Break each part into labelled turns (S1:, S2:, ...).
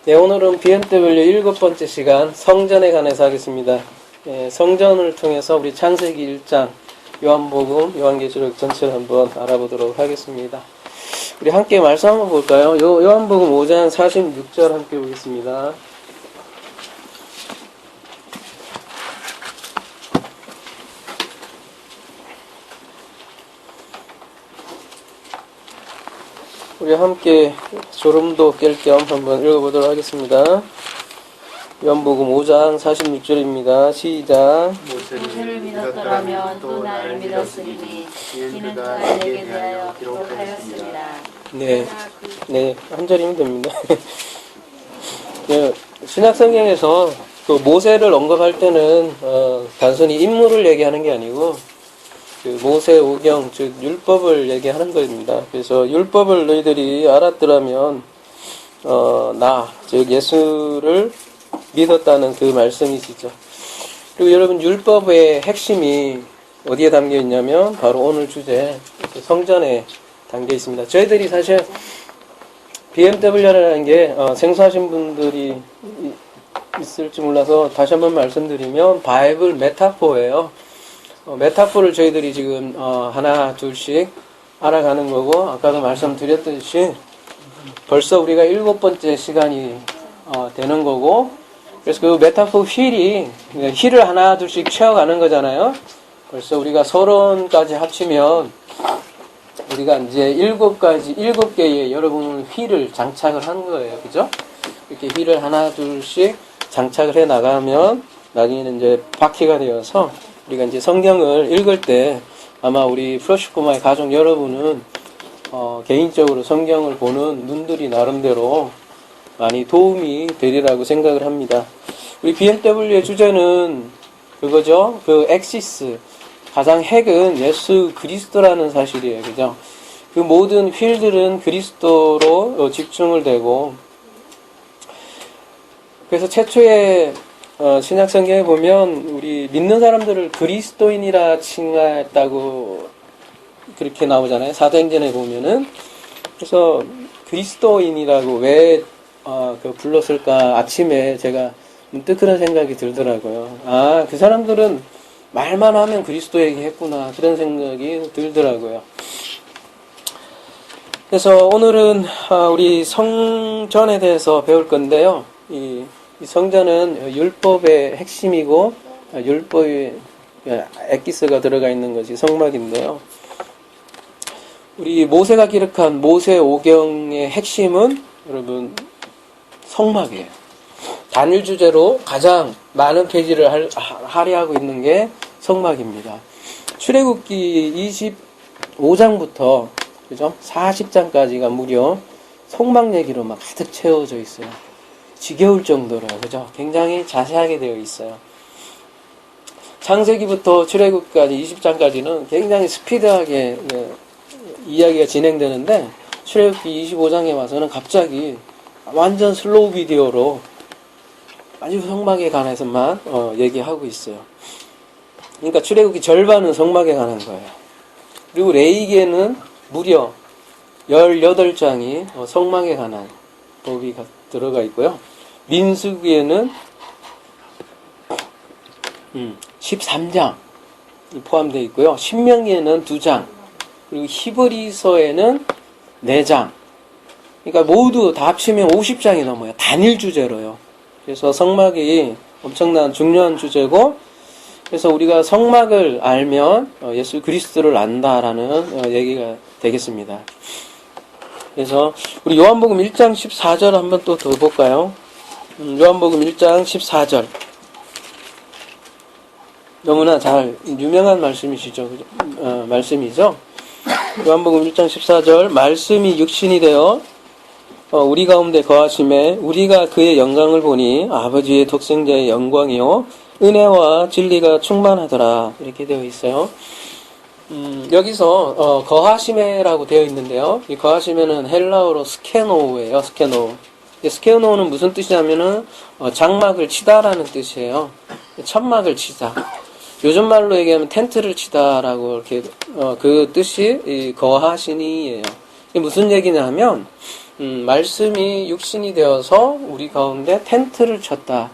S1: 네, 오늘은 BMW 7번째 시간 성전에 관해서 하겠습니다. 성전을 통해서 우리 창세기 1장, 요한복음, 요한계시록 전체를 한번 알아보도록 하겠습니다. 우리 함께 말씀 한번 볼까요? 요한복음 5장 46절 함께 보겠습니다. 우리 함께 졸음도 깰 겸 한번 읽어보도록 하겠습니다. 요한복음 5장 46절입니다. 시작.
S2: 모세를 믿었더라면 또 나를 믿었으니 이는 그가 내게 대하여 기록하였습니다.
S1: 네, 한 절이면 됩니다. 네, 신약성경에서 그 모세를 언급할 때는 단순히 인물을 얘기하는 게 아니고 그 모세 오경, 즉 율법을 얘기하는 겁니다. 그래서 율법을 너희들이 알았더라면 즉 예수를 믿었다는 그 말씀이시죠. 그리고 여러분, 율법의 핵심이 어디에 담겨 있냐면 바로 오늘 주제 성전에 담겨 있습니다. 저희들이 사실 BMW라는 게 생소하신 분들이 있을지 몰라서 다시 한번 말씀드리면 바이블 메타포예요. 메타포를 저희들이 지금 하나 둘씩 알아가는 거고, 아까도 말씀드렸듯이 벌써 우리가 7번째 시간이 되는 거고, 그래서 그 메타포 휠을 하나 둘씩 채워가는 거잖아요. 벌써 우리가 서론까지 합치면 우리가 이제 7개의 여러분 휠을 장착을 하는 거예요. 그죠? 이렇게 휠을 하나 둘씩 장착을 해 나가면 나중에는 이제 바퀴가 되어서 우리가 이제 성경을 읽을 때 아마 우리 프로시코마의 가족 여러분은 개인적으로 성경을 보는 눈들이 나름대로 많이 도움이 되리라고 생각을 합니다. 우리 BMW의 주제는 그거죠. 그 엑시스, 가장 핵은 예수 그리스도라는 사실이에요. 그죠? 그 모든 휠들은 그리스도로 집중을 되고, 그래서 최초의 신약 성경에 보면 우리 믿는 사람들을 그리스도인이라 칭하였다고 그렇게 나오잖아요. 사도행전에 보면은. 그래서 그리스도인이라고 왜 불렀을까? 아침에 제가 문득 그런 생각이 들더라고요. 그 사람들은 말만 하면 그리스도 얘기했구나, 그런 생각이 들더라고요. 그래서 오늘은 우리 성전에 대해서 배울 건데요. 이 성전은 율법의 핵심이고, 율법의 엑기스가 들어가 있는 것이 성막인데요. 우리 모세가 기록한 모세 오경의 핵심은 여러분 성막이에요. 단일 주제로 가장 많은 페이지를 할애하고 있는 게 성막입니다. 출애굽기 25장부터 그죠? 40장까지가 무려 성막 얘기로 막 가득 채워져 있어요. 지겨울 정도로, 그죠? 굉장히 자세하게 되어 있어요. 창세기부터 출애굽까지 20장까지는 굉장히 스피드하게 이야기가 진행되는데, 출애굽기 25장에 와서는 갑자기 완전 슬로우 비디오로 아주 성막에 관해서만 얘기하고 있어요. 그러니까 출애굽기 절반은 성막에 관한 거예요. 그리고 레위기에는 무려 18장이 성막에 관한 법이 들어가 있고요. 민수기에는 13장 포함되어 있고요. 신명기에는 2장, 그리고 히브리서에는 4장. 그러니까 모두 다 합치면 50장이 넘어요. 단일 주제로요. 그래서 성막이 엄청난 중요한 주제고, 그래서 우리가 성막을 알면 예수 그리스도를 안다라는 얘기가 되겠습니다. 그래서 우리 요한복음 1장 14절 한번 또 더 볼까요? 요한복음 1장 14절. 너무나 잘 유명한 말씀이시죠. 말씀이죠. 요한복음 1장 14절. 말씀이 육신이 되어 우리 가운데 거하심에 우리가 그의 영광을 보니 아버지의 독생자의 영광이요 은혜와 진리가 충만하더라, 이렇게 되어 있어요. 여기서 거하시메라고 되어 있는데요. 이 거하시메는 헬라어로 스케노우예요. 스케노우는 무슨 뜻이냐면은 장막을 치다라는 뜻이에요. 천막을 치다. 요즘 말로 얘기하면 텐트를 치다라고 이렇게 그 뜻이 이 거하시니예요. 이게 무슨 얘기냐면 말씀이 육신이 되어서 우리 가운데 텐트를 쳤다,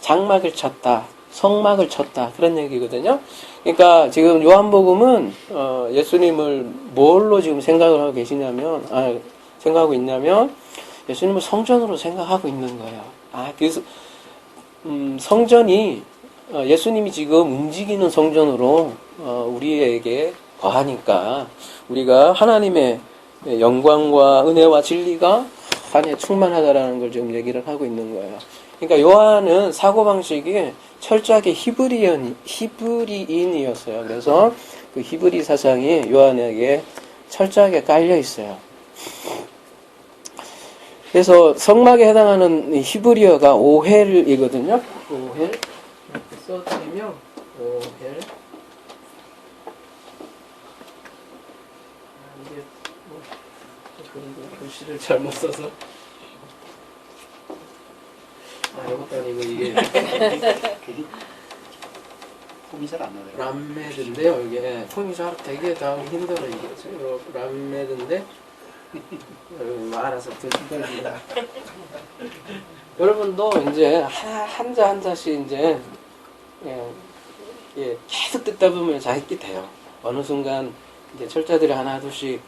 S1: 장막을 쳤다, 성막을 쳤다 그런 얘기거든요. 그러니까 지금 요한복음은 예수님을 뭘로 지금 생각을 하고 계시냐면, 생각하고 있냐면 예수님을 성전으로 생각하고 있는 거예요. 그래서 성전이 예수님이 지금 움직이는 성전으로 우리에게 거하니까 우리가 하나님의 영광과 은혜와 진리가 안에 충만하다라는 걸 지금 얘기를 하고 있는 거예요. 그러니까 요한은 사고방식이 철저하게 히브리인이었어요. 그래서 그 히브리 사상이 요한에게 철저하게 깔려 있어요. 그래서 성막에 해당하는 히브리어가 오헬이거든요. 오헬 써드리면 오헬. 이게 글씨를 잘못 써서. 이것도 아니고 이게
S3: 폼이 잘 안 나더라고요.
S1: 람메드인데요. 이게 폼이 잘 되게 나오기 힘들어 이게. 람메드인데 알아서 드십니다. 여러분도 이제 한자 한자씩 이제 계속 듣다 보면 자기게 돼요. 어느 순간 이제 철자들이 하나 둘씩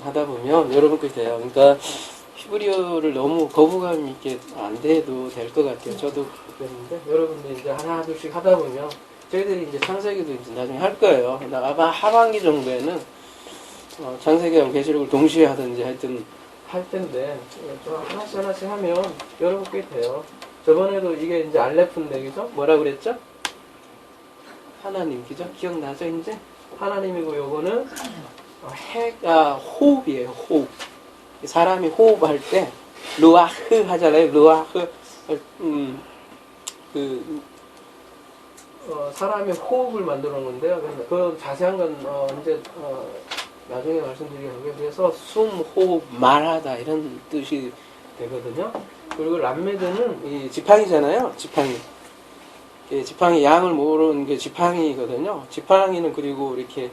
S1: 하다 보면 여러분 그게 돼요. 그러니까 히브리어를 너무 거부감 있게 안 돼도 될 것 같아요. 저도 그랬는데 여러분도 이제 하나 둘씩 하다 보면 저희들이 이제 창세기도 이제 나중에 할 거예요. 아마 하반기 정도에는 창세기하고 계시록을 동시에 하든지 하여튼 할 텐데 좀 하나씩 하면 여러분 꽤 돼요. 저번에도 이게 이제 알레프인데 그죠? 뭐라 그랬죠? 하나님 그죠? 기억나죠 이제? 하나님이고 요거는 해가 호흡이에요. 호흡. 사람이 호흡할 때 르아흐 하잖아요. 르아흐. 사람이 호흡을 만들어 놓은 건데요. 그 자세한 건 이제 나중에 말씀드리겠고요. 그래서 숨, 호흡, 말하다 이런 뜻이 되거든요. 그리고 람메드는 이 지팡이잖아요. 지팡이. 지팡이 양을 모르는 게 지팡이거든요. 지팡이는 그리고 이렇게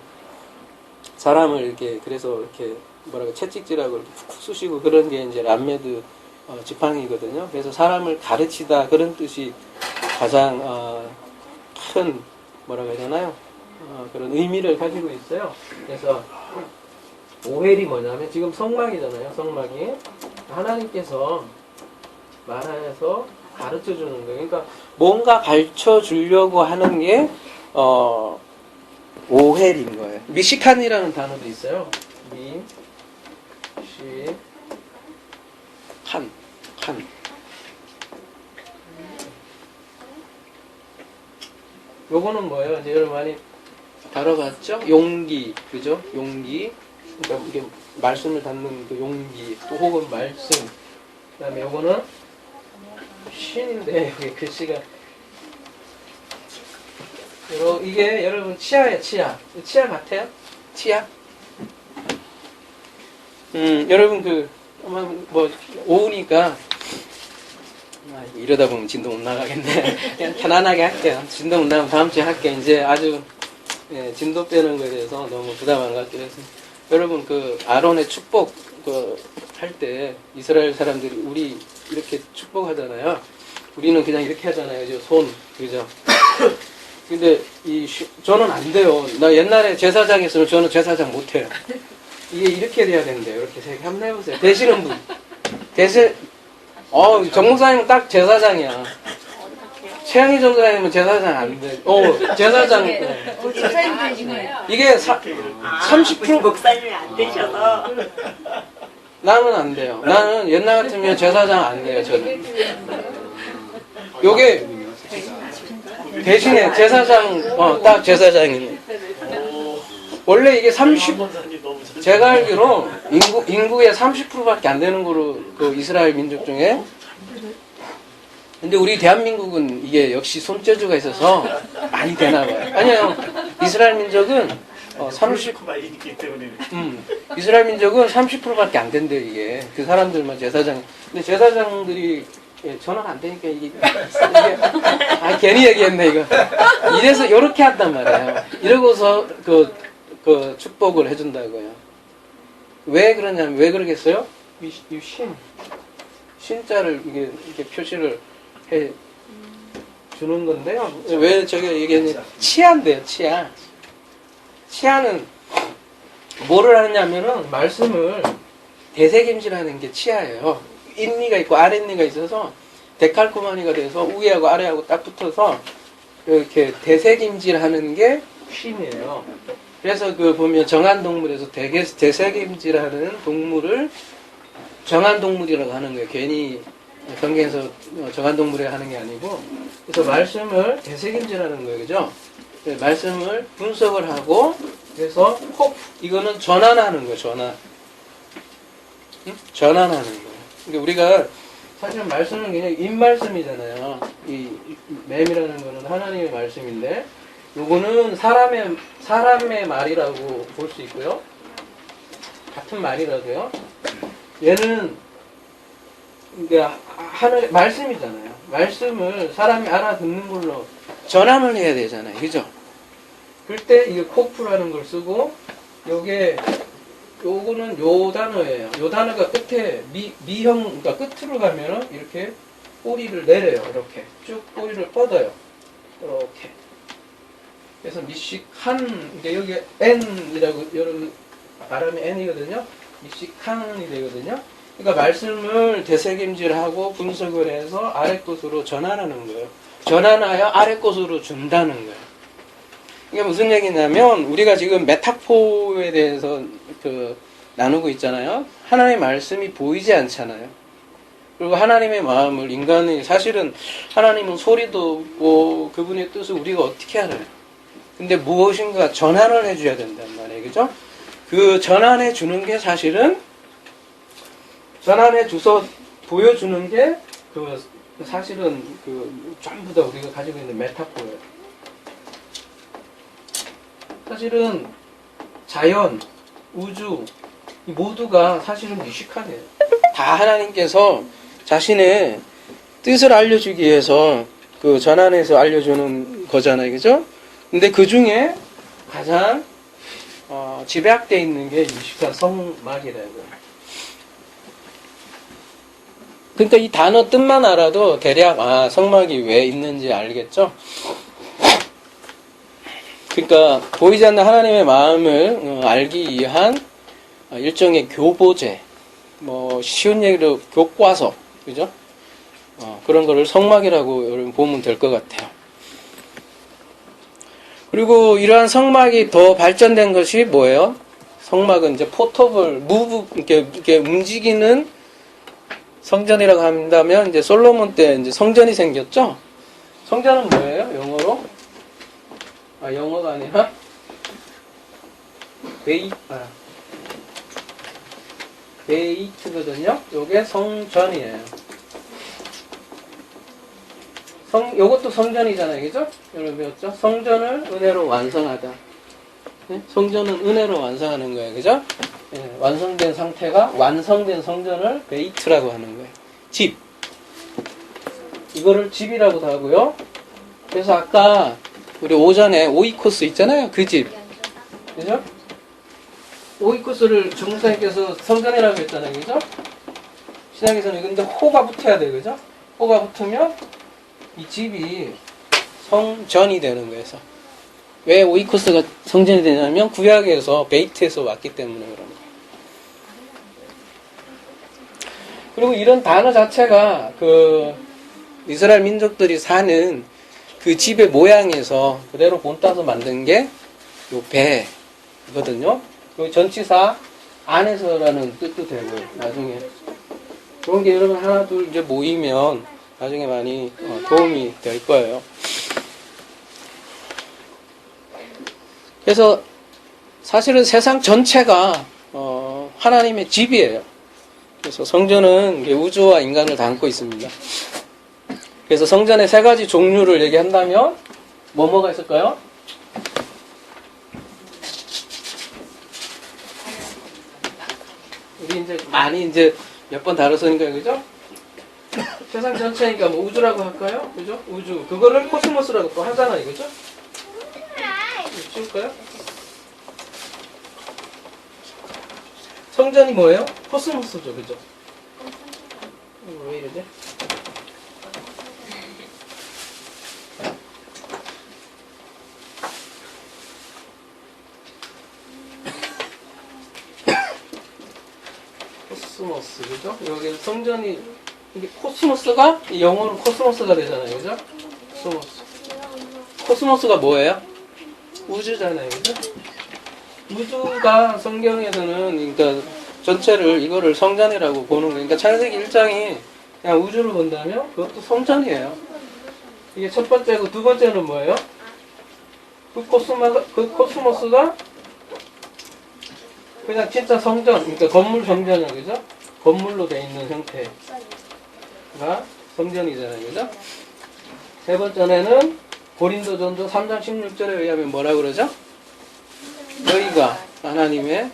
S1: 사람을 이렇게 그래서 이렇게 뭐라고 채찍질하고 이렇게 푹 쑤시고 그런 게 이제 람메드 지팡이거든요. 그래서 사람을 가르치다 그런 뜻이 가장 큰 뭐라고 해야 되나요? 그런 의미를 가지고 있어요. 그래서 오헬이 뭐냐면 지금 성막이잖아요. 성막이 하나님께서 말하여서 가르쳐 주는 거예요. 그러니까 뭔가 가르쳐 주려고 하는 게 오헬인 거예요. 미시칸이라는 단어도 있어요. 칸. 요거는 뭐예요? 이제 여러분 많이 다뤄봤죠? 용기, 그죠? 용기. 그러니까 이게 말씀을 담는 그 용기, 또 혹은 말씀. 그다음에 요거는 신인데 여기 글씨가 이게 여러분 치아예요, 치아. 치아 같아요? 치아? 여러분 아마 뭐 오후니까 이러다 보면 진도 못 나가겠네. 그냥 편안하게 할게요. 진도 못 나가면 다음 주에 할게. 이제 아주 진도 빼는 거에 대해서 너무 부담 안 갖게 해서 여러분 아론의 축복 할 때 이스라엘 사람들이 우리 이렇게 축복하잖아요. 우리는 그냥 이렇게 하잖아요. 이제 손 그죠? 근데 저는 안 돼요. 나 옛날에 제사장 했으면 저는 제사장 못 해요. 이게 이렇게 돼야 된대요. 이렇게 한번 해보세요. 되시는 분. 정목사님은 딱 제사장이야. 최양희 정사님은 제사장 안 돼. 제사장. 이게 30%
S4: 목사님이 안 되셔서
S1: 나는 안 돼요. 나는 옛날 같으면 제사장 안 돼요. 저는. 요게 대신에 제사장 딱 제사장이네. 원래 이게 제가 알기로 인구의 30%밖에 안 되는 거로 이스라엘 민족 중에. 근데 우리 대한민국은 이게 역시 손재주가 있어서 많이 되나 봐요. 아니요. 이스라엘 민족은 30%. 이스라엘 민족은 30%밖에 안 된대요, 이게. 그 사람들만 제사장. 근데 제사장들이 저는 안 되니까 이게 괜히 얘기했네, 이거. 이래서 요렇게 한단 말이에요. 이러고서 축복을 해준다고요. 왜 그러냐면, 왜 그러겠어요? 이 신자를 이게 표시를 해 주는 건데요. 왜 저게 이게 치아인데요, 치아. 치아는 뭐를 하느냐면은 말씀을 되새김질하는 게 치아예요. 윗니가 있고 아랫니가 있어서 데칼코마니가 돼서 위하고 아래하고 딱 붙어서 이렇게 되새김질하는 게 쉼이에요. 그래서 그 보면 정한동물에서 되새김질하는 동물을 정한동물이라고 하는 거예요. 괜히 성경에서 정한동물에 하는 게 아니고. 그래서 말씀을 되새김질하는 거예요. 그죠? 말씀을 분석을 하고 그래서 이거는 전환하는 거예요. 전환하는 거예요. 그러니까 우리가 사실 말씀은 그냥 입말씀이잖아요. 이 맴이라는 거는 하나님의 말씀인데 요거는 사람의 말이라고 볼 수 있고요. 같은 말이라도요. 얘는 그러니까 하늘 말씀이잖아요. 말씀을 사람이 알아듣는 걸로 전함을 해야 되잖아요. 그죠? 그럴 때 이게 코프라는 걸 쓰고 요거는 요 단어예요. 요 단어가 끝에 미형 그러니까 끝으로 가면은 이렇게 꼬리를 내려요. 이렇게 쭉 꼬리를 뻗어요. 이렇게. 그래서 미식한 이게 여기 n이라고 여러분 발음이 n이거든요. 미식한이 되거든요. 그러니까 말씀을 되새김질하고 분석을 해서 아래 것으로 전환하는 거예요. 전환하여 아래 것으로 준다는 거예요. 이게 무슨 얘기냐면 우리가 지금 메타포에 대해서 나누고 있잖아요. 하나님의 말씀이 보이지 않잖아요. 그리고 하나님의 마음을 인간이 사실은 하나님은 소리도 없고 그분의 뜻을 우리가 어떻게 알아요? 근데 무엇인가 전환을 해줘야 된단 말이에요. 그죠? 그 전환해 주는 게 사실은 전환해 줘서 보여주는 게 사실은 전부 다 우리가 가지고 있는 메타포예요. 사실은 자연, 우주 이 모두가 사실은 미식하네요. 다 하나님께서 자신의 뜻을 알려주기 위해서 그 전환해서 알려주는 거잖아요. 그죠? 근데 그 중에 가장 집약되어 있는 게 미식한 성막이라고요. 그러니까 이 단어 뜻만 알아도 대략 성막이 왜 있는지 알겠죠? 그러니까 보이지 않는 하나님의 마음을 알기 위한 일종의 교보제, 뭐 쉬운 얘기로 교과서, 그죠? 그런 거를 성막이라고 여러분 보면 될 것 같아요. 그리고 이러한 성막이 더 발전된 것이 뭐예요? 성막은 이제 포터블, 이렇게 움직이는 성전이라고 한다면 이제 솔로몬 때 이제 성전이 생겼죠? 성전은 뭐예요? 영어로? 영어가 아니라 베이트거든요. 요게 성전이에요. 요것도 성전이잖아요. 그죠? 여러분 배웠죠? 성전을 은혜로 완성하다. 네? 성전은 은혜로 완성하는 거예요. 그죠? 네, 완성된 상태가 완성된 성전을 베이트라고 하는 거예요. 집. 이거를 집이라고도 하고요. 그래서 아까 우리 오전에 오이코스 있잖아요. 그 집. 그죠? 오이코스를 정사님께서 성전이라고 했잖아요. 그죠? 신약에서는 근데 호가 붙어야 돼요. 그죠? 호가 붙으면 이 집이 성전이 되는 거예요. 그래서 왜 오이코스가 성전이 되냐면 구약에서 베이트에서 왔기 때문에 그런 거예요. 그리고 이런 단어 자체가 이스라엘 민족들이 사는 그 집의 모양에서 그대로 본따서 만든 게 요 배거든요. 요 전치사 안에서라는 뜻도 되고요. 나중에 그런 게 여러분 하나 둘 이제 모이면 나중에 많이 도움이 될 거예요. 그래서 사실은 세상 전체가 하나님의 집이에요. 그래서 성전은 우주와 인간을 담고 있습니다. 그래서 성전의 세 가지 종류를 얘기한다면 뭐가 있을까요? 우리 이제 많이 몇 번 다뤘으니까 그죠? 세상 전체니까 뭐 우주라고 할까요? 그죠? 우주. 그거를 코스모스라고 또 하잖아요. 그죠? 치울까요? 성전이 뭐예요? 코스모스죠, 그죠? 왜 이러지? 코스모스, 그죠? 여기 성전이, 이게 코스모스가, 영어로 코스모스가 되잖아요, 그죠? 코스모스. 코스모스가 뭐예요? 우주잖아요, 그죠? 우주가 성경에서는, 그러니까 전체를, 이거를 성전이라고 보는 거예요. 그러니까 창세기 1장이 그냥 우주를 본다면 그것도 성전이에요. 이게 첫 번째고, 두 번째는 뭐예요? 그 코스모스가 그냥 진짜 성전, 그러니까 건물 성전이야, 그죠? 건물로 돼 있는 형태가 성전이잖아요, 그죠? 세 번째는 고린도전서 3장 16절에 의하면 뭐라 그러죠? 너희가 하나님의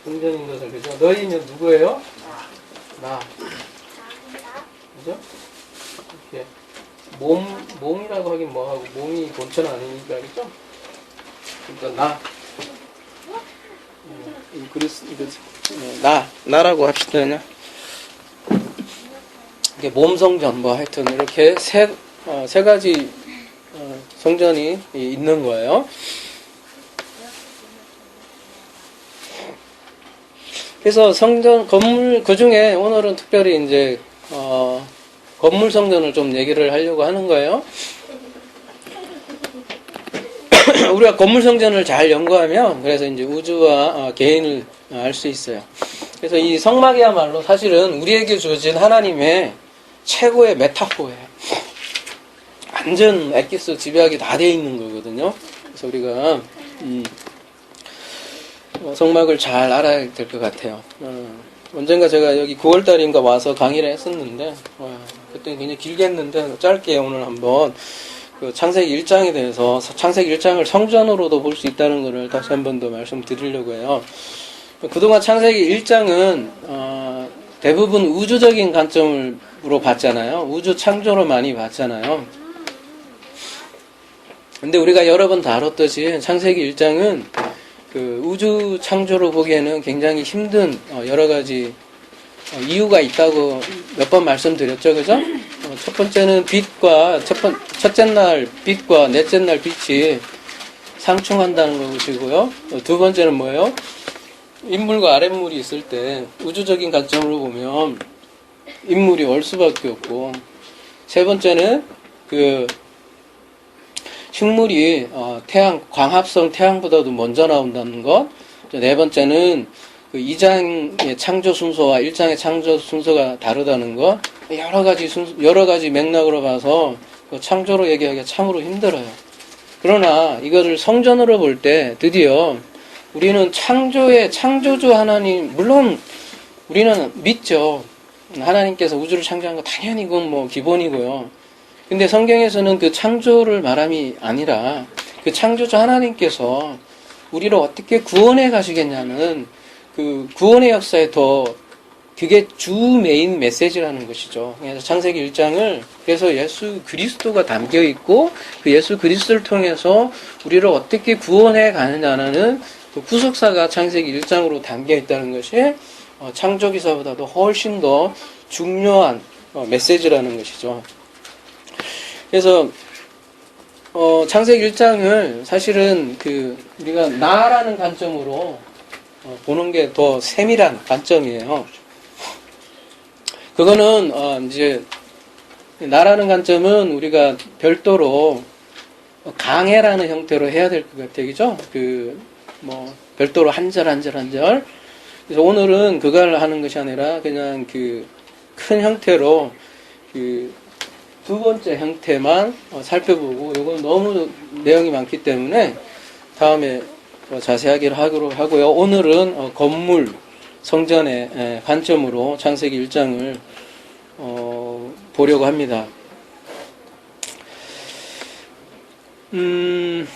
S1: 성전인 것을, 그죠? 너희면 누구예요? 나. 그죠? 이렇게 몸이라고 하긴 뭐하고, 몸이 본체는 아니니까, 그죠? 그러니까 나. 나라고 합시다, 그냥. 이게 몸성전, 뭐 하여튼, 이렇게 세 가지, 성전이 있는 거예요. 그래서 성전, 건물, 그 중에 오늘은 특별히 이제, 건물 성전을 좀 얘기를 하려고 하는 거예요. 우리가 건물 성전을 잘 연구하면 그래서 이제 우주와 개인을 알 수 있어요. 그래서 이 성막이야말로 사실은 우리에게 주어진 하나님의 최고의 메타포예요. 완전 엑기스 집약이 다 되어 있는 거거든요. 그래서 우리가 성막을 잘 알아야 될 것 같아요. 언젠가 제가 여기 9월달인가 와서 강의를 했었는데 그때 굉장히 길게 했는데 짧게 오늘 한번 그 창세기 1장에 대해서 창세기 1장을 성전으로도 볼 수 있다는 것을 다시 한 번 더 말씀드리려고 해요. 그동안 창세기 1장은 대부분 우주적인 관점으로 봤잖아요. 우주 창조로 많이 봤잖아요. 근데 우리가 여러 번 다뤘듯이 창세기 1장은 그 우주 창조로 보기에는 굉장히 힘든 여러 가지 이유가 있다고 몇 번 말씀드렸죠, 그죠? 첫 번째는 빛과 첫째 날 빛과 넷째 날 빛이 상충한다는 것이고요. 두 번째는 뭐예요? 인물과 아랫물이 있을 때 우주적인 관점으로 보면 인물이 올 수밖에 없고, 세 번째는 그 식물이 태양 광합성 태양보다도 먼저 나온다는 것. 네 번째는 그 2장의 창조 순서와 1장의 창조 순서가 다르다는 것. 여러 가지 맥락으로 봐서 그 창조로 얘기하기가 참으로 힘들어요. 그러나 이거를 성전으로 볼 때 드디어 우리는 창조주 하나님, 물론 우리는 믿죠. 하나님께서 우주를 창조한 거 당연히 그건 뭐 기본이고요. 근데 성경에서는 그 창조를 말함이 아니라 그 창조주 하나님께서 우리를 어떻게 구원해 가시겠냐는 그 구원의 역사에 더 그게 주 메인 메시지라는 것이죠. 그래서 창세기 1장을 그래서 예수 그리스도가 담겨 있고 그 예수 그리스도를 통해서 우리를 어떻게 구원해 가느냐는 그 후속사가 창세기 1장으로 담겨 있다는 것이 창조기사보다도 훨씬 더 중요한 메시지라는 것이죠. 그래서 창세기 1장을 사실은 그 우리가 나라는 관점으로 보는 게 더 세밀한 관점이에요. 그거는 이제 나라는 관점은 우리가 별도로 강해라는 형태로 해야 될 것 같아요, 그죠? 별도로 한 절. 그래서 오늘은 그걸 하는 것이 아니라 그냥 그 큰 형태로 그 두 번째 형태만 살펴보고, 이건 너무 내용이 많기 때문에 다음에 자세하게 하기로 하고요. 오늘은 건물 성전의 관점으로 창세기 1장을 보려고 합니다. 그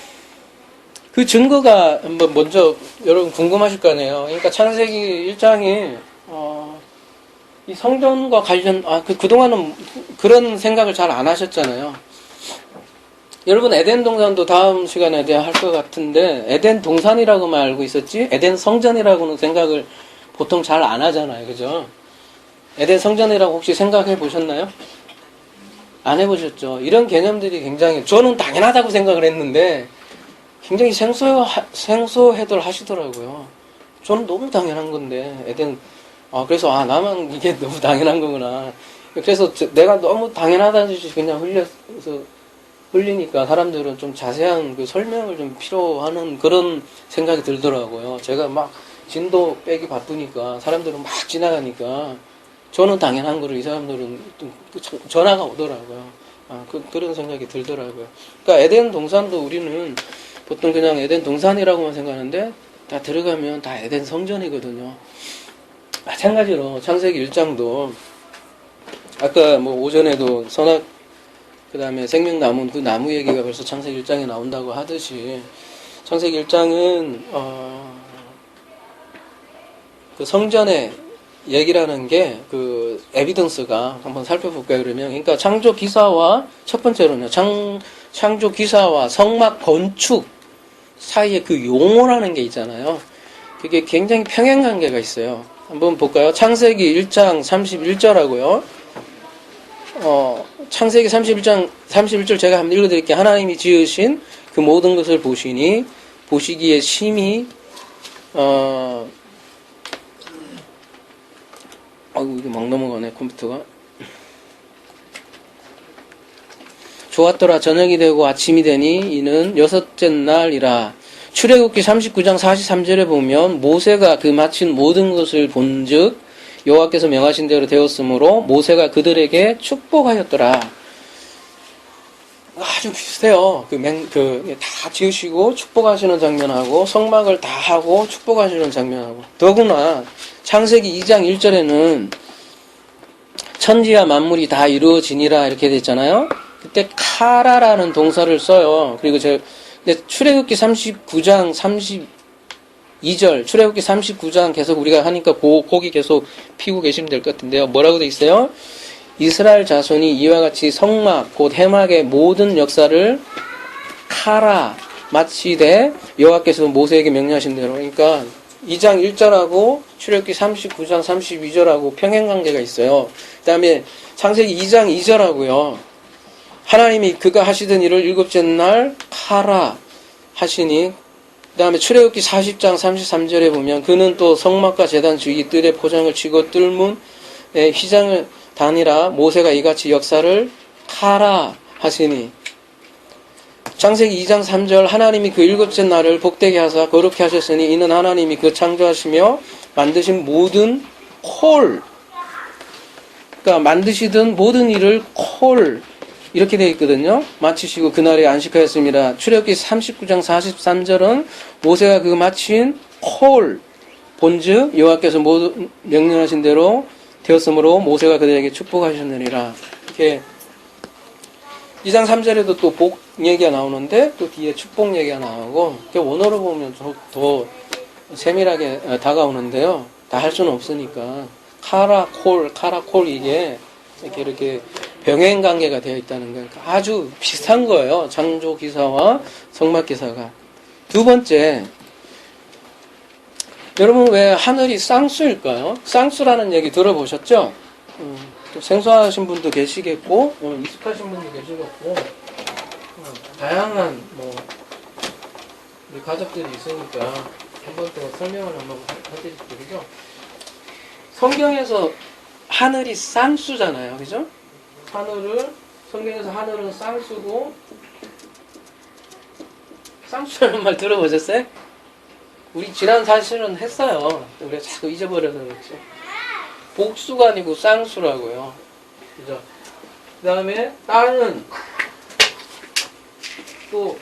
S1: 증거가 먼저 여러분 궁금하실 거 아니에요. 그러니까 창세기 1장이 이 성전과 관련 그동안은 그런 생각을 잘 안 하셨잖아요. 여러분 에덴 동산도 다음 시간에 대해 할 것 같은데 에덴 동산이라고만 알고 있었지 에덴 성전이라고는 생각을 보통 잘 안 하잖아요. 그죠? 에덴 성전이라고 혹시 생각해 보셨나요? 안 해보셨죠? 이런 개념들이 굉장히, 저는 당연하다고 생각을 했는데, 굉장히 생소해들 하시더라고요. 저는 너무 당연한 건데, 에덴, 그래서, 나만 이게 너무 당연한 거구나. 그래서 내가 너무 당연하다는 듯이 그냥 흘리니까 사람들은 좀 자세한 그 설명을 좀 필요하는 그런 생각이 들더라고요. 제가 막 진도 빼기 바쁘니까 사람들은 막 지나가니까 저는 당연한 거를 이 사람들은 또 전화가 오더라고요. 그런 생각이 들더라고요. 그러니까 에덴 동산도 우리는 보통 그냥 에덴 동산이라고만 생각하는데 다 들어가면 다 에덴 성전이거든요. 마찬가지로 창세기 1장도 아까 뭐 오전에도 선악 그 다음에 생명나무 그 나무 얘기가 벌써 창세기 1장에 나온다고 하듯이 창세기 1장은 그 성전의 얘기라는 게 그 에비던스가 한번 살펴볼까요? 그러니까 창조 기사와 첫 번째로는요. 창조 기사와 성막 건축 사이에 그 용어라는 게 있잖아요. 그게 굉장히 평행 관계가 있어요. 한번 볼까요? 창세기 1장 31절하고요. 창세기 31장 31절 제가 한번 읽어드릴게요. 하나님이 지으신 그 모든 것을 보시니 보시기에 심히 이게 막 넘어가네 컴퓨터가. 좋았더라. 저녁이 되고 아침이 되니 이는 여섯째 날이라. 출애굽기 39장 43절에 보면 모세가 그 마친 모든 것을 본즉 여호와께서 명하신 대로 되었으므로 모세가 그들에게 축복하였더라. 아주 비슷해요. 다 지으시고 축복하시는 장면하고 성막을 다 하고 축복하시는 장면하고. 더구나 창세기 2장 1절에는 천지와 만물이 다 이루어지니라 이렇게 돼 있잖아요. 그때 카라라는 동사를 써요. 그리고 근데 출애굽기 39장 32절, 출애굽기 39장 계속 우리가 하니까 거기 계속 피고 계시면 될 것 같은데요. 뭐라고 돼 있어요? 이스라엘 자손이 이와 같이 성막 곧 해막의 모든 역사를 카라 마치되 여호와께서 모세에게 명령하신 대로. 그러니까 2장 1절하고 출애굽기 39장 32절하고 평행관계가 있어요. 그 다음에 창세기 2장 2절하고요. 하나님이 그가 하시던 일을 일곱째 날 카라 하시니. 그 다음에 출애굽기 40장 33절에 보면 그는 또 성막과 제단 주위 뜰에 포장을 치고 뜰문에 휘장을 다니라. 모세가 이같이 역사를 카라 하시니. 창세기 2장 3절 하나님이 그 일곱째 날을 복되게 하사 거룩히 하셨으니 이는 하나님이 그 창조하시며 만드신 모든 그러니까 만드시던 모든 일을 이렇게 되어 있거든요. 마치시고 그날에 안식하였습니다. 출애굽기 39장 43절은 모세가 그 마친 본즉 여호와께서 모두 명령하신 대로 되었으므로 모세가 그들에게 축복하셨느니라. 이렇게 2장 3절에도 또 복 얘기가 나오는데 또 뒤에 축복 얘기가 나오고 원어로 보면 더 세밀하게 다가오는데요. 다 할 수는 없으니까 카라콜 이게 이렇게 병행 관계가 되어 있다는 건 아주 비슷한 거예요. 창조 기사와 성막 기사가. 두 번째, 여러분 왜 하늘이 쌍수일까요? 쌍수라는 얘기 들어보셨죠? 또 생소하신 분도 계시겠고 익숙하신 분도 계시겠고 다양한 우리 가족들이 있으니까 한번 더 설명을 한번 해드릴게요. 그죠? 성경에서 하늘이 쌍수잖아요. 그죠? 성경에서 하늘은 쌍수고, 쌍수라는 말 들어보셨어요? 우리 지난 사실은 했어요. 우리가 자꾸 잊어버려서 그렇지. 복수가 아니고 쌍수라고요. 그죠? 그 다음에 땅은 또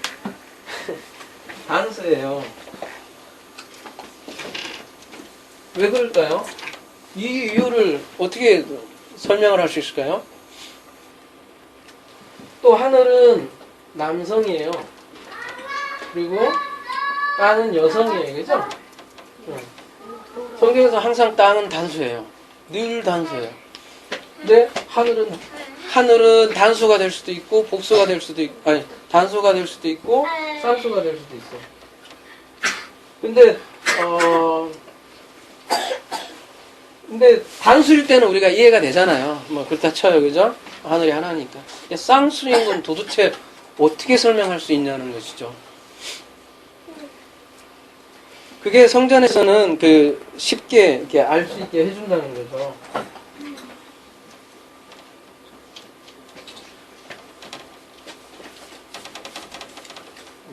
S1: 단수예요. 왜 그럴까요? 이 이유를 어떻게 설명을 할 수 있을까요? 또 하늘은 남성이에요. 그리고 땅은 여성이에요. 그죠? 성경에서 항상 땅은 단수예요. 늘 단수예요. 근데 하늘은 단수가 될 수도 있고 복수가 될 수도 있고 단수가 될 수도 있고 쌍수가 될 수도 있어요. 근데 근데 단수일 때는 우리가 이해가 되잖아요. 뭐 그렇다 쳐요, 그죠? 하늘이 하나니까. 쌍수인 건 도대체 어떻게 설명할 수 있냐는 것이죠. 그게 성전에서는 그 쉽게 이렇게 알 수 있게 해준다는 거죠.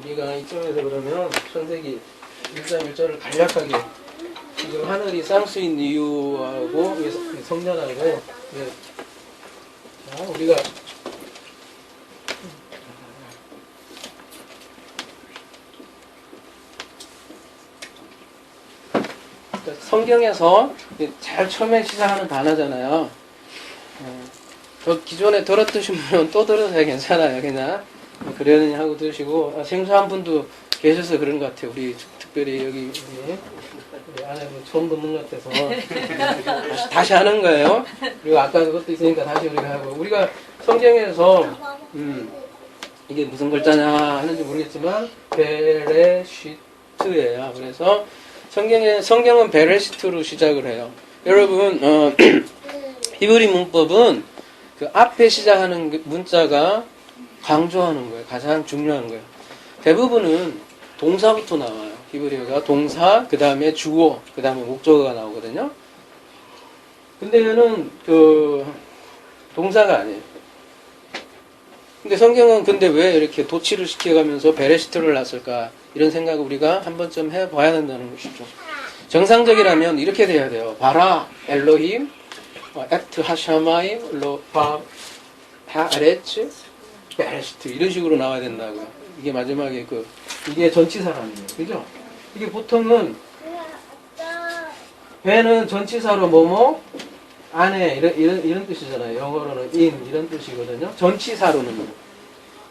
S1: 우리가 이쪽에서 그러면 천세기 1장 1절을 간략하게 지금 하늘이 쌍수인 이유하고 성전하고 자, 우리가 성경에서 제일 처음에 시작하는 단어잖아요. 저 기존에 들었으신 분은 또 들으세요. 괜찮아요. 그냥 그러느니 하고 들으시고 생소한 분도 계셔서 그런 것 같아요. 우리 특별히 여기 우리 아내분 처음 듣는 것 같아서 다시 하는 거예요. 그리고 아까 그것도 있으니까 다시 우리가 하고 우리가 성경에서 이게 무슨 글자냐 하는지 모르겠지만 베레시트예요. 그래서 성경은 베레시트로 시작을 해요. 여러분 히브리 문법은 그 앞에 시작하는 문자가 강조하는 거예요. 가장 중요한 거예요. 대부분은 동사부터 나와요. 히브리어가 동사, 그 다음에 주어, 그 다음에 목적어가 나오거든요. 근데 얘는 그 동사가 아니에요. 근데 성경은 근데 왜 이렇게 도치를 시켜가면서 베레시트를 놨을까? 이런 생각을 우리가 한 번쯤 해봐야 된다는 것이죠. 정상적이라면 이렇게 돼야 돼요. 바라 엘로힘, 에트 하샤마임, 로파 하레츠, 베레시트 이런 식으로 나와야 된다고요. 이게 마지막에 이게 전치사라는 거예요. 그죠? 이게 보통은 배는 전치사로 뭐뭐 안에 이런 뜻이잖아요. 영어로는 in 이런 뜻이거든요. 전치사로는.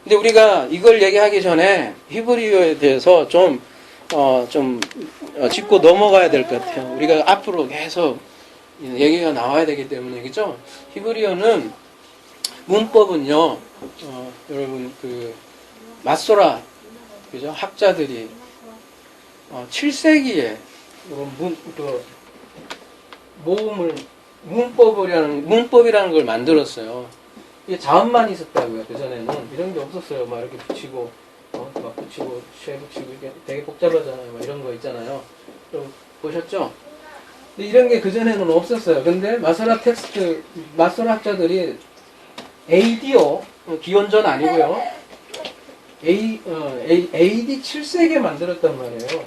S1: 근데 우리가 이걸 얘기하기 전에 히브리어에 대해서 좀 짚고 넘어가야 될 것 같아요. 우리가 앞으로 계속 얘기가 나와야 되기 때문에 그죠? 히브리어는 문법은요. 여러분 마소라 그죠? 학자들이 7세기에 문법이라는 걸 만들었어요. 이게 자음만 있었다고요. 그전에는 이런 게 없었어요. 막 이렇게 붙이고 막 붙이고 쉐 붙이고 이게 되게 복잡하잖아요. 막 이런 거 있잖아요. 좀 보셨죠? 근데 이런 게 그전에는 없었어요. 근데 마소라 학자들이 ADO 기원전 아니고요. AD 7세기에 만들었단 말이에요.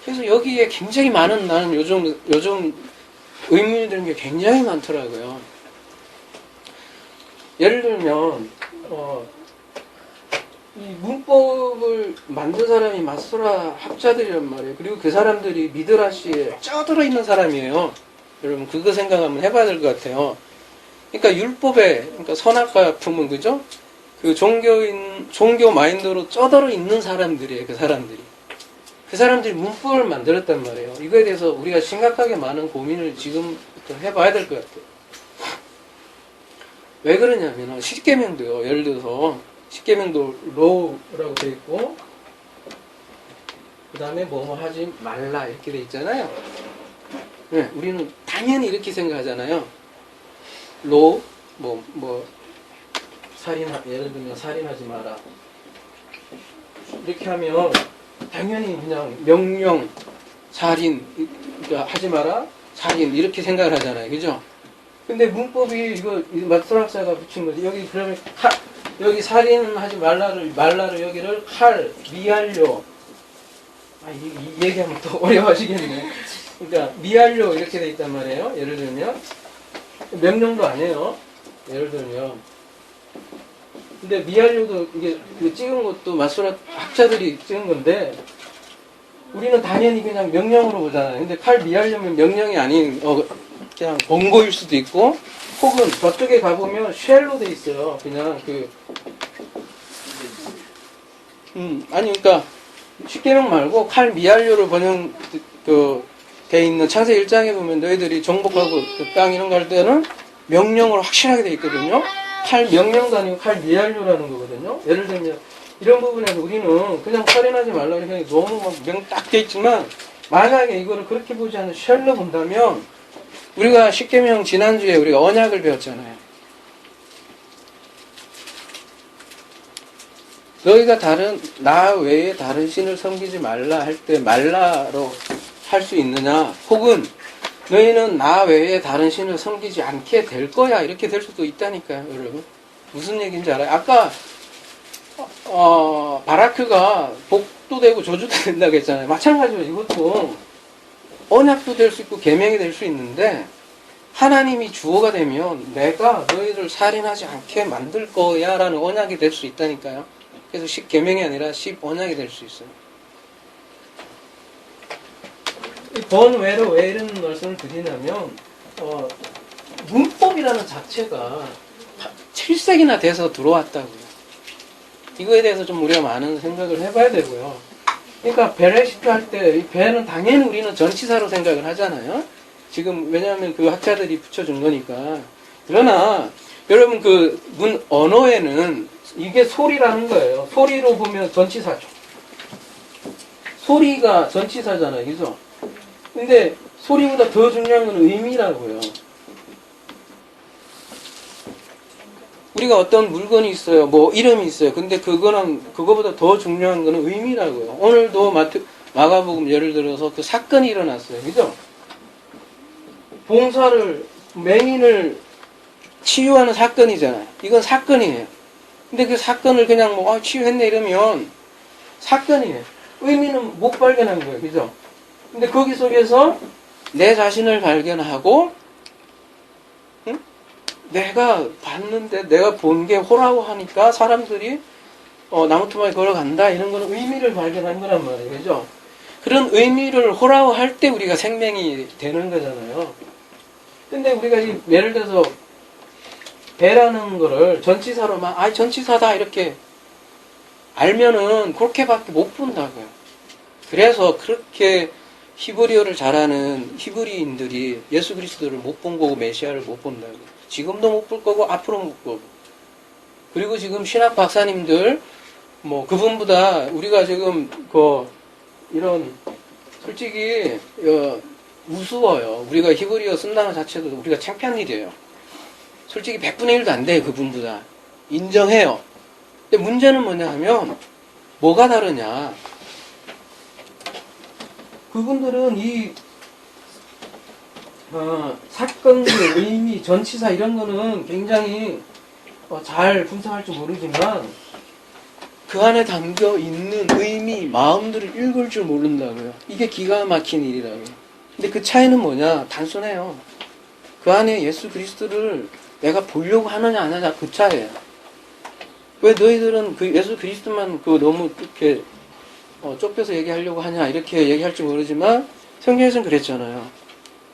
S1: 그래서 여기에 굉장히 많은 나는 요즘 의문이 드는 게 굉장히 많더라고요. 예를 들면 이 문법을 만든 사람이 마소라 학자들이란 말이에요. 그리고 그 사람들이 미드라시에 쪄들어 있는 사람이에요. 여러분 그거 생각 한번 해봐야 될 것 같아요. 그러니까 율법에 그러니까 선악과 품은 그죠? 그 종교 마인드로 쪄들어 있는 사람들이에요. 그 사람들이 문법을 만들었단 말이에요. 이거에 대해서 우리가 심각하게 많은 고민을 지금부터 해봐야 될 것 같아요. 왜 그러냐면 십계명도요. 예를 들어서 십계명도 로우라고 되어 있고 그 다음에 뭐뭐 하지 말라 이렇게 되어 있잖아요. 네, 우리는 당연히 이렇게 생각하잖아요. 로우 예를 들면 살인하지 마라 이렇게 하면 당연히 그냥 명령 살인 하지 마라 살인 이렇게 생각을 하잖아요. 그죠? 근데 문법이 이거 마소락사가 붙인 거지. 여기 그러면 여기 살인하지 말라를 여기를 칼 미알료 이 얘기하면 또 어려워하시겠네. 그러니까 미알료 이렇게 돼 있단 말이에요. 예를 들면 명령도 아니에요. 예를 들면 근데 미알료도 이게 찍은 것도 마소라 학자들이 찍은 건데 우리는 당연히 그냥 명령으로 보잖아요. 근데 칼 미알료면 명령이 아닌 그냥 권고일 수도 있고 혹은 저쪽에 가보면 쉘로 돼 있어요. 그냥 아니 그러니까 십계명 말고 칼 미알료로 번역 돼 있는 창세기 1장에 보면 너희들이 정복하고 그 땅 이런 거 할 때는 명령으로 확실하게 돼 있거든요. 칼 명령도 아니고 칼 미알료라는 거거든요. 예를 들면 이런 부분에서 우리는 그냥 살인하지 말라 이렇게 너무 막 명 딱 돼 있지만 만약에 이거를 그렇게 보지 않는 쉘로 본다면 우리가 십계명 지난주에 우리가 언약을 배웠잖아요. 너희가 나 외에 다른 신을 섬기지 말라 할 때 말라로 할 수 있느냐, 혹은 너희는 나 외에 다른 신을 섬기지 않게 될 거야, 이렇게 될 수도 있다니까요. 여러분 무슨 얘기인지 알아요? 아까 바라크가 복도 되고 저주도 된다고 했잖아요. 마찬가지로 이것도 언약도 될 수 있고 계명이 될 수 있는데, 하나님이 주어가 되면 내가 너희를 살인하지 않게 만들 거야 라는 언약이 될 수 있다니까요. 그래서 10계명이 아니라 10언약이 될 수 있어요. 번외로 왜 이런 말씀을 드리냐면, 문법이라는 자체가 7세기나 돼서 들어왔다고요. 이거에 대해서 좀 우리가 많은 생각을 해봐야 되고요. 그러니까 베레시트 할 때, 이 배는 당연히 우리는 전치사로 생각을 하잖아요. 지금 왜냐하면 그 학자들이 붙여준 거니까. 그러나 여러분 그 문 언어에는 이게 소리라는 거예요. 소리로 보면 전치사죠. 소리가 전치사잖아요, 그죠? 근데 소리보다 더 중요한 건 의미라고요. 우리가 어떤 물건이 있어요. 뭐 이름이 있어요. 근데 그거보다 더 중요한 거는 의미라고요. 오늘도 마가복음 예를 들어서 그 사건이 일어났어요. 그죠? 맹인을 치유하는 사건이잖아요. 이건 사건이에요. 근데 그 사건을 그냥 치유했네 이러면 사건이에요. 의미는 못 발견한 거예요. 그죠? 근데 거기 속에서 내 자신을 발견하고, 응? 내가 봤는데 내가 본 게 호라고 하니까 사람들이 나무토막에 걸어간다, 이런 거는 의미를 발견한 거란 말이에요. 그죠? 그런 의미를 호라고 할 때 우리가 생명이 되는 거잖아요. 근데 우리가 예를 들어서 배라는 거를 전치사로만 전치사다 이렇게 알면은 그렇게밖에 못 본다고요. 그래서 그렇게 히브리어를 잘하는 히브리인들이 예수 그리스도를 못 본 거고 메시아를 못 본다고요. 지금도 못 볼 거고 앞으로 못 보고. 그리고 지금 신학 박사님들 그분보다 우리가 지금 이런 솔직히 우스워요. 우리가 히브리어 쓴다는 자체도 우리가 창피한 일이에요. 솔직히 100분의 1도 안 돼요. 그분보다. 인정해요. 근데 문제는 뭐냐 하면 뭐가 다르냐. 그분들은 이 사건의 의미, 전치사 이런 거는 굉장히 잘 분석할 줄 모르지만 그 안에 담겨 있는 의미, 마음들을 읽을 줄 모른다고요. 이게 기가 막힌 일이라고요. 근데 그 차이는 뭐냐? 단순해요. 그 안에 예수 그리스도를 내가 보려고 하느냐 안 하느냐, 그 차이예요. 왜 너희들은 그 예수 그리스도만 너무 이렇게 좁혀서 얘기하려고 하냐, 이렇게 얘기할지 모르지만 성경에서는 그랬잖아요.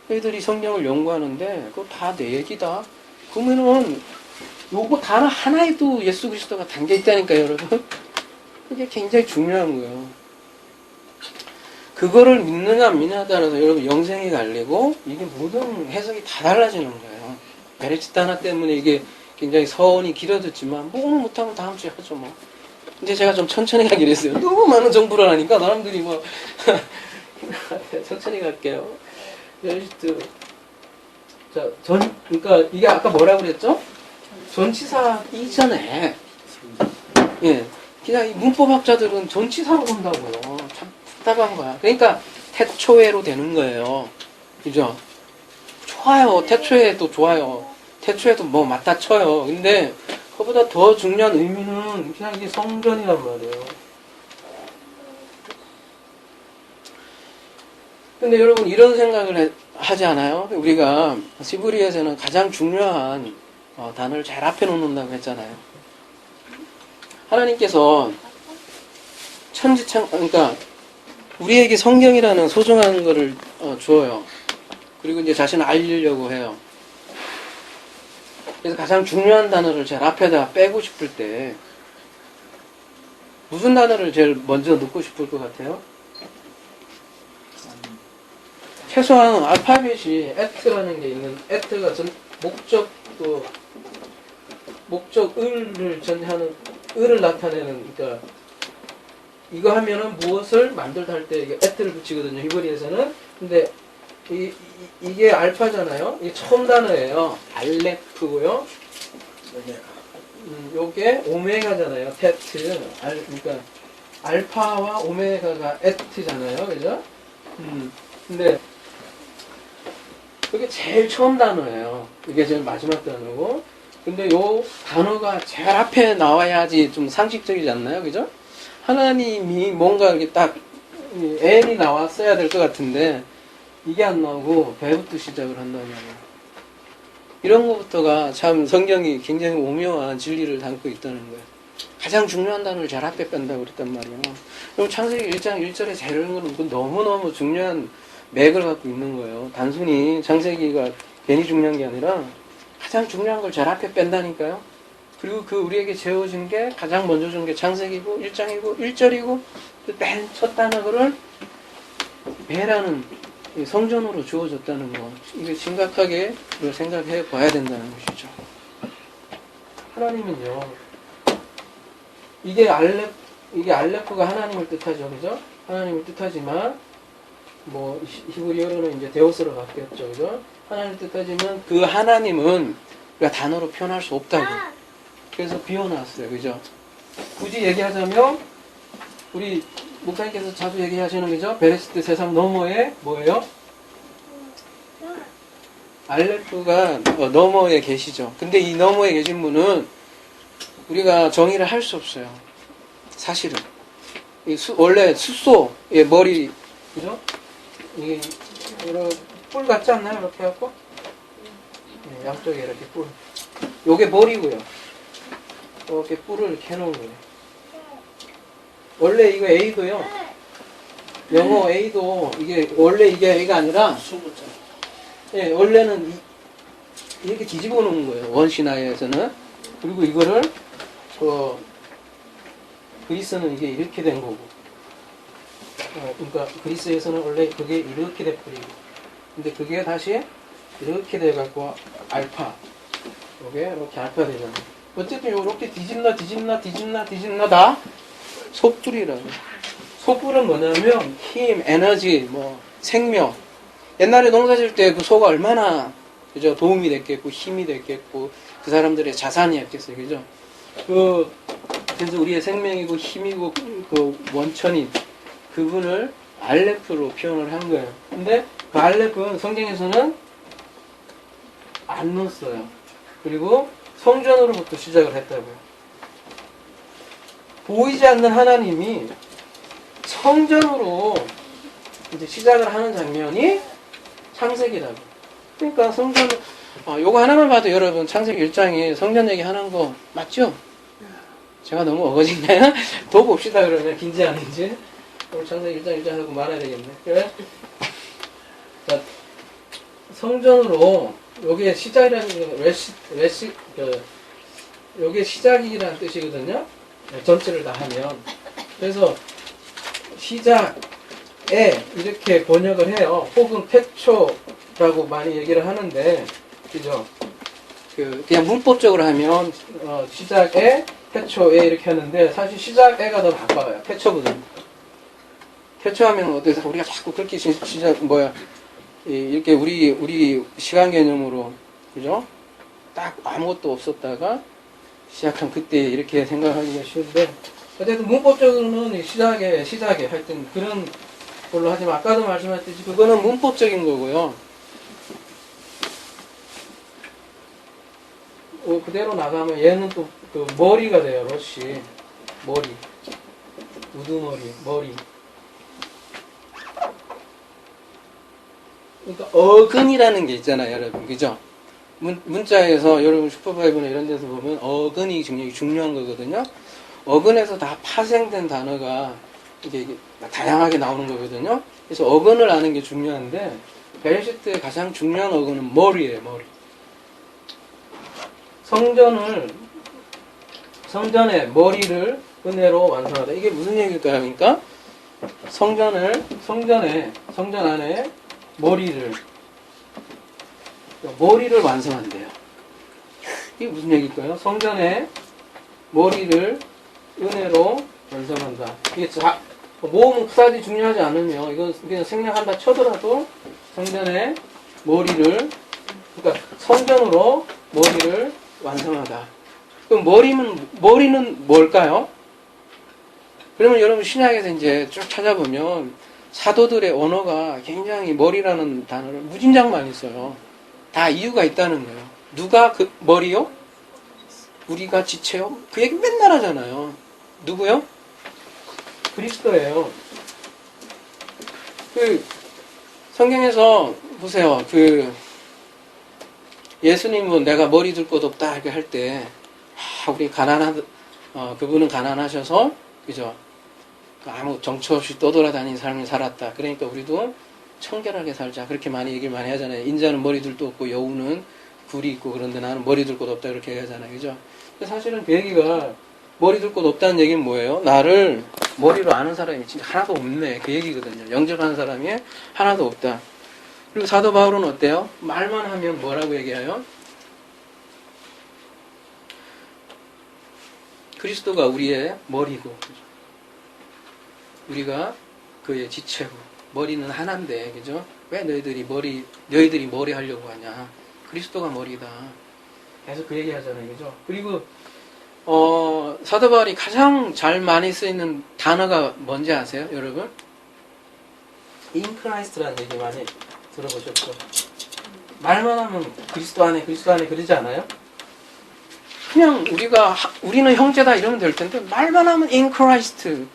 S1: 너희들이 성경을 연구하는데 그거 다 내 얘기다. 그러면은 요거 단어 하나에도 예수 그리스도가 담겨 있다니까요, 여러분. 이게 굉장히 중요한 거예요. 그거를 믿느냐 안 믿느냐에 따라서 여러분 영생이 갈리고 이게 모든 해석이 다 달라지는 거예요. 베레시트 하나 때문에 이게 굉장히 서원이 길어졌지만 오늘 못하면 다음 주에 하죠 뭐. 이제 제가 좀 천천히 가기로 했어요. 너무 많은 정보를 하니까 사람들이 천천히 갈게요. 베레시트. 자, 그러니까 이게 아까 뭐라고 그랬죠? 전치사 이전에, 예, 그냥 이 문법학자들은 전치사로 본다고요. 참 답답한 거야. 그러니까 태초에로 되는 거예요. 그죠? 좋아요. 태초에도 좋아요. 태초에도 맞다 쳐요. 근데 그보다 더 중요한 의미는 그냥 이게 성전이란 말이에요. 근데 여러분 이런 생각을 하지 않아요? 우리가 시브리에서는 가장 중요한 단어를 잘 앞에 놓는다고 했잖아요. 하나님께서 그러니까 우리에게 성경이라는 소중한 거를 주어요. 그리고 이제 자신을 알리려고 해요. 그래서 가장 중요한 단어를 제일 앞에다 빼고 싶을 때 무슨 단어를 제일 먼저 넣고 싶을 것 같아요? 최소한 알파벳이 at라는 게 있는, at가 목적 을을 전하는, 을을 나타내는, 그러니까 이거 하면은 무엇을 만들다 할 때 이게 에트를 붙이거든요. 히브리에서는. 근데 이게 알파잖아요. 이게 처음 단어예요. 알레프고요. 요게 오메가잖아요. 테트. 그러니까 알파와 오메가가 에트잖아요. 그죠? 근데 그게 제일 처음 단어예요. 이게 제일 마지막 단어고. 근데 요 단어가 제일 앞에 나와야지 좀 상식적이지 않나요? 그죠? 하나님이 뭔가 이렇게 딱 L이 나왔어야 될 것 같은데 이게 안 나오고 배부터 시작을 한다는 거예요. 이런 것부터가 참 성경이 굉장히 오묘한 진리를 담고 있다는 거예요. 가장 중요한 단어를 제일 앞에 뺀다고 그랬단 말이에요. 그럼 창세기 1장 1절에 제일 이런 거는 너무너무 중요한 맥을 갖고 있는 거예요. 단순히 창세기가 괜히 중요한 게 아니라 가장 중요한 걸 제일 앞에 뺀다니까요. 그리고 그 우리에게 재워진 게 가장 먼저 준 게 창세기고 1장이고 1절이고 맨 첫 단어를 배라는 성전으로 주어졌다는 거. 이게 심각하게 생각해 봐야 된다는 것이죠. 하나님은요. 이게 알레프가 하나님을 뜻하죠. 그죠? 하나님을 뜻하지만 뭐 히브리어로는 이제 데오스로 바뀌었죠. 그죠? 하나님을 뜻하지만 그 하나님은 우리가 단어로 표현할 수 없다고. 그래서 비워놨어요. 그죠? 굳이 얘기하자면 우리 목사님께서 자주 얘기하시는 거죠? 베레시트 세상 너머에 뭐예요? 알레프가 너머에 계시죠. 근데 이 너머에 계신 분은 우리가 정의를 할 수 없어요. 사실은. 원래 숫소의 머리, 그죠? 이게 뿔 같지 않나요? 이렇게 해갖고? 네, 양쪽에 이렇게 뿔. 요게 머리고요. 이렇게 뿔을 이렇게 해놓은 거예요. 원래 이거 A도요. 영어 A도 원래 이게 A가 아니라 예, 원래는 이렇게 뒤집어 놓은 거예요. 원시나이에서는. 그리고 이거를 그리스는 이게 이렇게 된 거고. 그러니까 그리스에서는 원래 그게 이렇게 돼버리고. 근데 그게 다시 이렇게 돼갖고 알파. 이게 이렇게 알파 되잖아요. 어쨌든 이렇게 뒤집나 다 소뿔이라고. 소뿔은 뭐냐면 힘, 에너지, 뭐 생명. 옛날에 농사 질 때 그 소가 얼마나 그죠 도움이 됐겠고 힘이 됐겠고 그 사람들의 자산이었겠어요. 그죠? 그래서 우리의 생명이고 힘이고 그 원천인 그분을 알레프로 표현을 한 거예요. 근데 그 알레프는 성경에서는 안 넣었어요. 그리고 성전으로부터 시작을 했다고요. 보이지 않는 하나님이 성전으로 이제 시작을 하는 장면이 창세기라고. 그러니까 성전, 요거 하나만 봐도 여러분 창세기 1장에 성전 얘기 하는 거 맞죠? 제가 너무 어거진가요? 더 봅시다 그러면 긴지 아닌지. 오늘 창세기 1장 하고 말아야 되겠네. 그래? 자, 성전으로 여기에 시작이라는 게 여기에 시작이라는 뜻이거든요. 전체를 다 하면. 그래서 시작에 이렇게 번역을 해요. 혹은 태초라고 많이 얘기를 하는데, 그죠? 그냥 문법적으로 하면 시작에 태초에 이렇게 하는데 사실 시작에가 더 가까워요. 태초보다. 태초하면 어때서 우리가 자꾸 그렇게 이렇게 우리 시간 개념으로 그죠? 딱 아무것도 없었다가 시작한 그때 이렇게 생각하기가 쉬운데 어쨌든 문법적으로는 시작에 하여튼 그런 걸로 하지만 아까도 말씀하셨듯이 그거는 문법적인 거고요. 그대로 나가면 얘는 또 그 머리가 돼요. 러시 머리 우두머리 그러니까 어근이라는 게 있잖아요, 여러분. 그죠? 문자에서 여러분 슈퍼파이브나 이런 데서 보면 어근이 굉장히 중요한 거거든요. 어근에서 다 파생된 단어가 이게 다양하게 나오는 거거든요. 그래서 어근을 아는 게 중요한데 베레시트의 가장 중요한 어근은 머리예요, 머리. 성전의 머리를 은혜로 완성하다. 이게 무슨 얘기일까요? 그러니까 성전 안에 머리를 완성한대요. 이게 무슨 얘기일까요? 성전의 머리를 은혜로 완성한다. 이게 모음은 그다지 중요하지 않으며 이건 그냥 생략한다 쳐더라도 성전의 머리를 그러니까 성전으로 머리를 완성하다. 그럼 머리는 뭘까요? 그러면 여러분 신약에서 이제 쭉 찾아보면 사도들의 언어가 굉장히 머리라는 단어를 무진장 많이 써요. 다 이유가 있다는 거예요. 누가 그 머리요? 우리가 지체요? 그 얘기 맨날 하잖아요. 누구요? 그리스도예요. 그 성경에서 보세요. 그 예수님은 내가 머리 둘 곳 없다 이렇게 할 때 우리 그분은 가난하셔서 그죠? 아무 정처 없이 떠돌아다니는 삶을 살았다. 그러니까 우리도 청결하게 살자. 그렇게 얘기를 많이 하잖아요. 인자는 머리둘도 없고 여우는 굴이 있고 그런데 나는 머리 둘 곳 없다 그렇게 얘기하잖아요. 그죠? 근데 사실은 그 얘기가 머리 둘 곳 없다는 얘기는 뭐예요? 나를 머리로 아는 사람이 진짜 하나도 없네. 그 얘기거든요. 영접하는 사람이 하나도 없다. 그리고 사도 바울은 어때요? 말만 하면 뭐라고 얘기해요? 그리스도가 우리의 머리고 우리가 그의 지체고 머리는 하나인데 그죠? 왜 너희들이 머리 하려고 하냐? 그리스도가 머리다. 계속 그 얘기 하잖아요. 그죠? 그리고 사도 바울이 가장 잘 많이 쓰이는 단어가 뭔지 아세요? 여러분? In Christ라는 얘기 많이 들어보셨죠? 말만 하면 그리스도 안에 그러지 않아요? 그냥 우리는 형제다 이러면 될 텐데 말만 하면 In Christ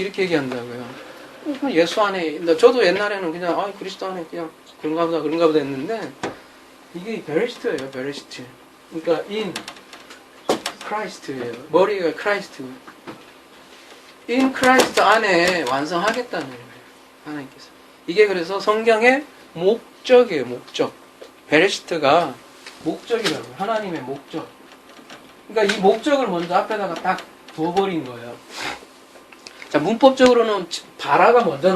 S1: 이렇게 얘기한다고요. 예수 안에 저도 옛날에는 그냥 그리스도 안에 그냥 그런가 보다 했는데 이게 베레시트예요. 베레시트. 그러니까 in Christ예요. 머리가 크라이스트. in Christ 안에 완성하겠다는 거예요. 하나님께서. 이게 그래서 성경의 목적이에요. 목적. 베레시트가 목적이라고요. 하나님의 목적. 그러니까 이 목적을 먼저 앞에다가 딱 두어버린 거예요. 자, 문법적으로는 바라가 먼저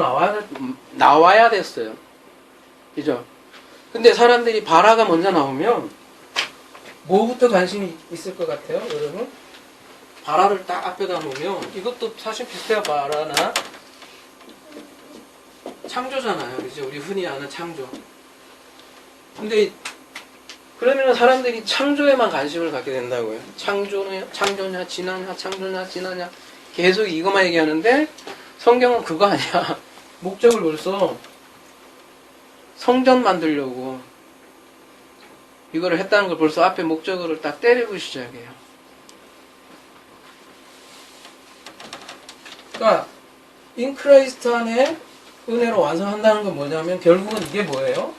S1: 나와야 됐어요. 그죠? 근데 사람들이 바라가 먼저 나오면 뭐부터 관심이 있을 것 같아요, 여러분? 바라를 딱 앞에다 놓으면 이것도 사실 비슷해요. 바라나 창조잖아요. 그죠? 우리 흔히 아는 창조. 근데 그러면 사람들이 창조에만 관심을 갖게 된다고요. 창조냐, 진화냐 계속 이것만 얘기하는데 성경은 그거 아니야. 목적을 벌써 성전 만들려고 이거를 했다는 걸 벌써 앞에 목적어를 딱 때리고 시작해요. 그러니까 인크라이스트 안에 은혜로 완성한다는 건 뭐냐면 결국은 이게 뭐예요?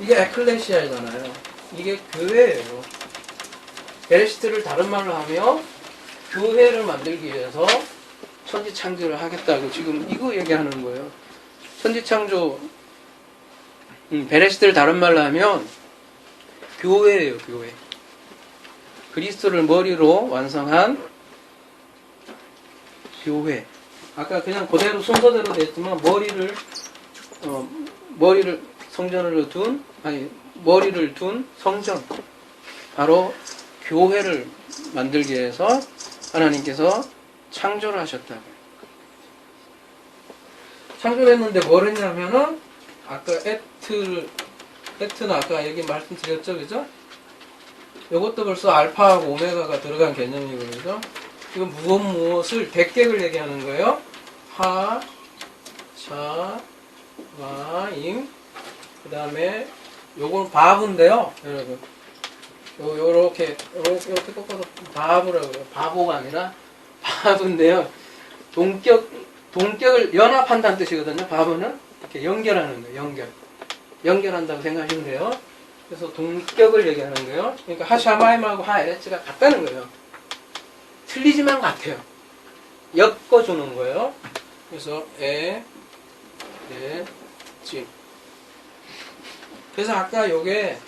S1: 이게 에클레시아잖아요. 이게 교회예요. 베레시트를 다른 말로 하며 교회를 만들기 위해서 천지창조를 하겠다고 지금 이거 얘기하는 거예요. 천지창조 베레시트를 다른 말로 하면 교회예요. 교회. 그리스도를 머리로 완성한 교회. 아까 그냥 그대로 순서대로 됐지만 머리를 성전으로 머리를 둔 성전. 바로 교회를 만들기 위해서 하나님께서 창조를 하셨다고요. 창조를 했는데 뭘 했냐면은 아까 에트는 아까 얘기 말씀드렸죠, 그죠? 이것도 벌써 알파하고 오메가가 들어간 개념이고, 그죠? 이건 무엇을 백객을 얘기하는 거예요. 하, 샤, 와, 임. 그 다음에 요건 바브인데요, 여러분. 요렇게 꺾어서 바브라고 해요. 바보가 아니라 바브인데요. 동격을 연합한다는 뜻이거든요. 바브는 이렇게 연결하는 거예요. 연결한다고 생각하시면 돼요. 그래서 동격을 얘기하는 거예요. 그러니까 하샤마임하고 하에레츠가 같다는 거예요. 틀리지만 같아요. 엮어주는 거예요. 그래서 지. 그래서 아까 요게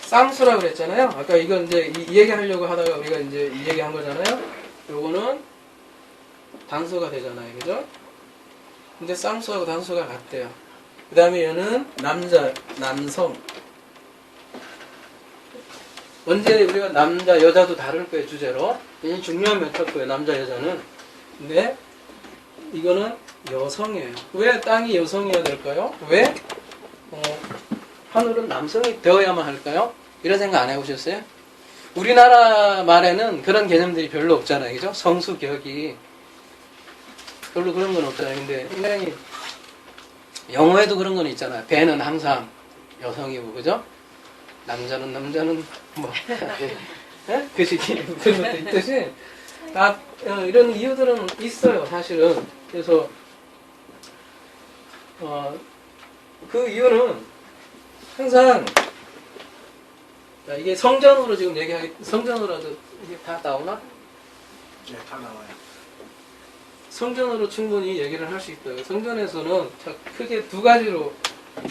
S1: 쌍수라고 그랬잖아요. 아까 이건 이제 이 얘기 하려고 하다가 우리가 이제 이 얘기 한 거잖아요. 요거는 단수가 되잖아요. 그죠? 근데 쌍수하고 단수가 같대요. 그 다음에 얘는 남성. 언제 우리가 남자 여자도 다를 거예요 주제로. 이 중요한 메타포예요 남자 여자는. 근데 이거는 여성이에요. 왜 땅이 여성이어야 될까요? 왜 하늘은 남성이 되어야만 할까요? 이런 생각 안 해보셨어요? 우리나라 말에는 그런 개념들이 별로 없잖아요. 그죠? 성수격이 별로 그런 건 없잖아요. 근데 굉장히 영어에도 그런 건 있잖아요. 배는 항상 여성이고, 그죠? 남자는 뭐 예? 그 시기 그런 것도 있듯이 다 이런 이유들은 있어요. 사실은. 그래서 그 이유는 항상 자, 이게 성전으로 지금 성전으로도 이게 다 나오나?
S3: 네, 다 나와요.
S1: 성전으로 충분히 얘기를 할 수 있어요. 성전에서는 크게 두 가지로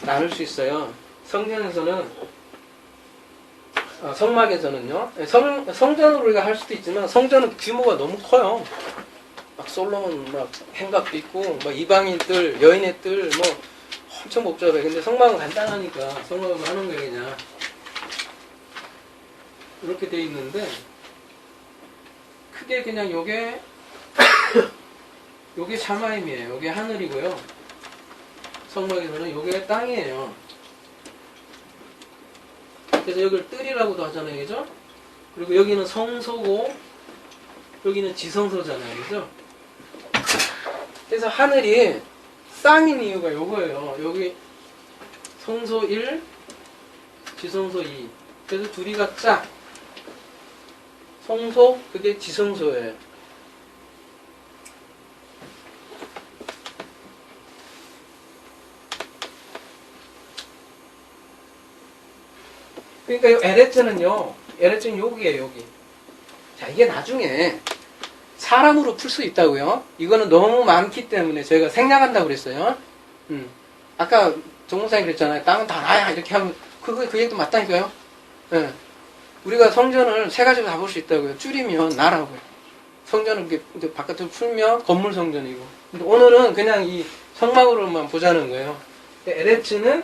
S1: 나눌 수 있어요. 성전에서는 성막에서는요. 성전으로 우리가 할 수도 있지만 성전은 규모가 너무 커요. 막 솔로몬 막 행각도 있고 막 이방인들 여인의 뜰 뭐 엄청 복잡해. 근데 성막은 간단하니까 성막은 하는 거예요 그냥. 이렇게 돼 있는데 크게 그냥 요게 샤마임이에요. 요게 하늘이고요. 성막에서는 요게 땅이에요. 그래서 여기를 뜰이라고도 하잖아요. 그죠? 그리고 여기는 성소고 여기는 지성소잖아요. 그죠? 그래서 하늘이 쌍인 이유가 요거예요. 여기 성소 1, 지성소 2. 그래서 둘이 각자 성소, 그게 지성소예요. 그러니까 이 에레츠는요, 에레츠는 여기에요, 여기. 자, 이게 나중에 사람으로 풀 수 있다고요. 이거는 너무 많기 때문에 저희가 생략한다고 그랬어요. 아까 정목사님 그랬잖아요. 땅은 다 나야 이렇게 하면 그 얘기도 맞다니까요. 네. 우리가 성전을 세 가지로 다 볼 수 있다고요. 줄이면 나라고요. 성전을 이렇게 바깥으로 풀면 건물 성전이고. 근데 오늘은 그냥 이 성막으로만 보자는 거예요. 에레츠는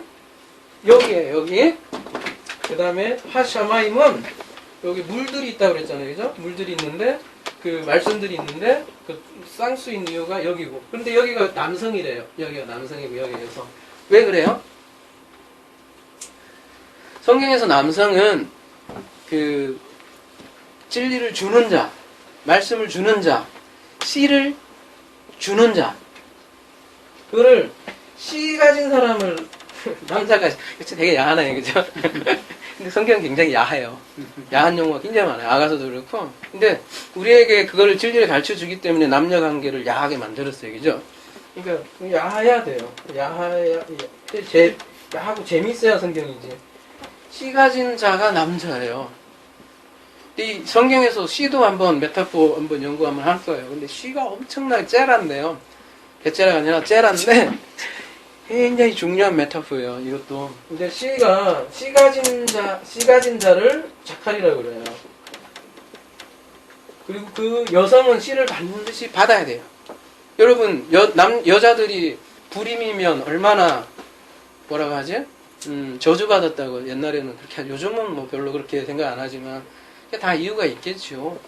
S1: 여기에요, 여기. 그 다음에 하샤마임은 여기 물들이 있다고 그랬잖아요. 그죠? 물들이 있는데, 그 말씀들이 있는데, 그 쌍수인 이유가 여기고. 근데 여기가 남성이래요. 여기가 남성이고, 여기 여성. 왜 그래요? 성경에서 남성은 그 진리를 주는 자, 말씀을 주는 자, 씨를 주는 자, 그거를 씨 가진 사람을 남자가 되게 야하네요, 그죠? 근데 성경은 굉장히 야해요. 야한 용어가 굉장히 많아요. 아가서도 그렇고. 근데 우리에게 그거를 진리를 가르쳐 주기 때문에 남녀 관계를 야하게 만들었어요, 그죠? 그러니까 야해야 돼요. 야하고 재밌어야 성경이지. 씨 가진 자가 남자예요. 이 성경에서 씨도 한번 메타포 한번 연구 한번 할 거예요. 근데 씨가 엄청나게 째란데요. 개째라가 아니라 째란데 굉장히 중요한 메타포예요. 이것도. 근데 씨 가진 자를 자칼이라고 그래요. 그리고 그 여성은 씨를 반드시 받아야 돼요. 여러분 여자들이 불임이면 얼마나 뭐라고 하지? 저주받았다고 옛날에는 그렇게 하죠. 요즘은 뭐 별로 그렇게 생각 안 하지만 다 이유가 있겠죠.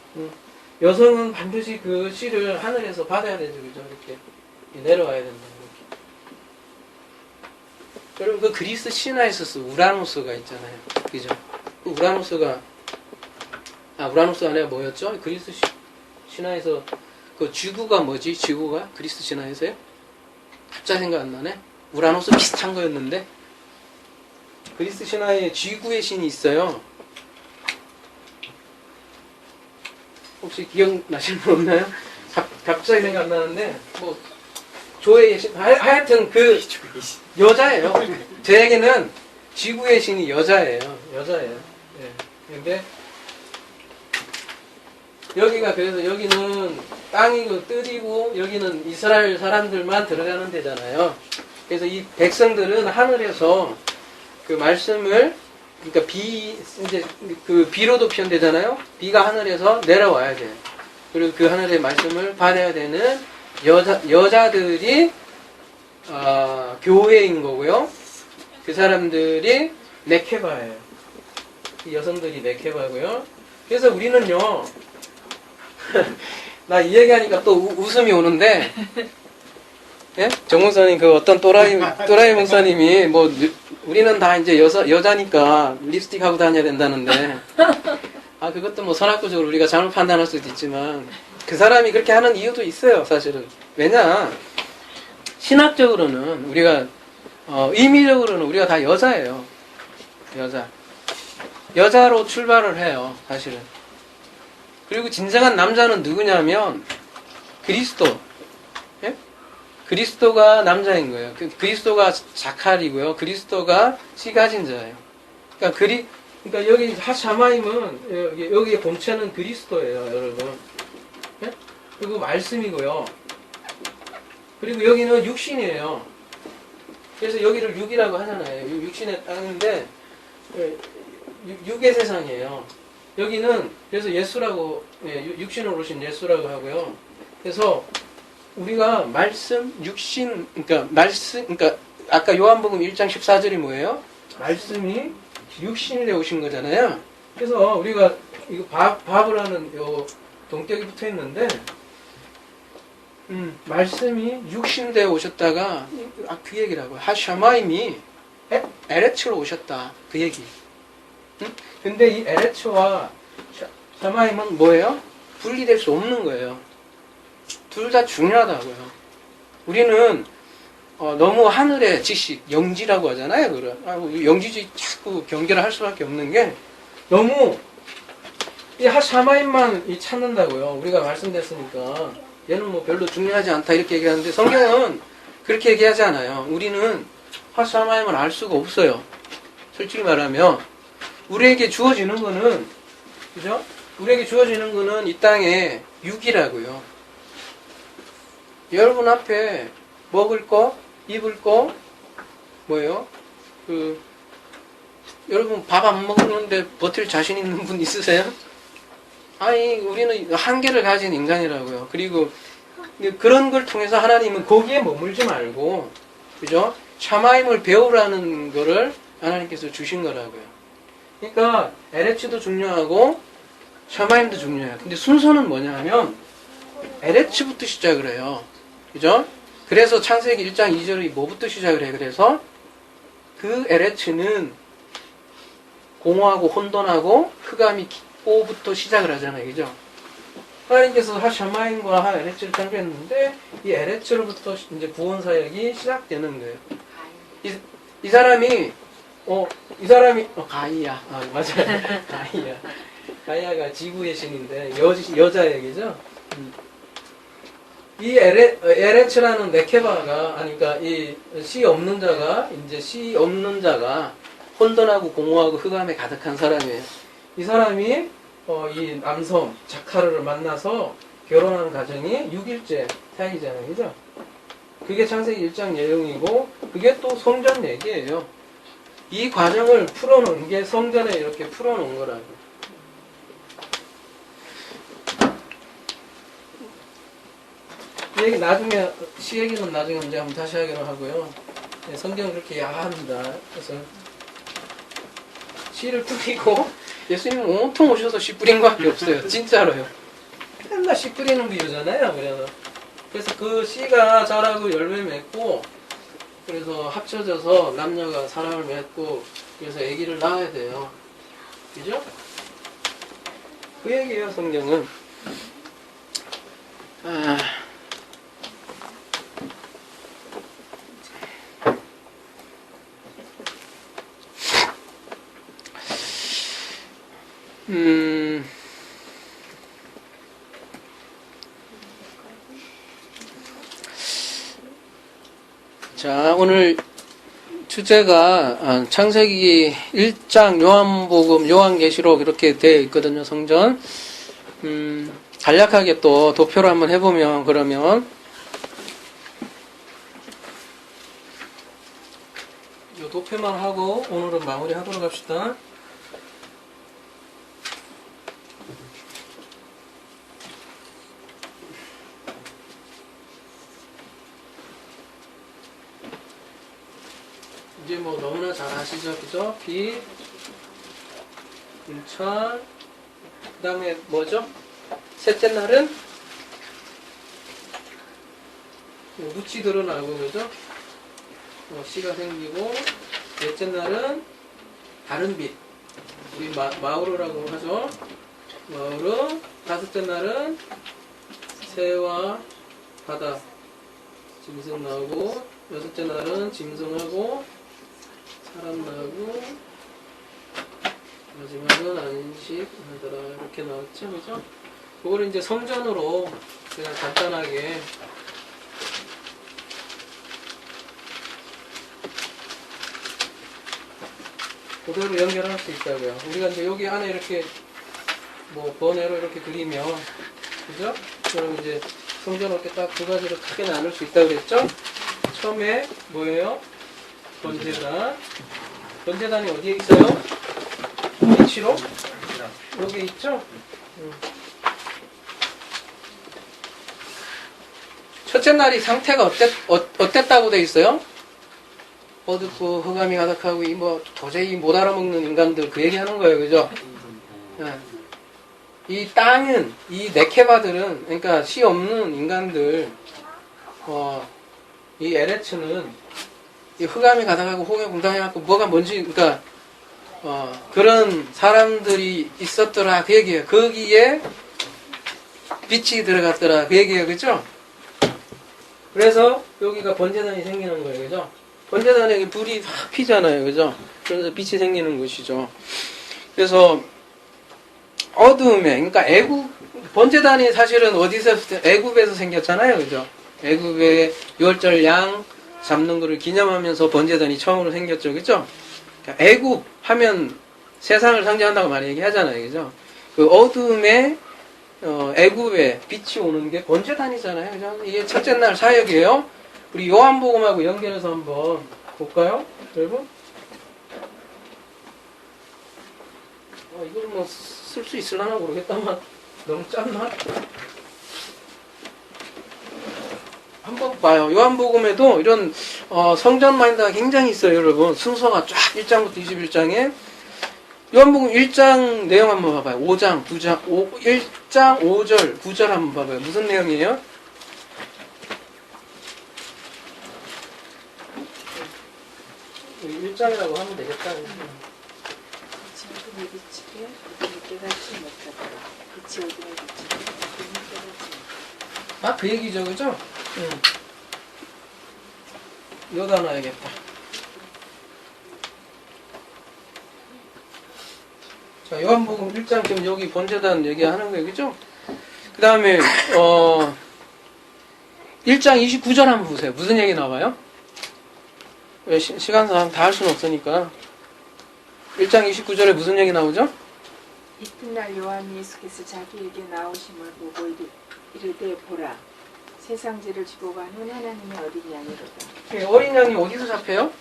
S1: 여성은 반드시 그 씨를 하늘에서 받아야 되죠. 그죠? 이렇게 내려와야 된다. 이렇게. 여러분 그 그리스 신화에 있었어. 우라노스가 있잖아요. 그죠? 그 우라노스가 아니라 뭐였죠? 그리스 신화에서 그 지구가 뭐지? 지구가 그리스 신화에서요? 갑자기 생각 안 나네. 우라노스 비슷한 거였는데 그리스 신화에 지구의 신이 있어요. 혹시 기억나시는 분 없나요? 갑자기 생각 안 나는데 뭐 조의 신 하여튼 그 여자예요. 저에게는 지구의 신이 여자예요. 예. 근데 여기가 그래서 여기는 땅이고 뜰이고 여기는 이스라엘 사람들만 들어가는 데잖아요. 그래서 이 백성들은 하늘에서 그 말씀을 그러니까 이제 그 비로도 표현되잖아요. 비가 하늘에서 내려와야 돼요. 그리고 그 하늘의 말씀을 받아야 되는 여자들이 교회인 거고요. 그 사람들이 네케바예요. 이 여성들이 메케바고요. 그래서 우리는요, 나 이 얘기하니까 또 웃음이 오는데, 예? 정 목사님 그 어떤 또라이 목사님이 뭐 우리는 다 이제 여자니까 립스틱 하고 다녀야 된다는데, 아 그것도 뭐 선악구적으로 우리가 잘못 판단할 수도 있지만 그 사람이 그렇게 하는 이유도 있어요, 사실은. 왜냐, 신학적으로는 우리가 의미적으로는 우리가 다 여자예요. 여자로 출발을 해요, 사실은. 그리고 진정한 남자는 누구냐면 그리스도. 예? 그리스도가 남자인 거예요. 그리스도가 자칼이고요. 그리스도가 씨 가진 자예요. 그러니까 여기 하샤마임은 여기의 본체는 그리스도예요, 여러분. 예? 그리고 말씀이고요. 그리고 여기는 육신이에요. 그래서 여기를 육이라고 하잖아요. 육신의 땅인데 육의 세상이에요. 여기는 그래서 예수라고, 육신으로 오신 예수라고 하고요. 그래서 우리가 말씀, 육신, 그러니까 아까 요한복음 1장 14절이 뭐예요? 말씀이 육신이 되어 오신 거잖아요. 그래서 우리가 이거 바브라는 요 동격이 붙어 있는데, 말씀이 육신 되어 오셨다가 그 얘기라고요. 하샤마임이 에레츠로 오셨다. 그 얘기. 근데 이 에레츠와 샤마임은 뭐예요? 분리될 수 없는 거예요. 둘 다 중요하다고요. 우리는 너무 하늘의 지식, 영지라고 하잖아요. 영지주의 자꾸 경계를 할 수밖에 없는 게 너무 이 샤마임만 찾는다고요. 우리가 말씀드렸으니까 얘는 뭐 별로 중요하지 않다 이렇게 얘기하는데 성경은 그렇게 얘기하지 않아요. 우리는 샤마임을 알 수가 없어요. 솔직히 말하면 우리에게 주어지는 거는, 그죠? 우리에게 주어지는 거는 이 땅에 육이라고요. 여러분 앞에 먹을 거, 입을 거, 뭐예요? 여러분 밥 안 먹는데 버틸 자신 있는 분 있으세요? 아니, 우리는 한계를 가진 인간이라고요. 그리고 그런 걸 통해서 하나님은 거기에 머물지 말고, 그죠? 샤마임을 배우라는 거를 하나님께서 주신 거라고요. 그러니까 에레츠도 중요하고 샤마임도 중요해요. 근데 순서는 뭐냐 하면 에레츠부터 시작을 해요. 그죠? 그래서 창세기 1장 2절이 뭐부터 시작을 해요? 그래서 그 에레츠는 공허하고 혼돈하고 흑암이 깊고부터 시작을 하잖아요. 그죠? 하나님께서 샤마임과 에레츠를 창조했는데 이 에레츠로부터 이제 구원 사역이 시작되는 거예요. 이 사람이 가이아. 맞아요. 가이아. 가이아가 지구의 신인데, 여자 얘기죠? 이 에레츠라는 네케바가, 그러니까 이 씨 없는 자가 혼돈하고 공허하고 흑암에 가득한 사람이에요. 이 사람이, 이 남성, 자카르를 만나서 결혼하는 가정이 6일째 사역이잖아요. 그죠? 그게 창세기 1장 내용이고, 그게 또 성전 얘기예요. 이 과정을 풀어놓은 게 성전에 이렇게 풀어놓은 거라고. 이 얘기 나중에, 시 얘기는 나중에 언제 한번 다시 하기로 하고요. 성경은 그렇게 야합니다. 그래서 씨를 뿌리고 예수님은 온통 오셔서 씨 뿌린 것밖에 없어요. 진짜로요. 맨날 씨 뿌리는 비유잖아요. 그래서 그 씨가 자라고 열매 맺고, 그래서 합쳐져서 남녀가 사람을 맺고 그래서 아기를 낳아야 돼요. 그죠? 그 얘기예요, 성경은. 자, 오늘 주제가 창세기 1장, 요한복음, 요한계시록 이렇게 되어 있거든요, 성전. 간략하게 또 도표로 한번 해보면, 그러면 이 도표만 하고 오늘은 마무리 하도록 합시다. 이제 뭐 너무나 잘 아시죠, 그죠? 빛, 인천. 그 다음에 뭐죠? 셋째 날은 묻히 드러나고, 그죠? 씨가 생기고, 넷째 날은 다른 빛. 우리 마우르라고 하죠. 마우르. 다섯째 날은 새와 바다. 짐승 나오고, 여섯째 날은 짐승하고, 사람 나오고, 마지막은 안식하더라. 이렇게 나왔죠, 그죠? 그거를 이제 성전으로 그냥 간단하게 그대로 연결할 수 있다고요. 우리가 이제 여기 안에 이렇게 뭐 번외로 이렇게 그리면, 그죠? 그럼 이제 성전을 이렇게 딱 두 가지로 크게 나눌 수 있다고 그랬죠? 처음에 뭐예요? 번제단. 번제단이 어디에 있어요? 위치로? 여기 있죠? 첫째 날이 상태가 어땠다고 돼 있어요? 어둡고 흑암이 가득하고 도저히 못 알아먹는 인간들 그 얘기하는 거예요, 그죠? 네. 이 땅은 이 네케바들은 그러니까 씨 없는 인간들, 이 에레츠는 이 흑암이 가득하고 홍해 공당해갖고 뭐가 뭔지 그러니까 그런 사람들이 있었더라 그 얘기예요. 거기에 빛이 들어갔더라 그 얘기예요, 그죠? 그래서 여기가 번제단이 생기는 거예요, 그죠? 번제단에 불이 확 피잖아요, 그죠? 그래서 빛이 생기는 것이죠. 그래서 어두움에, 그러니까 번제단이 사실은 어디서, 애굽에서 생겼잖아요, 그죠? 애굽의 유월절 양 잡는 거를 기념하면서 번제단이 처음으로 생겼죠, 그죠? 그러니까 애굽 하면 세상을 상징한다고 많이 얘기하잖아요, 그죠? 그 어두움에 애굽에 빛이 오는 게 번제단이잖아요, 그죠? 이게 첫째 날 사역이에요. 우리 요한복음하고 연결해서 한번 볼까요, 여러분? 이걸 뭐 쓸 수 있을라나 모르겠다만 너무 짠나? 한번 봐요. 요한복음에도 이런 성전 마인드가 굉장히 있어요, 여러분. 순서가 쫙 1장부터 21장에 요한복음 1장 내용 한번 봐봐요. 5장, 9장, 1장 5절, 9절 한번 봐봐요. 무슨 내용이에요? 우리 1장이라고 하면 되겠다. 그 얘기죠, 그죠? 여기다 놔야겠다. 자, 요한복음 1장 지금 여기 번제단 얘기하는 거예요, 그죠? 그 다음에 1장 29절 한번 보세요. 무슨 얘기 나와요? 왜 시간상 다 할 수는 없으니까. 1장 29절에 무슨 얘기 나오죠?
S4: 이튿날 요한 예수께서 자기에게 나오심을 보고 이르되 보라 세상죄를 지고 간 후 하나님의 어린 양이로다.
S1: 어린 양이 어디서 잡혀요?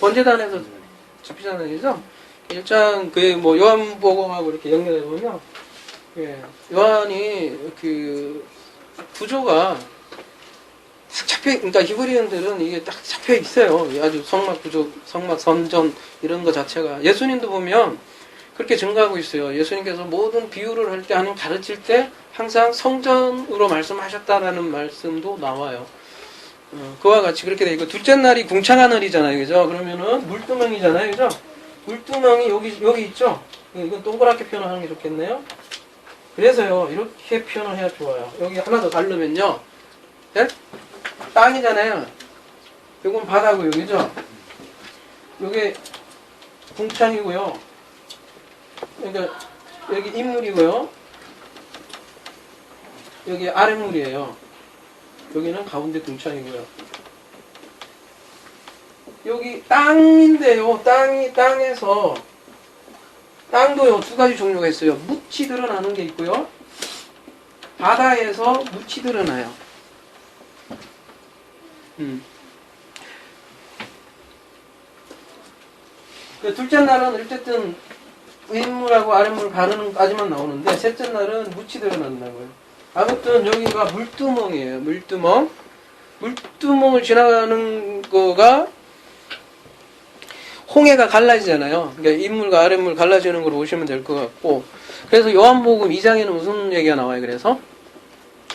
S1: 번제단에서 잡히잖아요, 그죠? 1장 뭐 요한복음하고 이렇게 연결해 보면 요한이 그 구조가 딱 그러니까 히브리인들은 이게 딱 잡혀 있어요. 아주 성막 구조, 성막 선전 이런 거 자체가 예수님도 보면 그렇게 증가하고 있어요. 예수님께서 모든 비유를 할 때 아니면 가르칠 때 항상 성전으로 말씀하셨다라는 말씀도 나와요. 그와 같이 그렇게 돼 있고 둘째 날이 궁창하늘이잖아요, 그죠? 그러면은 물두멍이잖아요, 그죠? 물두멍이 여기 있죠? 이건 동그랗게 표현하는 게 좋겠네요. 그래서요, 이렇게 표현을 해야 좋아요. 여기 하나 더 다르면요, 네? 땅이잖아요. 이건 바다고요, 그죠? 요게 궁창이고요. 그러니까 여기 입물이고요. 여기 아랫물이에요. 여기는 가운데 궁창이고요. 여기 땅인데요. 땅에서 땅도요 두 가지 종류가 있어요. 묻히 드러나는 게 있고요. 바다에서 묻히 드러나요. 그 둘째 날은 어쨌든 윗물하고 아랫물 가르는까지만 나오는데 셋째 날은 묻히 드러난다고요. 아무튼 여기가 물두멍이에요. 물두멍을 지나가는 거가 홍해가 갈라지잖아요. 그러니까 윗물과 아랫물 갈라지는 걸 보시면 될 것 같고, 그래서 요한복음 2장에는 무슨 얘기가 나와요? 그래서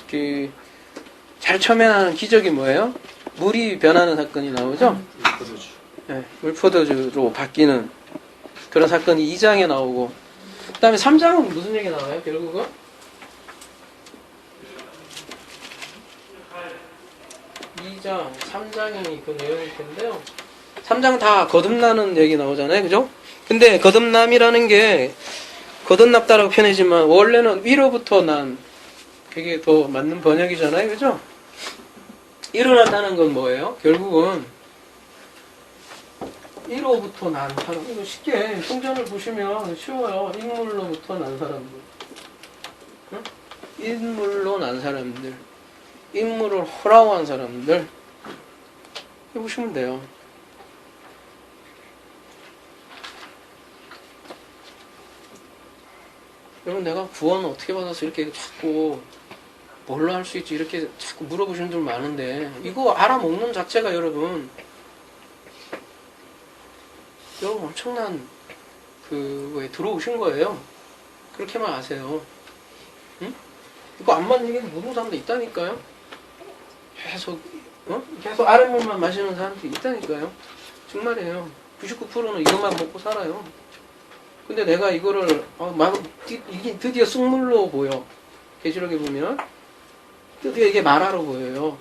S1: 그 제일 처음에 나는 기적이 뭐예요? 물이 변하는 사건이 나오죠.
S3: 포도주.
S1: 네, 물포도주로 바뀌는 그런 사건이 2장에 나오고, 그 다음에 3장은 무슨 얘기 나와요? 결국은 2장, 3장이 그 내용일 텐데요. 3장 다 거듭나는 얘기 나오잖아요. 그죠? 근데 거듭남이라는 게 거듭났다라고 표현하지만 원래는 위로부터 난, 그게 더 맞는 번역이잖아요. 그죠? 일어났다는 건 뭐예요? 결국은 위로부터 난 사람. 이거 쉽게 성전을 보시면 쉬워요. 인물로부터 난 사람들. 응? 인물로 난 사람들. 인물을 호라고한 사람들. 해보시면 돼요. 여러분, 내가 구원 어떻게 받아서 이렇게 자꾸 뭘로 할 수 있지? 이렇게 자꾸 물어보시는 분들 많은데, 이거 알아먹는 자체가 여러분 엄청난 그거에 들어오신 거예요. 그렇게만 아세요. 응? 이거 안 맞는 얘기는 모르는 사람도 있다니까요. 계속 아랫물만 마시는 사람들이 있다니까요. 정말이에요. 99%는 이것만 먹고 살아요. 근데 내가 이거를 이게 드디어 쑥물로 보여. 계시록에 보면 드디어 이게 마라로 보여요.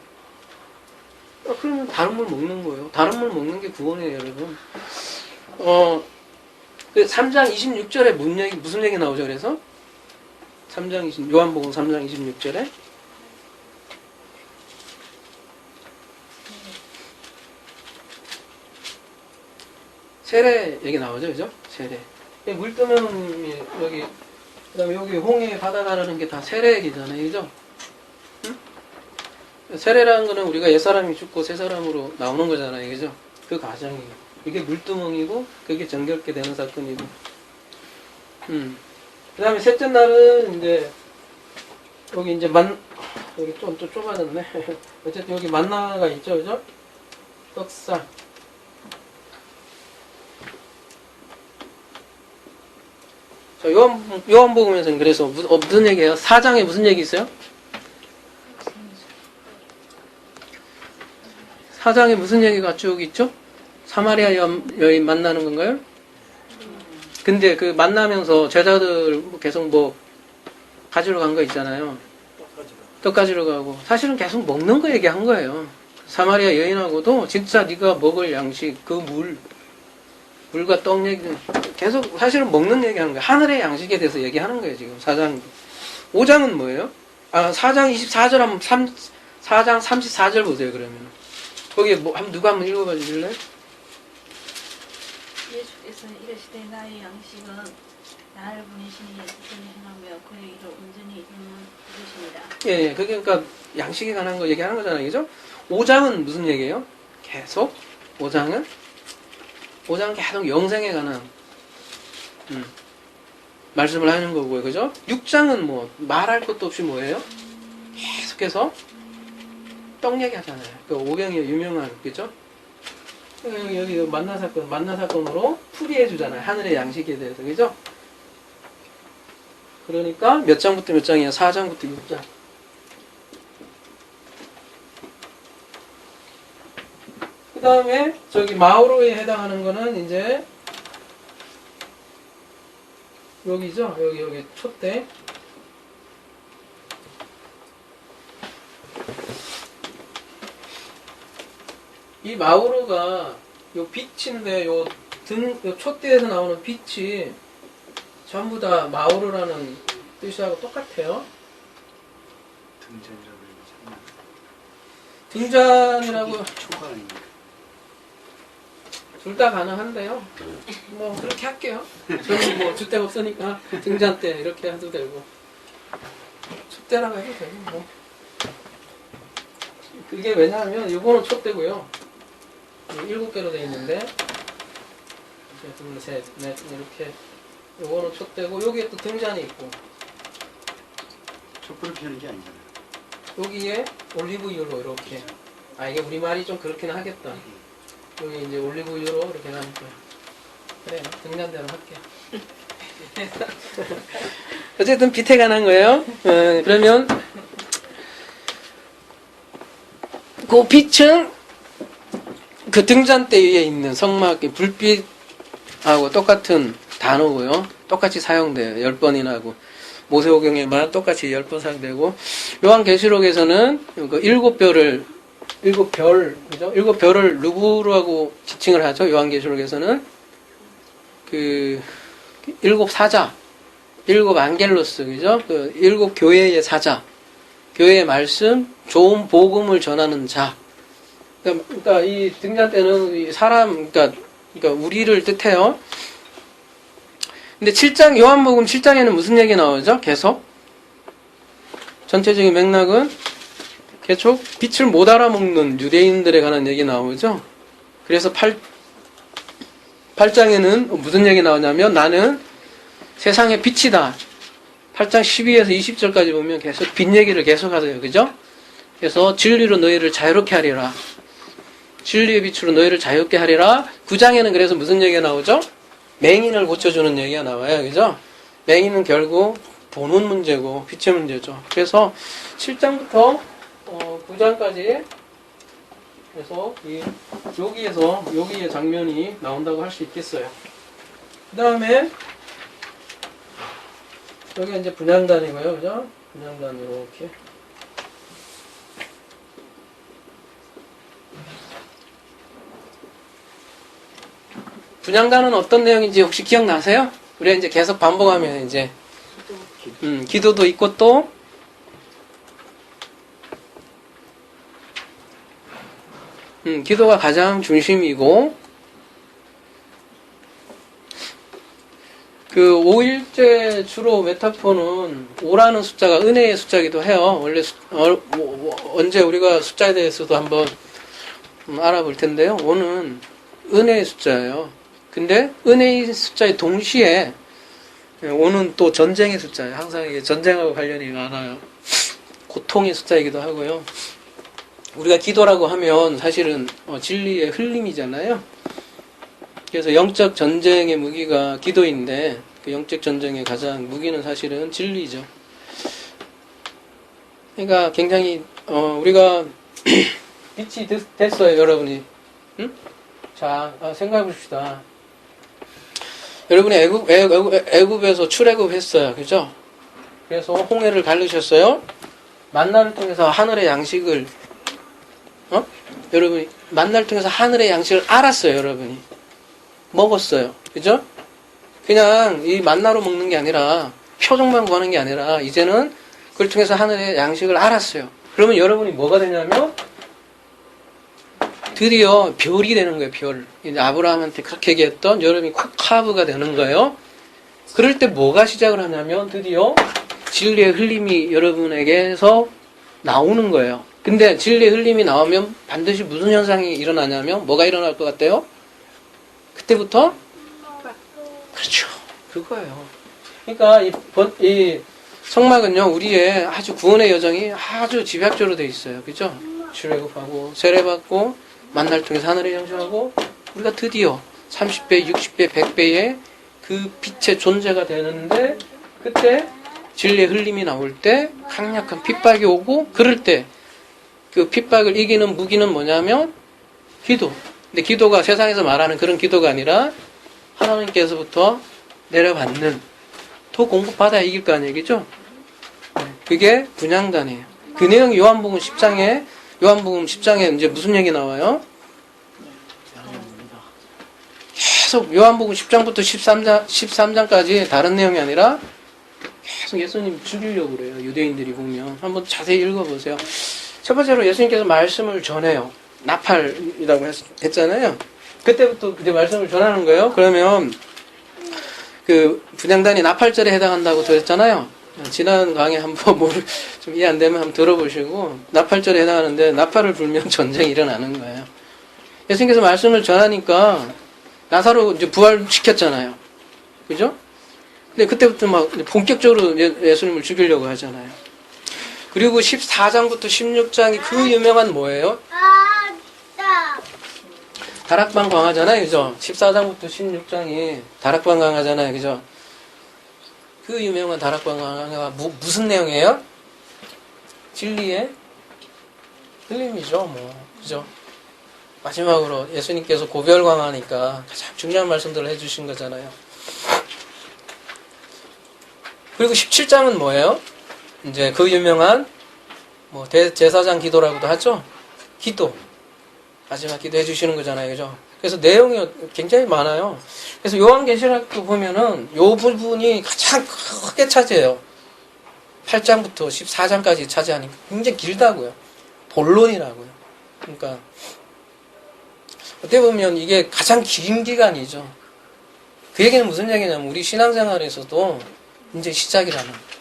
S1: 그러면 다른 물 먹는 거예요. 다른 물 먹는 게 구원이에요, 여러분. 3장 26절에 무슨 얘기 나오죠? 그래서 요한복음 3장 26절에 세례 얘기 나오죠, 그죠? 세례. 물 뜨면 여기, 그다음에 여기 홍해 바다 가르는 게 다 세례 얘기잖아요, 그죠? 응? 세례라는 거는 우리가 옛사람이 죽고 새사람으로 나오는 거잖아요, 그죠? 그 과정이에요. 이게 물두멍이고 그게 정결케 되는 사건이고. 그 다음에 셋째 날은 이제 여기 이제 여기 좀 또 좁아졌네. 어쨌든 여기 만나가 있죠, 그죠? 떡상. 자, 요한복음에서는 그래서 무슨 얘기예요? 4장에 무슨 얘기 있어요? 4장에 무슨 얘기가 쭉 있죠? 사마리아 여인 만나는 건가요? 근데 그 만나면서 제자들 계속 가지러 간 거 있잖아요. 떡 가지러 가고. 사실은 계속 먹는 거 얘기한 거예요. 사마리아 여인하고도 진짜 네가 먹을 양식, 그 물과 떡 얘기, 계속 사실은 먹는 얘기하는 거예요. 하늘의 양식에 대해서 얘기하는 거예요, 지금 4장. 5장은 뭐예요? 4장 24절 한번 4장 34절 보세요, 그러면. 거기에 누가 한번 읽어봐 주실래요?
S2: 예수께서 이르시되 나의 양식은 나를 보내신 예수께서 행하며 그의 일을 온전히 이루는 것입니다.
S1: 예, 그게 그러니까 양식에 관한 거 얘기하는 거잖아요, 그죠? 5장은 무슨 얘기예요? 계속 5장은 계속 영생에 관한 말씀을 하는 거고요, 그죠? 6장은 말할 것도 없이 뭐예요? 계속해서 떡 얘기하잖아요. 그 오병이어 유명한, 그죠? 여기 만나 사건으로 풀이해 주잖아요. 하늘의 양식에 대해서, 그죠? 그러니까 몇 장부터 몇 장이야? 4장부터 6장. 그 다음에 저기 마오로에 해당하는 거는 이제 여기죠? 여기 촛대. 이 마오로가 요 빛인데 요 촛대에서 나오는 빛이 전부 다 마오로라는 뜻하고 똑같아요. 등잔이라고
S3: 초가 아닙니까?
S1: 둘 다 가능한데요. 그렇게 할게요. 저는 줄 데가 없으니까 등잔대 이렇게 해도 되고 촛대라고 해도 되고 그게 왜냐하면 이거는 촛대고요. 7개로 되어 있는데 둘, 셋, 넷 이렇게 요거는 촛대고 여기에 또 등잔이 있고
S3: 촛불을 피우는 게 아니잖아요.
S1: 여기에 올리브유로 이렇게 이게 우리말이 좀 그렇긴 하겠다. 여기 이제 올리브유로 이렇게 하니까 그래, 등잔대로 할게. 어쨌든 빛에 관한 거예요. 그러면 그 빛은 그 등잔대 위에 있는 성막의 불빛하고 똑같은 단어고요. 똑같이 사용돼요. 10번이나 하고. 모세오경에만 똑같이 10번 사용되고, 요한계시록에서는 그 7별을, 7별, 그죠? 7별을 누구라고 지칭을 하죠? 요한계시록에서는 그 7사자, 7안겔로스, 그죠? 그 7교회의 사자, 교회의 말씀, 좋은 복음을 전하는 자. 그러니까 이 등잔대는 이 사람, 그러니까 우리를 뜻해요. 근데 7장, 요한복음 7장에는 무슨 얘기 나오죠? 계속. 전체적인 맥락은 계속 빛을 못 알아먹는 유대인들에 관한 얘기 나오죠? 그래서 8장에는 무슨 얘기 나오냐면 나는 세상의 빛이다. 8장 12에서 20절까지 보면 계속 빛 얘기를 계속 하세요. 그죠? 그래서 진리로 너희를 자유롭게 하리라. 진리의 빛으로 너희를 자유롭게 하리라. 9장에는 그래서 무슨 얘기가 나오죠? 맹인을 고쳐주는 얘기가 나와요. 그죠? 맹인은 결국 보는 문제고 빛의 문제죠. 그래서 7장부터 9장까지 그래서 여기의 장면이 나온다고 할 수 있겠어요. 그 다음에 여기 이제 분향단이고요. 그죠? 분향단 이렇게. 분향단은 어떤 내용인지 혹시 기억나세요? 우리가 이제 계속 반복하면 이제 기도도 있고 또 기도가 가장 중심이고 그 5일째 주로 메타포는 5라는 숫자가 은혜의 숫자이기도 해요. 원래 언제 우리가 숫자에 대해서도 한번 알아볼 텐데요. 5는 은혜의 숫자예요. 근데 은혜의 숫자의 동시에 5는 또 전쟁의 숫자예요. 항상 이게 전쟁하고 관련이 많아요. 고통의 숫자이기도 하고요. 우리가 기도라고 하면 사실은 진리의 흘림이잖아요. 그래서 영적 전쟁의 무기가 기도인데 그 영적 전쟁의 가장 무기는 사실은 진리죠. 그러니까 굉장히 우리가 빛이 됐어요, 여러분이. 응? 자, 생각해 봅시다. 여러분이 애굽에서 출애굽했어요, 그죠? 그래서 홍해를 가르셨어요. 만나를 통해서 하늘의 양식을 여러분이 만나를 통해서 하늘의 양식을 알았어요, 여러분이. 먹었어요. 그죠? 그냥 이 만나로 먹는 게 아니라 표적만 구하는 게 아니라 이제는 그걸 통해서 하늘의 양식을 알았어요. 그러면 여러분이 뭐가 되냐면 드디어 별이 되는 거예요, 별. 이제 아브라함한테 그렇게 얘기했던 여러분이 코카브가 되는 거예요. 그럴 때 뭐가 시작을 하냐면 드디어 진리의 흘림이 여러분에게서 나오는 거예요. 근데 진리의 흘림이 나오면 반드시 무슨 현상이 일어나냐면 뭐가 일어날 것 같아요? 그때부터? 그렇죠. 그거예요. 그러니까 이 성막은요, 우리의 아주 구원의 여정이 아주 집약적으로 되어 있어요. 그죠? 출애굽하고 세례받고 만날 통해서 하늘의 양식하고 우리가 드디어 30배, 60배, 100배의 그 빛의 존재가 되는데 그때 진리의 흘림이 나올 때 강력한 핍박이 오고 그럴 때 그 핍박을 이기는 무기는 뭐냐면 기도. 근데 기도가 세상에서 말하는 그런 기도가 아니라 하나님께서부터 내려받는 더 공급받아야 이길 거 아니에요. 그죠? 그게 분향단이에요. 그 내용이 요한복음 10장에 이제 무슨 얘기 나와요? 계속 요한복음 10장부터 13장까지 다른 내용이 아니라 계속 예수님 죽이려고 그래요. 유대인들이 보면. 한번 자세히 읽어보세요. 첫 번째로 예수님께서 말씀을 전해요. 나팔이라고 했잖아요. 그때부터 이제 말씀을 전하는 거예요. 그러면 그 분향단이 나팔절에 해당한다고 들었잖아요. 지난 강의 한번 좀 이해 안 되면 한번 들어보시고 나팔절에 해당하는데 나팔을 불면 전쟁이 일어나는 거예요. 예수님께서 말씀을 전하니까 나사로 이제 부활시켰잖아요. 그죠? 근데 그때부터 막 본격적으로 예수님을 죽이려고 하잖아요. 그리고 14장부터 16장이 그 유명한 뭐예요? 다락방 강화잖아요, 그죠? 14장부터 16장이 다락방 강화잖아요, 그죠? 그 유명한 다락방 강화가 무슨 내용이에요? 진리의 흘림이죠, 뭐, 그죠? 마지막으로 예수님께서 고별 강화니까 가장 중요한 말씀들을 해주신 거잖아요. 그리고 17장은 뭐예요? 이제 그 유명한 뭐 대제사장 기도라고도 하죠. 기도. 마지막 기도 해주시는 거잖아요. 그죠? 그래서 내용이 굉장히 많아요. 그래서 요한계시록도 보면은 요 부분이 가장 크게 차지해요. 8장부터 14장까지 차지하니까 굉장히 길다고요. 본론이라고요. 그러니까 어떻게 보면 이게 가장 긴 기간이죠. 그 얘기는 무슨 얘기냐면 우리 신앙생활에서도 이제 시작이라는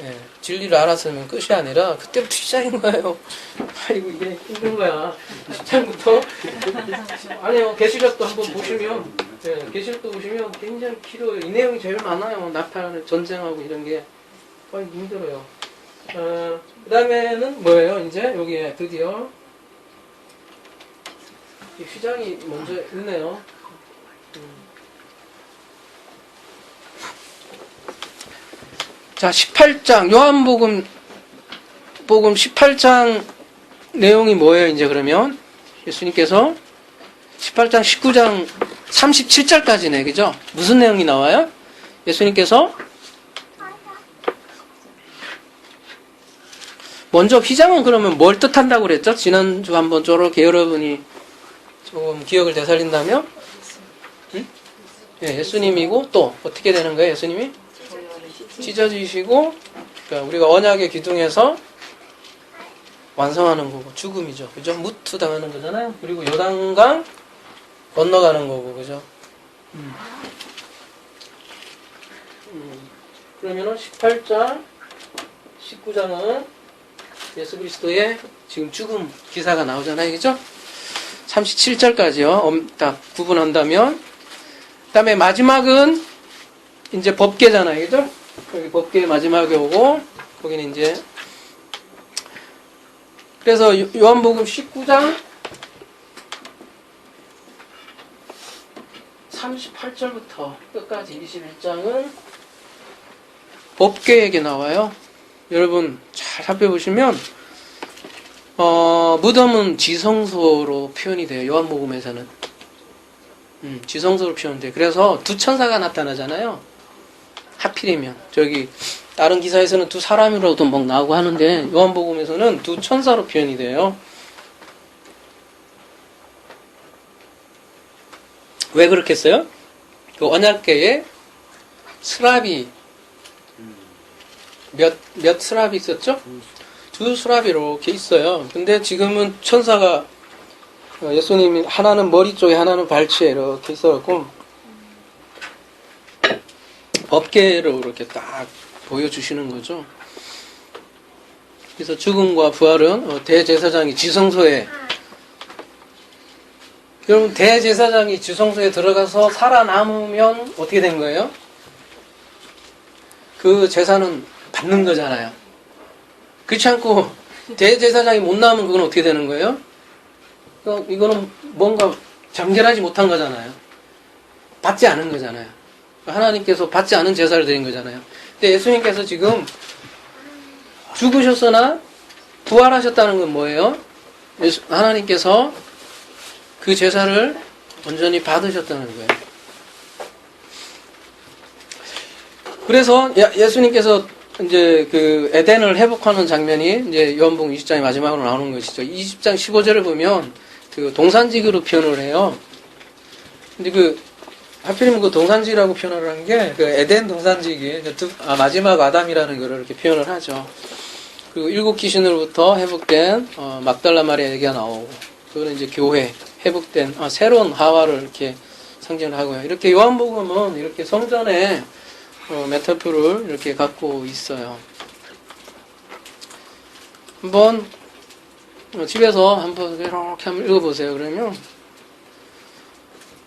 S1: 예, 진리를 알았으면 끝이 아니라 그때부터 시작인 거예요. 아이고 이게 힘든 거야. 10장부터 아니요 계시록도 한번 보시면 예, 계시록도 보시면 굉장히 길어요. 이 내용이 제일 많아요. 나팔 전쟁하고 이런 게 거의 힘들어요. 그 다음에는 뭐예요? 이제 여기에 드디어 이 휘장이 먼저 있네요. 자, 18장, 요한복음 18장 내용이 뭐예요, 이제 그러면? 예수님께서 18장, 19장, 37절까지네, 그죠? 무슨 내용이 나와요? 예수님께서 먼저 휘장은 그러면 뭘 뜻한다고 그랬죠? 지난주 한번 저렇게 여러분이 조금 기억을 되살린다면? 응? 예, 예수님이고 또 어떻게 되는 거예요, 예수님이? 찢어지시고 그러니까 우리가 언약의 기둥에서 완성하는 거고 죽음이죠. 그죠? 무트 당하는 거잖아요. 그리고 요단강 건너가는 거고 그죠? 그러면은 18장 19장은 예수 그리스도의 지금 죽음 기사가 나오잖아요. 그죠? 37절까지요. 딱 구분한다면 그 다음에 마지막은 이제 법궤잖아요. 그죠? 여기 법궤 마지막에 오고 거기는 이제 그래서 요한복음 19장 38절부터 끝까지 21장은 법궤에게 나와요. 여러분 잘 살펴보시면 무덤은 지성소로 표현이 돼요. 요한복음에서는 지성소로 표현돼요. 그래서 두 천사가 나타나잖아요. 하필이면 저기 다른 기사에서는 두 사람이라도 막 나오고 하는데 요한복음에서는 두 천사로 표현이 돼요. 왜 그렇게 했어요? 그 언약궤에 스랍이 몇 스랍이 있었죠? 두 스랍이 이렇게 있어요. 근데 지금은 천사가 예수님이 하나는 머리 쪽에 하나는 발치에 이렇게 있어갖고 법궤로 이렇게 딱 보여주시는 거죠. 그래서 죽음과 부활은 대제사장이 지성소에 여러분 대제사장이 지성소에 들어가서 살아남으면 어떻게 된 거예요? 그 제사는 받는 거잖아요. 그렇지 않고 대제사장이 못 나오면 그건 어떻게 되는 거예요? 이거는 뭔가 정결하지 못한 거잖아요. 받지 않은 거잖아요. 하나님께서 받지 않은 제사를 드린 거잖아요. 근데 예수님께서 지금 죽으셨으나 부활하셨다는 건 뭐예요? 하나님께서 그 제사를 온전히 받으셨다는 거예요. 그래서 예수님께서 이제 그 에덴을 회복하는 장면이 이제 요한복음 20장의 마지막으로 나오는 것이죠. 20장 15절을 보면 그 동산지기로 표현을 해요. 근데 하필이면 그 동산지기라고 표현을 한 게 그 에덴 동산지기 마지막 아담이라는 거를 이렇게 표현을 하죠. 그리고 일곱 귀신으로부터 회복된 막달라 마리아 얘기가 나오고 그거는 이제 교회 회복된 새로운 하와를 이렇게 상징을 하고요. 이렇게 요한복음은 이렇게 성전에 메타포를 이렇게 갖고 있어요. 한번 집에서 한번 이렇게 한번 읽어보세요. 그러면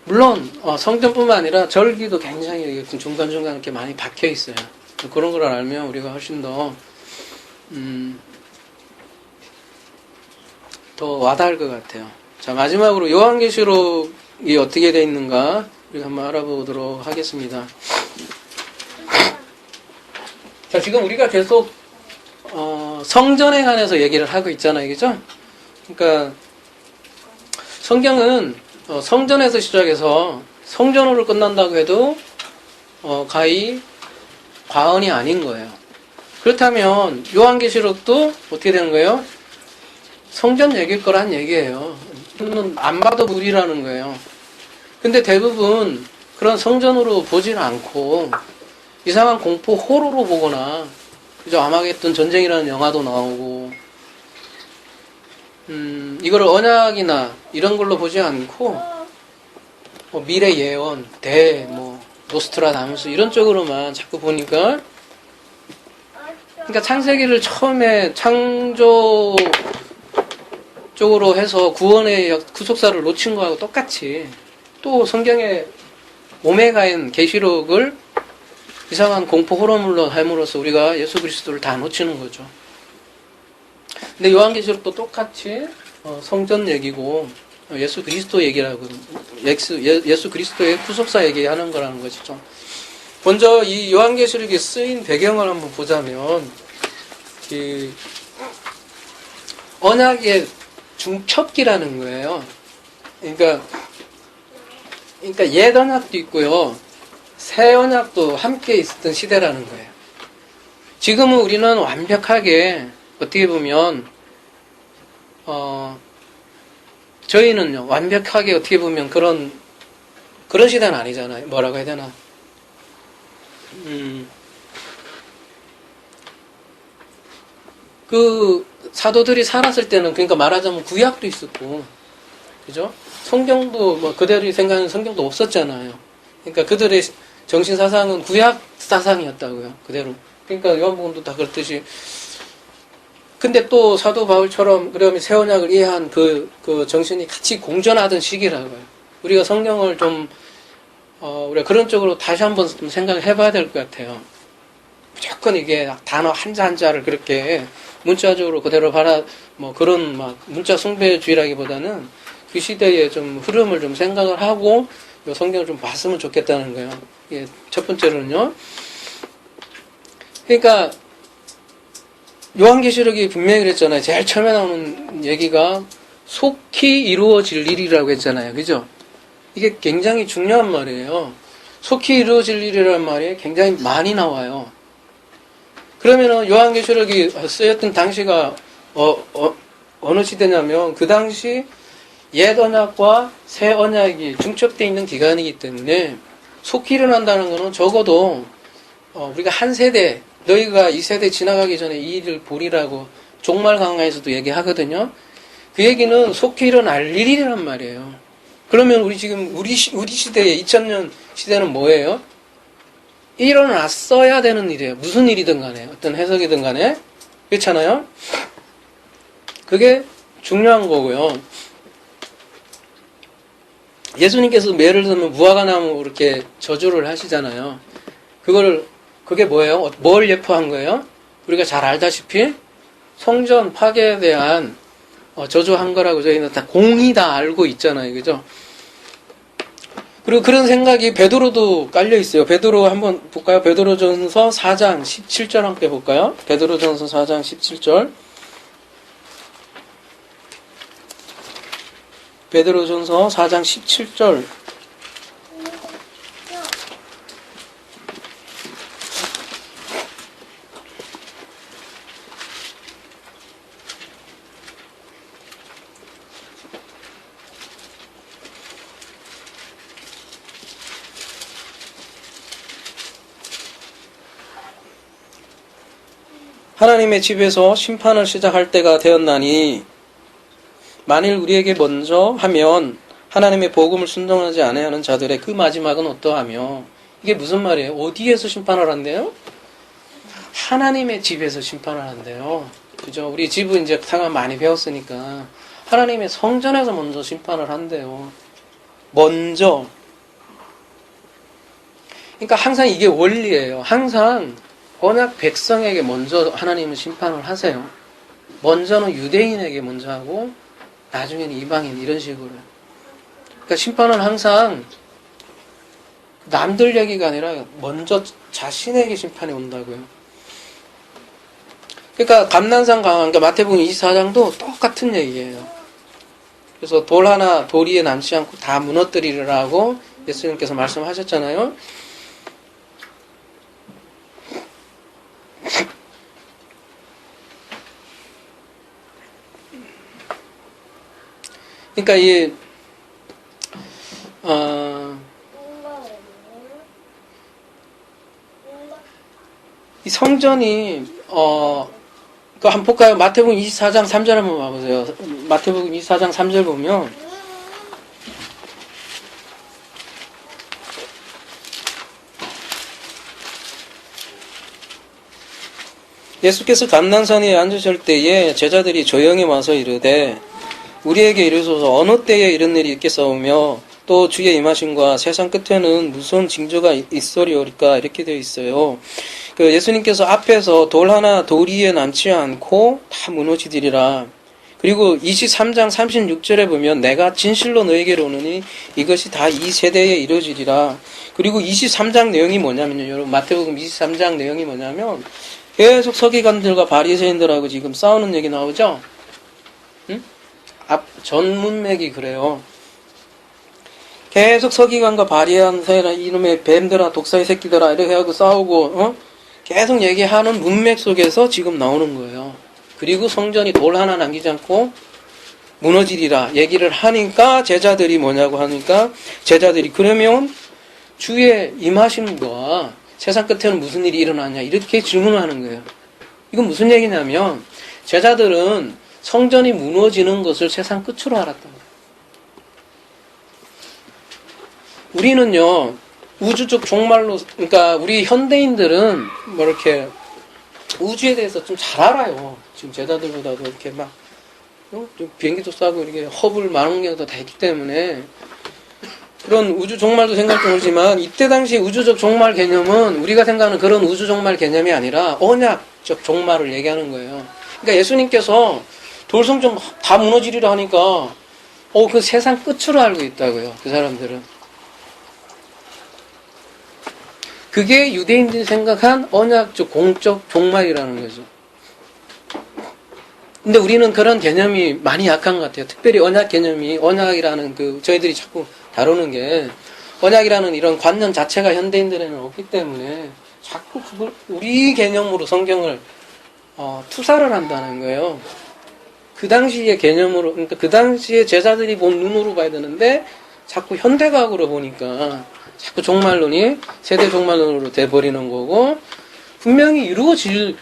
S1: 물론 성전뿐만 아니라 절기도 굉장히 중간중간 이렇게 많이 박혀 있어요. 그런 걸 알면 우리가 훨씬 더 와닿을 것 같아요. 자, 마지막으로 요한계시록이 어떻게 되어 있는가 우리가 한번 알아보도록 하겠습니다. 자, 지금 우리가 계속 성전에 관해서 얘기를 하고 있잖아요, 그죠? 그러니까 성경은 성전에서 시작해서 성전으로 끝난다고 해도 가히 과언이 아닌 거예요. 그렇다면 요한계시록도 어떻게 되는 거예요? 성전 얘기일 거란 얘기예요. 안 봐도 무리라는 거예요. 근데 대부분 그런 성전으로 보지는 않고 이상한 공포 호러로 보거나, 그죠? 아마겟돈 전쟁이라는 영화도 나오고, 이거를 언약이나 이런 걸로 보지 않고, 미래 예언, 노스트라다무스 이런 쪽으로만 자꾸 보니까, 그러니까 창세기를 처음에 창조 쪽으로 해서 구원의 구속사를 놓친 거하고 똑같이, 또 성경의 오메가인 계시록을 이상한 공포 호러물로 함으로써 우리가 예수 그리스도를 다 놓치는 거죠. 근데 요한계시록도 똑같이 성전 얘기고 예수 그리스도 얘기라고, 예수 그리스도의 구속사 얘기하는 거라는 것이죠. 먼저 이 요한계시록이 쓰인 배경을 한번 보자면, 언약의 중첩기라는 거예요. 그러니까 옛 언약도 있고요, 새 언약도 함께 있었던 시대라는 거예요. 지금은 우리는 완벽하게 어떻게 보면 저희는요 완벽하게 어떻게 보면 그런 시대는 아니잖아요. 뭐라고 해야 되나? 그 사도들이 살았을 때는, 그러니까 말하자면 구약도 있었고, 그죠? 성경도 뭐 그들이 생각하는 성경도 없었잖아요. 그러니까 그들의 정신 사상은 구약 사상이었다고요. 그대로. 그러니까 요한복음도 다 그렇듯이. 근데 또 사도 바울처럼 그러면 새 언약을 이해한 그 정신이 같이 공존하던 시기라고요. 우리가 성경을 좀 우리가 그런 쪽으로 다시 한번 좀 생각을 해봐야 될 것 같아요. 무조건 이게 단어 한자 한자를 그렇게 문자적으로 그대로 그런 문자 숭배주의라기보다는 그 시대의 좀 흐름을 좀 생각을 하고 이 성경을 좀 봤으면 좋겠다는 거예요. 예, 첫 번째로는요. 그러니까 요한계시록이 분명히 그랬잖아요. 제일 처음에 나오는 얘기가 속히 이루어질 일이라고 했잖아요. 그죠? 이게 굉장히 중요한 말이에요. 속히 이루어질 일이라는 말이 굉장히 많이 나와요. 그러면은 요한계시록이 쓰였던 당시가 어느 시대냐면, 그 당시 옛 언약과 새 언약이 중첩되어 있는 기간이기 때문에 속히 일어난다는 것은 적어도 우리가 한 세대, 너희가 이 세대 지나가기 전에 이 일을 보리라고 종말 강화에서도 얘기하거든요. 그 얘기는 속히 일어날 일이란 말이에요. 그러면 우리 지금 우리 시대의 2000년 시대는 뭐예요? 일어났어야 되는 일이에요. 무슨 일이든 간에, 어떤 해석이든 간에. 그렇잖아요? 그게 중요한 거고요. 예수님께서 예를 들면 무화과나무 이렇게 저주를 하시잖아요. 그게 뭐예요? 뭘 예표한 거예요? 우리가 잘 알다시피 성전 파괴에 대한 저주한 거라고 저희는 다 공히 다 알고 있잖아요. 그죠? 그리고 그런 생각이 베드로도 깔려 있어요. 베드로 한번 볼까요? 베드로전서 4장 17절 함께 볼까요? 베드로전서 4장 17절. 베드로전서 4장 17절. 하나님의 집에서 심판을 시작할 때가 되었나니 만일 우리에게 먼저 하면 하나님의 복음을 순종하지 않아하는 자들의 그 마지막은 어떠하며. 이게 무슨 말이에요? 어디에서 심판을 한대요? 하나님의 집에서 심판을 한대요. 그죠? 우리 집은 이제 상황 많이 배웠으니까 하나님의 성전에서 먼저 심판을 한대요. 먼저. 그러니까 항상 이게 원리예요. 항상 언약 백성에게 먼저 하나님은 심판을 하세요. 먼저는 유대인에게 먼저 하고 나중에는 이방인 이런 식으로. 그러니까 심판은 항상 남들 얘기가 아니라 먼저 자신에게 심판이 온다고요. 그러니까 감난산 강한, 그러니까 마태복음 24장도 똑같은 얘기예요. 그래서 돌 하나 돌 위에 남지 않고 다 무너뜨리라고 예수님께서 말씀하셨잖아요. 그러니까 이 성전이 그 한번 볼까요? 마태복음 24장 3절 한번 봐보세요. 마태복음 24장 3절 보면 예수께서 감난산에 앉으실 때에 제자들이 조용히 와서 이르되 우리에게 이르소서 어느 때에 이런 일이 있겠사오며 또 주의 임하심과 세상 끝에는 무슨 징조가 있으리오리까 이렇게 되어 있어요. 그 예수님께서 앞에서 돌 하나 돌 위에 남지 않고 다 무너지리라. 그리고 23장 36절에 보면 내가 진실로 너에게로 오느니 이것이 다 이 세대에 이루어지리라. 그리고 23장 내용이 뭐냐면요. 여러분 마태복음 23장 내용이 뭐냐면 계속 서기관들과 바리새인들하고 지금 싸우는 얘기 나오죠. 응? 전 문맥이 그래요. 계속 서기관과 바리새인이나 이놈의 뱀들아 독사의 새끼들아 이렇게 하고 싸우고 계속 얘기하는 문맥 속에서 지금 나오는 거예요. 그리고 성전이 돌 하나 남기지 않고 무너지리라 얘기를 하니까 제자들이 뭐냐고 하니까 제자들이 그러면 주의 임하심과 세상 끝에는 무슨 일이 일어나냐 이렇게 질문을 하는 거예요. 이건 무슨 얘기냐면 제자들은 성전이 무너지는 것을 세상 끝으로 알았던 거예요. 우리는요 우주적 종말로, 그러니까 우리 현대인들은 뭐 이렇게 우주에 대해서 좀 잘 알아요. 지금 제자들보다도 이렇게 막 비행기도 싸고 이렇게 허블 망원경도 다 있기 때문에 그런 우주 종말도 생각 좀 하지만 이때 당시 우주적 종말 개념은 우리가 생각하는 그런 우주 종말 개념이 아니라 언약적 종말을 얘기하는 거예요. 그러니까 예수님께서 돌성전 다 무너지리라 하니까 그 세상 끝으로 알고 있다고요. 그 사람들은. 그게 유대인들이 생각한 언약적 공적 종말이라는 거죠. 근데 우리는 그런 개념이 많이 약한 것 같아요. 특별히 언약 개념이, 언약이라는 저희들이 자꾸 다루는 게, 언약이라는 이런 관념 자체가 현대인들에는 없기 때문에 자꾸 그걸 우리 개념으로 성경을, 투사를 한다는 거예요. 그 당시의 개념으로, 그러니까 그 당시에 제자들이 본 눈으로 봐야 되는데, 자꾸 현대과학으로 보니까, 자꾸 종말론이 세대 종말론으로 돼버리는 거고, 분명히 이루어질,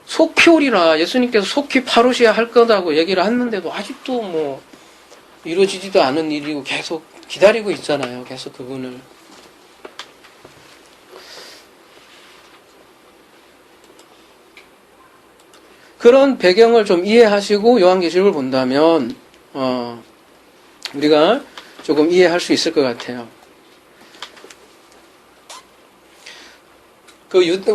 S1: 속히 오리라. 예수님께서 속히 파루시아 할 거다고 얘기를 했는데도 아직도 뭐 이루어지지도 않은 일이고 계속 기다리고 있잖아요. 계속 그분을. 그런 배경을 좀 이해하시고 요한계시록을 본다면 우리가 조금 이해할 수 있을 것 같아요.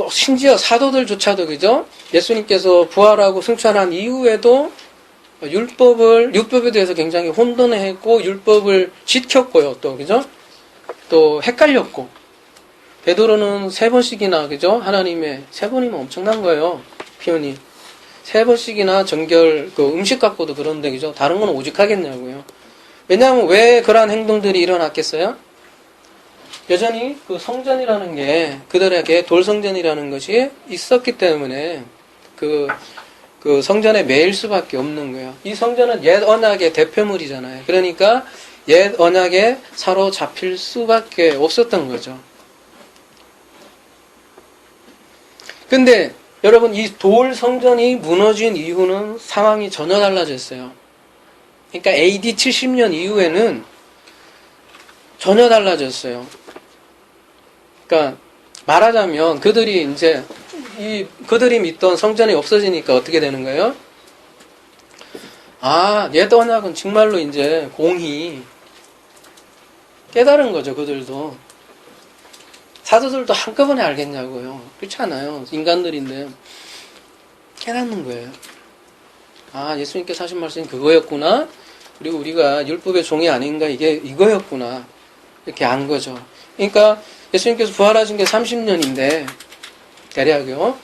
S1: 심지어 사도들조차도 그죠? 예수님께서 부활하고 승천한 이후에도 율법에 대해서 굉장히 혼돈해했고 율법을 지켰고요. 또 그죠? 또 헷갈렸고 베드로는 3번씩이나 그죠? 하나님의 3번이면 엄청난 거예요. 표현이 3번씩이나 정결 음식 갖고도 그런데 그죠? 다른 건 오직하겠냐고요. 왜냐하면 왜 그러한 행동들이 일어났겠어요? 여전히 그 성전이라는 게 그들에게 돌성전이라는 것이 있었기 때문에 그 성전에 매일 수밖에 없는 거예요. 이 성전은 옛 언약의 대표물이잖아요. 그러니까 옛 언약에 사로잡힐 수밖에 없었던 거죠. 근데 여러분 이 돌 성전이 무너진 이후는 상황이 전혀 달라졌어요. 그러니까 AD 70년 이후에는 전혀 달라졌어요. 그러니까 말하자면 그들이 이제 그들이 믿던 성전이 없어지니까 어떻게 되는 거예요? 옛 언약은 정말로 이제 공히 깨달은 거죠. 그들도 사도들도 한꺼번에 알겠냐고요. 그렇지 않아요. 인간들인데 깨닫는 거예요. 예수님께서 하신 말씀이 그거였구나. 그리고 우리가 율법의 종이 아닌가 이거였구나 이렇게 안 거죠. 그러니까 예수님께서 부활하신 게 30년인데 대략요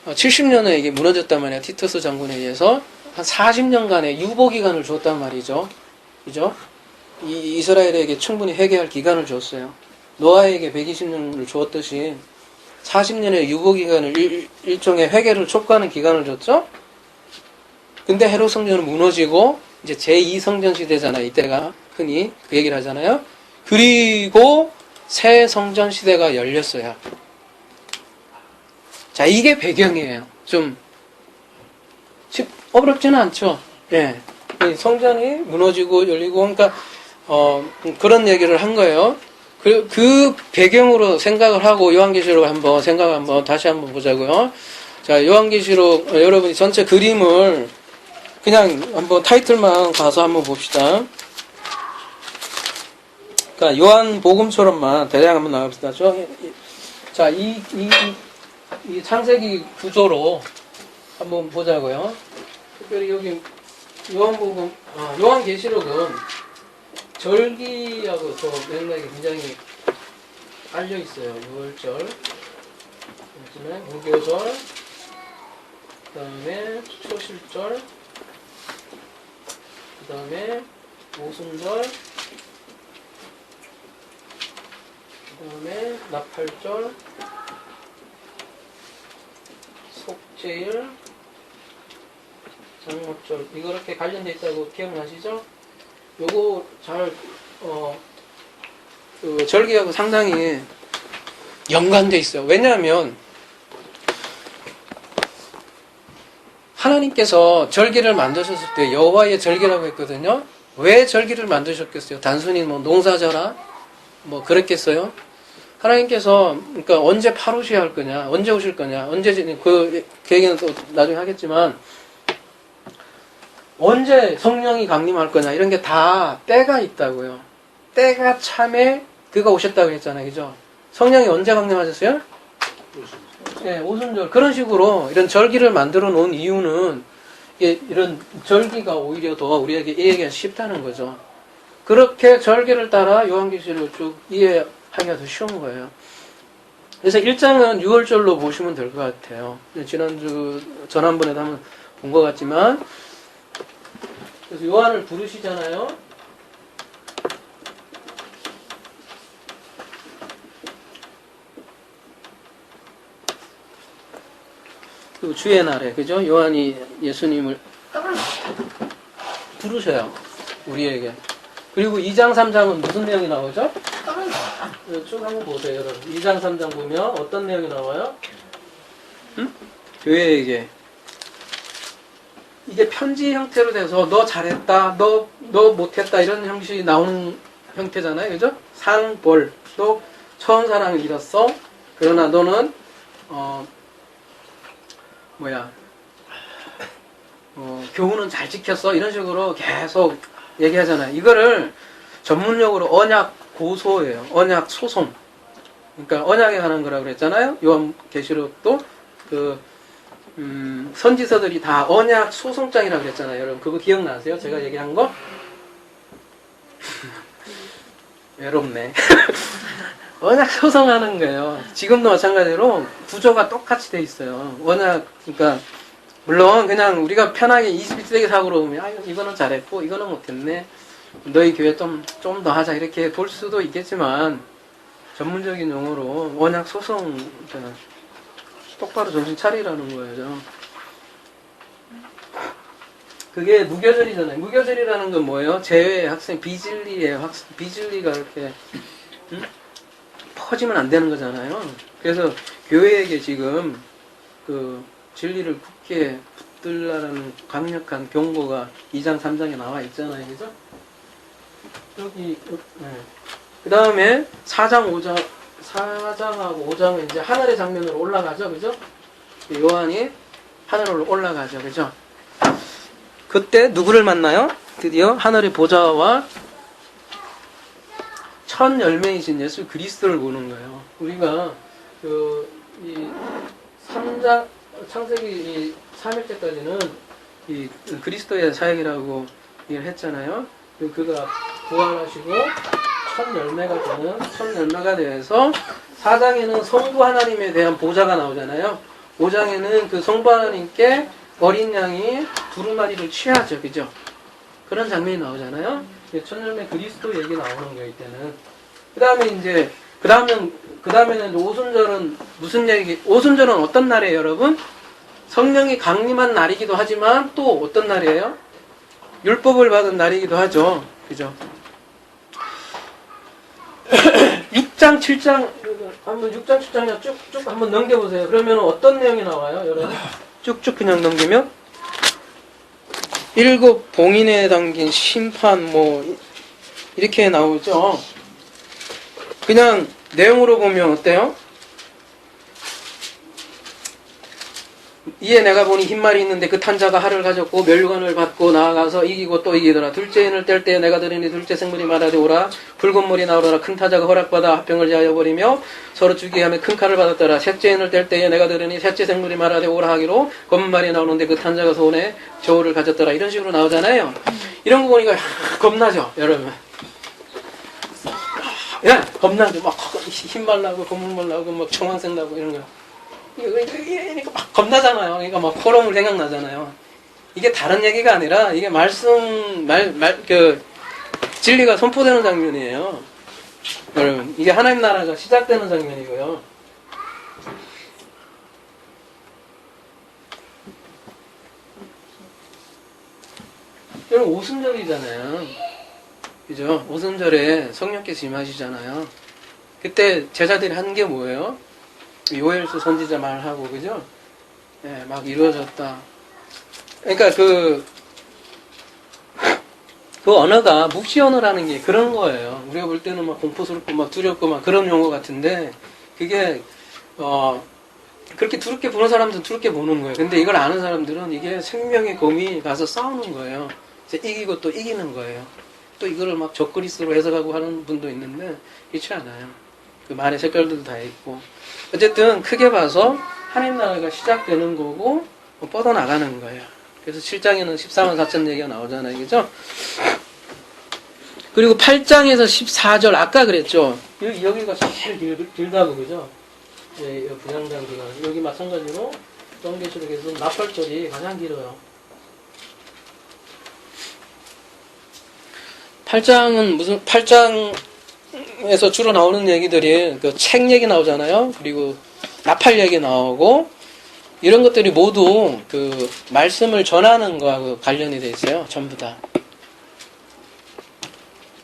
S1: 70년에 이게 무너졌단 말이에요. 티투스 장군에 의해서 한 40년간의 유보 기간을 줬단 말이죠. 그죠? 이스라엘에게 충분히 회개할 기간을 줬어요. 노아에게 120년을 주었듯이 40년의 유보 기간을 일종의 회개를 촉구하는 기간을 줬죠. 근데 헤롯 성전은 무너지고 이제 제2성전 시대잖아요. 이때가 흔히 그 얘기를 하잖아요. 그리고 새 성전 시대가 열렸어요. 자, 이게 배경이에요. 좀 어렵지는 않죠. 예. 성전이 무너지고 열리고 그러니까 그런 얘기를 한 거예요. 그 배경으로 생각을 하고 요한계시록 다시 한번 보자고요. 자, 요한계시록 여러분이 전체 그림을 그냥 한번 타이틀만 가서 한번 봅시다. 그러니까 요한복음처럼만 대략 한번 나갑시다. 자, 이 창세기 구조로 한번 보자고요. 특별히 여기 요한계시록은 절기하고 또 맥락이 굉장히 깔려 있어요. 6월절, 그다음에 무교절, 그다음에 초실절, 그다음에 오순절, 그다음에 나팔절, 속죄일, 장목절 이거 이렇게 관련돼 있다고 기억나시죠? 요거 잘 그 절기하고 상당히 연관돼 있어요. 왜냐하면 하나님께서 절기를 만드셨을 때 여호와의 절기라고 했거든요. 왜 절기를 만드셨겠어요? 단순히 뭐 농사져라 뭐 그랬겠어요? 하나님께서 그러니까 언제 파루시아 할 거냐, 언제 오실 거냐, 언제 그 얘기는 또 나중에 하겠지만 언제 성령이 강림할 거냐 이런 게 다 때가 있다고요. 때가 참에 그가 오셨다고 했잖아요, 그죠? 성령이 언제 강림하셨어요? 네, 오순절 그런 식으로 이런 절기를 만들어 놓은 이유는 이런 절기가 오히려 더 우리에게 이해하기가 쉽다는 거죠. 그렇게 절기를 따라 요한계시록을 쭉 이해하기가 더 쉬운 거예요. 그래서 1장은 6월절로 보시면 될 것 같아요. 지난번에도 한번 본 것 같지만 그래서 요한을 부르시잖아요. 그 주의 날에 그죠? 요한이 예수님을 부르셔요. 우리에게. 그리고 2장 3장은 무슨 내용이 나오죠? 쭉 한번 보세요, 여러분. 2장 3장 보면 어떤 내용이 나와요? 응? 교회에게. 이게 편지 형태로 돼서 너 잘했다, 너 못했다 이런 형식이 나오는 형태잖아요. 그죠? 상, 벌. 너 처음 사랑을 잃었어. 그러나 너는 교훈은 잘 지켰어. 이런 식으로 계속 얘기하잖아요. 이거를 전문용어로 언약 고소예요. 언약 소송. 그러니까 언약에 관한 거라고 그랬잖아요. 요한계시록도 선지서들이 다 언약 소송장이라고 그랬잖아요. 여러분 그거 기억나세요? 제가 얘기한 거? 외롭네. 언약 소송하는 거예요. 지금도 마찬가지로 구조가 똑같이 돼 있어요. 언약 그러니까 물론 그냥 우리가 편하게 21세기 사고로 보면 이거는 잘했고 이거는 못했네. 너희 교회 좀 더 하자 이렇게 볼 수도 있겠지만 전문적인 용어로 언약 소송 똑바로 정신 차리라는 거예요. 그게 무교절이잖아요. 무교절이라는 건 뭐예요? 제외 학생 비진리예요. 비진리가 이렇게 퍼지면 안 되는 거잖아요. 그래서 교회에게 지금 그 진리를 굳게 붙들라는 강력한 경고가 2장 3장에 나와 있잖아요. 그죠? 여기 그 다음에 4장하고 5장은 이제 하늘의 장면으로 올라가죠. 그죠? 요한이 하늘로 올라가죠. 그죠? 그때 누구를 만나요? 드디어 하늘의 보좌와 첫 열매이신 예수 그리스도를 보는 거예요. 우리가 이 3장 창세기 3일째까지는 이 그리스도의 사역이라고 얘기를 했잖아요. 그가 부활하시고 첫 열매가 되어서 4장에는 성부 하나님에 대한 보좌가 나오잖아요. 5장에는 그 성부 하나님께 어린 양이 두루마리를 취하죠. 그죠? 그런 장면이 나오잖아요. 첫 열매 그리스도 얘기 나오는 거예요, 이때는. 그 다음에는 오순절은 무슨 얘기, 오순절은 어떤 날이에요, 여러분? 성령이 강림한 날이기도 하지만 또 어떤 날이에요? 율법을 받은 날이기도 하죠. 그죠? 6장, 7장, 한번 6장, 7장 쭉쭉 한번 넘겨보세요. 그러면 어떤 내용이 나와요, 여러분? 쭉쭉 그냥 넘기면? 7 봉인에 담긴 심판, 이렇게 나오죠. 그냥 내용으로 보면 어때요? 이에 내가 보니 흰말이 있는데 그 탄자가 활을 가졌고 멸관을 받고 나아가서 이기고 또 이기더라. 둘째 인을 뗄 때에 내가 들으니 둘째 생물이 말하되 오라. 붉은 물이 나오더라. 큰 타자가 허락받아 합병을 제하여 버리며 서로 죽이게 하며 큰 칼을 받았더라. 셋째 인을 뗄 때에 내가 들으니 셋째 생물이 말하되 오라 하기로 검은 말이 나오는데 그 탄자가 손에 저울을 가졌더라. 이런 식으로 나오잖아요. 이런 거 보니까 겁나죠, 여러분. 야, 겁나죠. 막 흰말 나고 검은말 나고 막 청황색 나고 이런 거. 이거 막 겁나잖아요. 그러니까 막 코로물 생각나잖아요. 이게 다른 얘기가 아니라 이게 진리가 선포되는 장면이에요. 여러분, 이게 하나님 나라가 시작되는 장면이고요. 여러분, 오순절이잖아요. 그죠? 오순절에 성령께서 임하시잖아요. 그때 제자들이 한 게 뭐예요? 요엘서 선지자 말하고, 그죠? 예, 막 이루어졌다. 그러니까 그 언어가 묵시 언어라는 게 그런 거예요. 우리가 볼 때는 막 공포스럽고 막 두렵고 막 그런 용어 같은데, 그게, 그렇게 두렵게 보는 사람들은 두렵게 보는 거예요. 근데 이걸 아는 사람들은 이게 생명의 검이 가서 싸우는 거예요. 이제 이기고 또 이기는 거예요. 또 이거를 막 적그리스로 해석하고 하는 분도 있는데, 그렇지 않아요. 그 말의 색깔들도 다 있고. 어쨌든 크게 봐서 하나님 나라가 시작되는 거고 뻗어나가는 거예요. 그래서 7장에는 14만 4천 얘기가 나오잖아요. 그죠? 그리고 8장에서 14절 아까 그랬죠. 여기가 제일 길다고, 그죠? 예, 분향장 기간. 여기 마찬가지로 정계시록에서 나팔절이 가장 길어요. 8장에서 주로 나오는 얘기들이 그 책 얘기 나오잖아요. 그리고 나팔 얘기 나오고 이런 것들이 모두 그 말씀을 전하는 거하고 관련이 돼 있어요. 전부 다.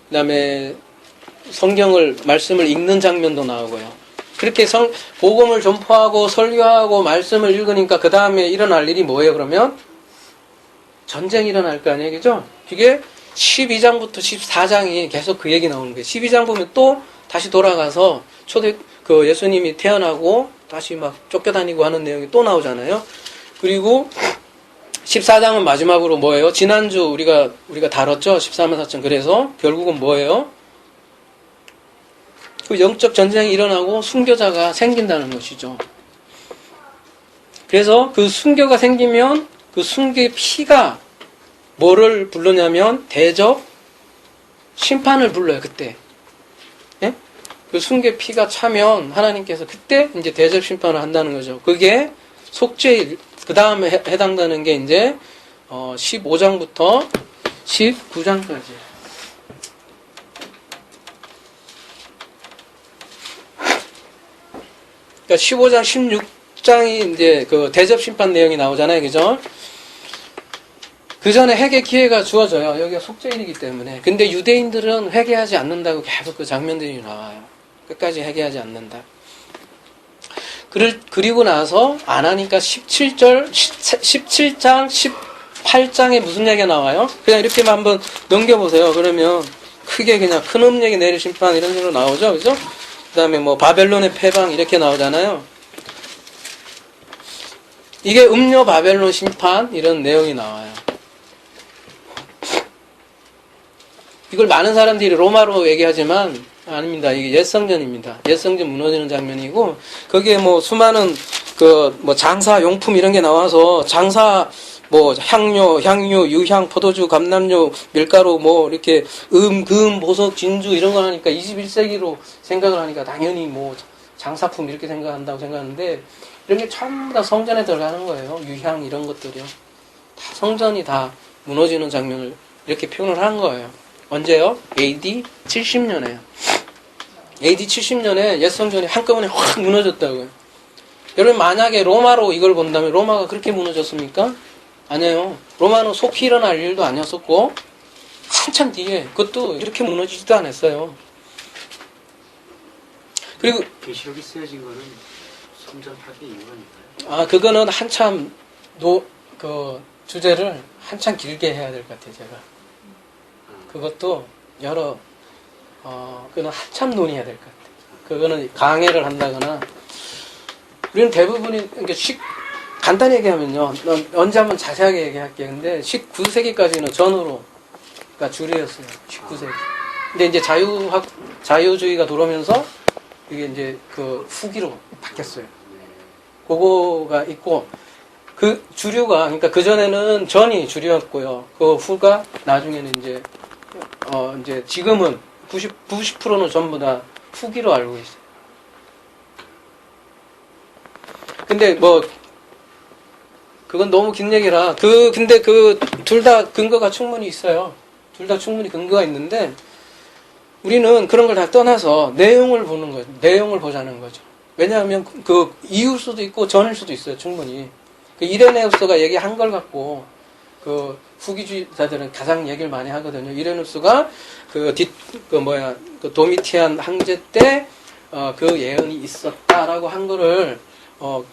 S1: 그 다음에 말씀을 읽는 장면도 나오고요. 그렇게 복음을 전파하고 설교하고 말씀을 읽으니까 그 다음에 일어날 일이 뭐예요, 그러면? 전쟁이 일어날 거 아니에요, 그죠? 그게 12장부터 14장이 계속 그 얘기 나오는 거예요. 12장 보면 또 다시 돌아가서 예수님이 태어나고 다시 막 쫓겨다니고 하는 내용이 또 나오잖아요. 그리고 14장은 마지막으로 뭐예요? 지난주 우리가 다뤘죠? 14만 4천. 그래서 결국은 뭐예요? 그 영적 전쟁이 일어나고 순교자가 생긴다는 것이죠. 그래서 그 순교가 생기면 그 순교의 피가 뭐를 부르냐면 대접 심판을 불러요. 그때. 예? 그 순교의 피가 차면 하나님께서 그때 이제 대접 심판을 한다는 거죠. 그게 속죄일, 그 다음에 해당되는 게 이제 15장부터 19장까지. 그러니까 15장, 16장이 이제 그 대접 심판 내용이 나오잖아요. 그죠? 그 전에 회개 기회가 주어져요. 여기가 속죄일이기 때문에. 근데 유대인들은 회개하지 않는다고 계속 그 장면들이 나와요. 끝까지 회개하지 않는다. 그리고 나서 안 하니까 17장, 18장에 무슨 얘기가 나와요? 그냥 이렇게만 한번 넘겨보세요. 그러면 크게 그냥 큰 음력이 내릴 심판 이런 식으로 나오죠. 그죠? 그 다음에 뭐 바벨론의 패방 이렇게 나오잖아요. 이게 음료 바벨론 심판 이런 내용이 나와요. 이걸 많은 사람들이 로마로 얘기하지만 아닙니다. 이게 옛성전입니다. 옛성전 무너지는 장면이고 거기에 뭐 수많은 장사 용품 이런 게 나와서 장사 뭐 향유, 유향, 포도주, 감람유, 밀가루, 뭐 이렇게 금, 보석, 진주 이런 거 하니까 21세기로 생각을 하니까 당연히 뭐 장사품 이렇게 생각한다고 생각하는데 이런 게 전부 다 성전에 들어가는 거예요. 유향 이런 것들이요. 다 성전이 다 무너지는 장면을 이렇게 표현을 한 거예요. 언제요? AD 70년에요. AD 70년에 옛 성전이 한꺼번에 확 무너졌다고요. 여러분 만약에 로마로 이걸 본다면 로마가 그렇게 무너졌습니까? 아니에요. 로마는 속히 일어날 일도 아니었었고 한참 뒤에 그것도 이렇게 무너지지도 않았어요. 그리고
S3: 계시록이 쓰여진 거는 성전 파괴 이유가 있나요?
S1: 그거는 한참 그 주제를 한참 길게 해야 될 것 같아요. 제가 그것도 여러 그거는 한참 논의해야 될 것 같아요. 그거는 강해를 한다거나 우리는 대부분이 그러니까 간단히 얘기하면요. 언제 한번 자세하게 얘기할게요. 근데 19세기까지는 전후로 그러니까 줄이었어요. 19세기. 근데 이제 자유주의가 들어오면서 이게 이제 그 후기로 바뀌었어요. 그거가 있고 그 주류가 그러니까 그 전에는 전이 주류였고요. 그 후가 나중에는 이제 지금은 90%는 전부 다 후기로 알고 있어요. 근데 뭐 그건 너무 긴 얘기라 근데 그 둘 다 근거가 충분히 있어요. 둘 다 충분히 근거가 있는데 우리는 그런 걸 다 떠나서 내용을 보는 거예요. 내용을 보자는 거죠. 왜냐하면 그 이유일 수도 있고 전일 수도 있어요. 충분히. 그 이레네우스가 얘기한 걸 갖고 그 후기주의자들은 가장 얘기를 많이 하거든요. 이레네우스가 그 도미티안 황제 때 그 예언이 있었다라고 한 거를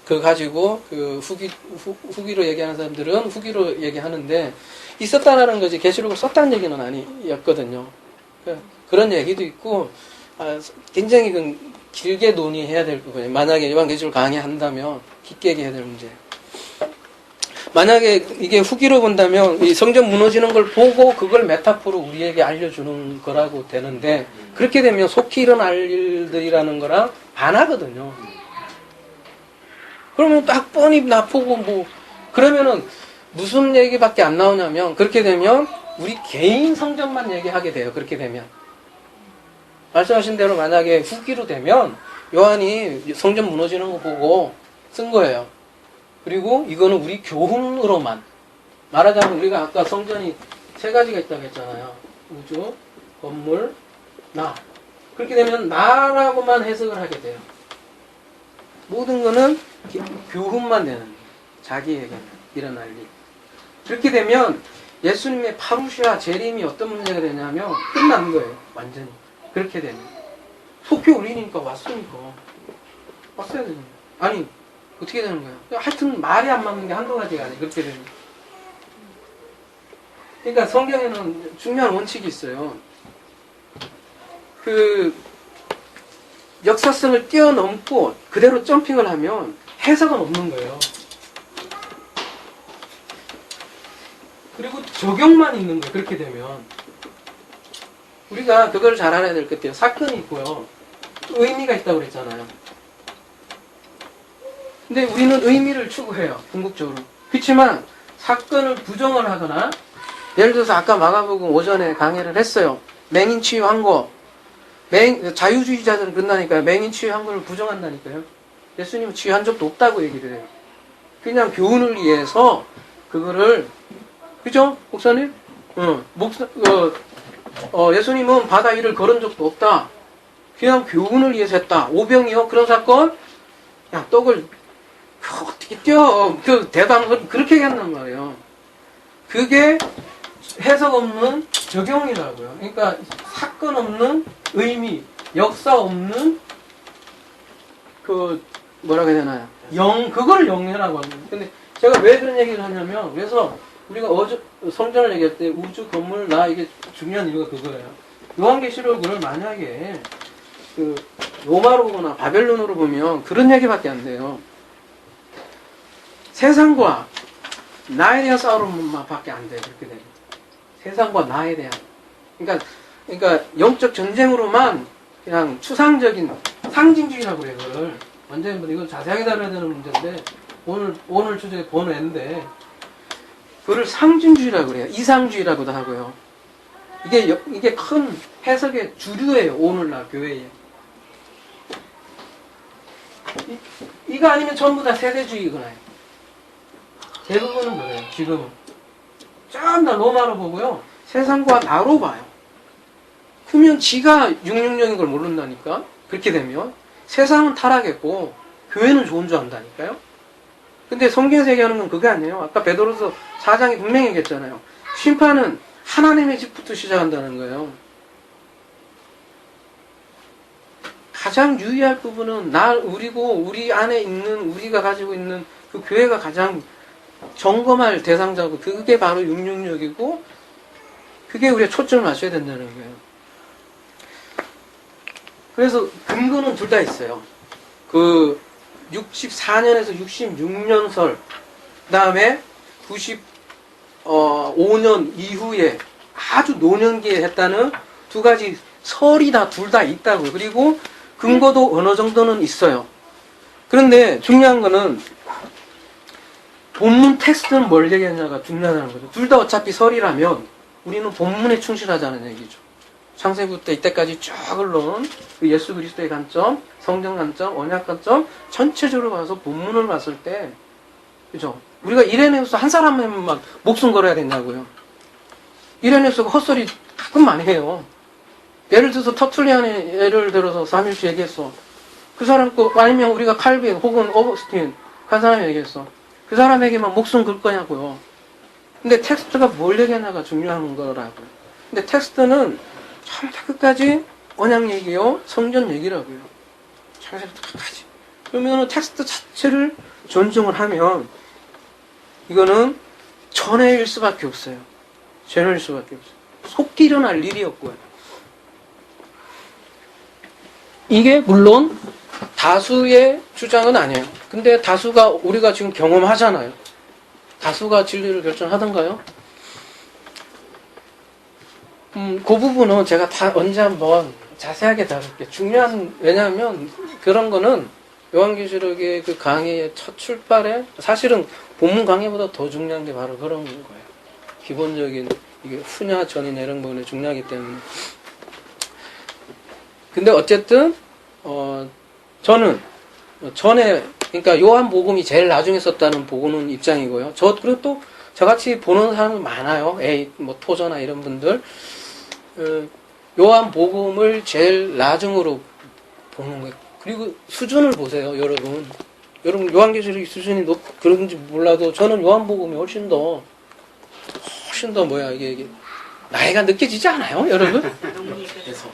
S1: 그 가지고 그 후기로 얘기하는 사람들은 후기로 얘기하는데 있었다라는 거지 계시록을 썼다는 얘기는 아니었거든요. 그런 얘기도 있고 굉장히 길게 논의해야 될 부분이에요. 만약에 요한계시록을 강의한다면 깊게 얘기해야 될 문제예요. 만약에 이게 후기로 본다면 이 성전 무너지는 걸 보고 그걸 메타포로 우리에게 알려주는 거라고 되는데 그렇게 되면 속히 일어날 일들이라는 거랑 반하거든요. 그러면 딱 뻔히 나보고 뭐 그러면은 무슨 얘기밖에 안 나오냐면 그렇게 되면 우리 개인 성전만 얘기하게 돼요. 그렇게 되면 말씀하신 대로 만약에 후기로 되면 요한이 성전 무너지는 거 보고 쓴 거예요. 그리고 이거는 우리 교훈으로만 말하자면 우리가 아까 성전이 세 가지가 있다고 했잖아요. 우주, 건물, 나. 그렇게 되면 나라고만 해석을 하게 돼요. 모든 거는 교훈만 되는 거예요. 자기에게 일어날 일. 그렇게 되면 예수님의 파루시아 재림이 어떤 문제가 되냐면 끝난 거예요. 완전히. 그렇게 되면. 속히 올리니까 왔으니까. 왔어야 되는 거예요. 아니 어떻게 되는 거예요? 하여튼 말이 안 맞는 게 한두 가지가 아니에요. 그렇게 되면. 그러니까 성경에는 중요한 원칙이 있어요. 그 역사성을 뛰어넘고 그대로 점핑을 하면 해석은 없는 거예요. 그리고 적용만 있는 거예요. 그렇게 되면. 우리가 그걸 잘 알아야 될 것 같아요. 사건이 있고요. 의미가 있다고 그랬잖아요. 근데 우리는 의미를 추구해요. 궁극적으로. 그렇지만 사건을 부정을 하거나 예를 들어서 아까 마가복음 오전에 강의를 했어요. 맹인 치유한 거. 자유주의자들은 그런다니까요. 맹인 치유한 거를 부정한다니까요. 예수님은 치유한 적도 없다고 얘기를 해요. 그냥 교훈을 위해서 그거를 그죠? 목사님? 예수님은 바다 위를 걸은 적도 없다. 그냥 교훈을 위해서 했다. 오병이요? 그런 사건? 야, 떡을 어떻게 띄어? 그 대담을 그렇게 얘기한단 말이에요. 그게 해석 없는 적용이라고요. 그러니까 사건 없는 의미, 역사 없는 그 뭐라고 해야 되나요? 그거를 영이라고 합니다. 근데 제가 왜 그런 얘기를 하냐면 그래서 우리가 성전을 얘기할 때 우주, 건물, 나 이게 중요한 이유가 그거예요. 요한계시록을 만약에 그 로마로 보거나 바벨론으로 보면 그런 얘기밖에 안 돼요. 세상과 나에 대한 싸움만 밖에 안 돼요. 그렇게 되면. 세상과 나에 대한. 그러니까 영적 전쟁으로만 그냥 추상적인 상징주의라고 그래요. 그걸. 완전히 이건 자세하게 다뤄야 되는 문제인데 오늘 주제 번외인데 그거를 상징주의라고 그래요. 이상주의라고도 하고요. 이게 큰 해석의 주류예요. 오늘날 교회에. 이거 아니면 전부 다 세대주의거나요. 대부분은 그래요. 지금은. 전부 다 로마로 보고요. 세상과 나로 봐요. 그러면 지가 666인 걸 모른다니까. 그렇게 되면 세상은 타락했고 교회는 좋은 줄 안다니까요. 근데 성경에서 얘기하는 건 그게 아니에요. 아까 베드로서 4장이 분명히 얘기했잖아요. 심판은 하나님의 집부터 시작한다는 거예요. 가장 유의할 부분은 우리고 우리 안에 있는 우리가 가지고 있는 그 교회가 가장 점검할 대상자고 그게 바로 666이고 그게 우리가 초점을 맞춰야 된다는 거예요. 그래서 근거는 둘 다 있어요. 그 64년에서 66년설 그다음에 95년 이후에 아주 노년기에 했다는 두 가지 설이 둘 다 있다고요. 그리고 근거도 어느 정도는 있어요. 그런데 중요한 거는 본문 텍스트는 뭘 얘기하냐가 중요하다는 거죠. 둘 다 어차피 설이라면 우리는 본문에 충실하자는 얘기죠. 창세기부터 이때까지 쭉 흘러온 그 예수 그리스도의 관점, 성경 관점, 언약 관점 전체적으로 봐서 본문을 봤을 때 그죠? 우리가 이레네우스 한 사람에만 목숨 걸어야 된다고요. 이레네우스가 헛소리 가끔 많이 해요. 예를 들어서 터툴리안의 예를 들어서 사밀씨 얘기했어. 그 사람 아니면 우리가 칼빈 혹은 어거스틴 한 사람이 얘기했어. 그 사람에게만 목숨 걸 거냐고요. 근데 텍스트가 뭘 얘기하냐가 중요한 거라고요. 근데 텍스트는 처음부터 끝까지 언약 얘기요, 성전 얘기라고요. 창세부터 끝까지. 그러면 텍스트 자체를 존중을 하면 이거는 전해일 수밖에 없어요. 전해일 수밖에 없어요. 속기 일어날 일이 없고요. 이게 물론 다수의 주장은 아니에요. 근데 다수가 우리가 지금 경험하잖아요. 다수가 진리를 결정하던가요? 그 부분은 제가 다 언제 한번 자세하게 다룰게요. 왜냐하면 그런 거는 요한계시록의 그 강의의 첫 출발에 사실은 본문 강의보다 더 중요한 게 바로 그런 거예요. 기본적인 이게 후냐 전이냐 이런 부분이 중요하기 때문에. 근데 어쨌든 저는 전에 그러니까 요한복음이 제일 나중에 썼다는 보고는 입장이고요. 그리고 또 저같이 보는 사람이 많아요. 토저나 이런 분들. 요한복음을 제일 나중으로 보는 거예요. 그리고 수준을 보세요, 여러분. 여러분 요한계시록의 수준이 그런지 몰라도 저는 요한복음이 훨씬 더 이게 나이가 느껴지지 않아요, 여러분? 그래서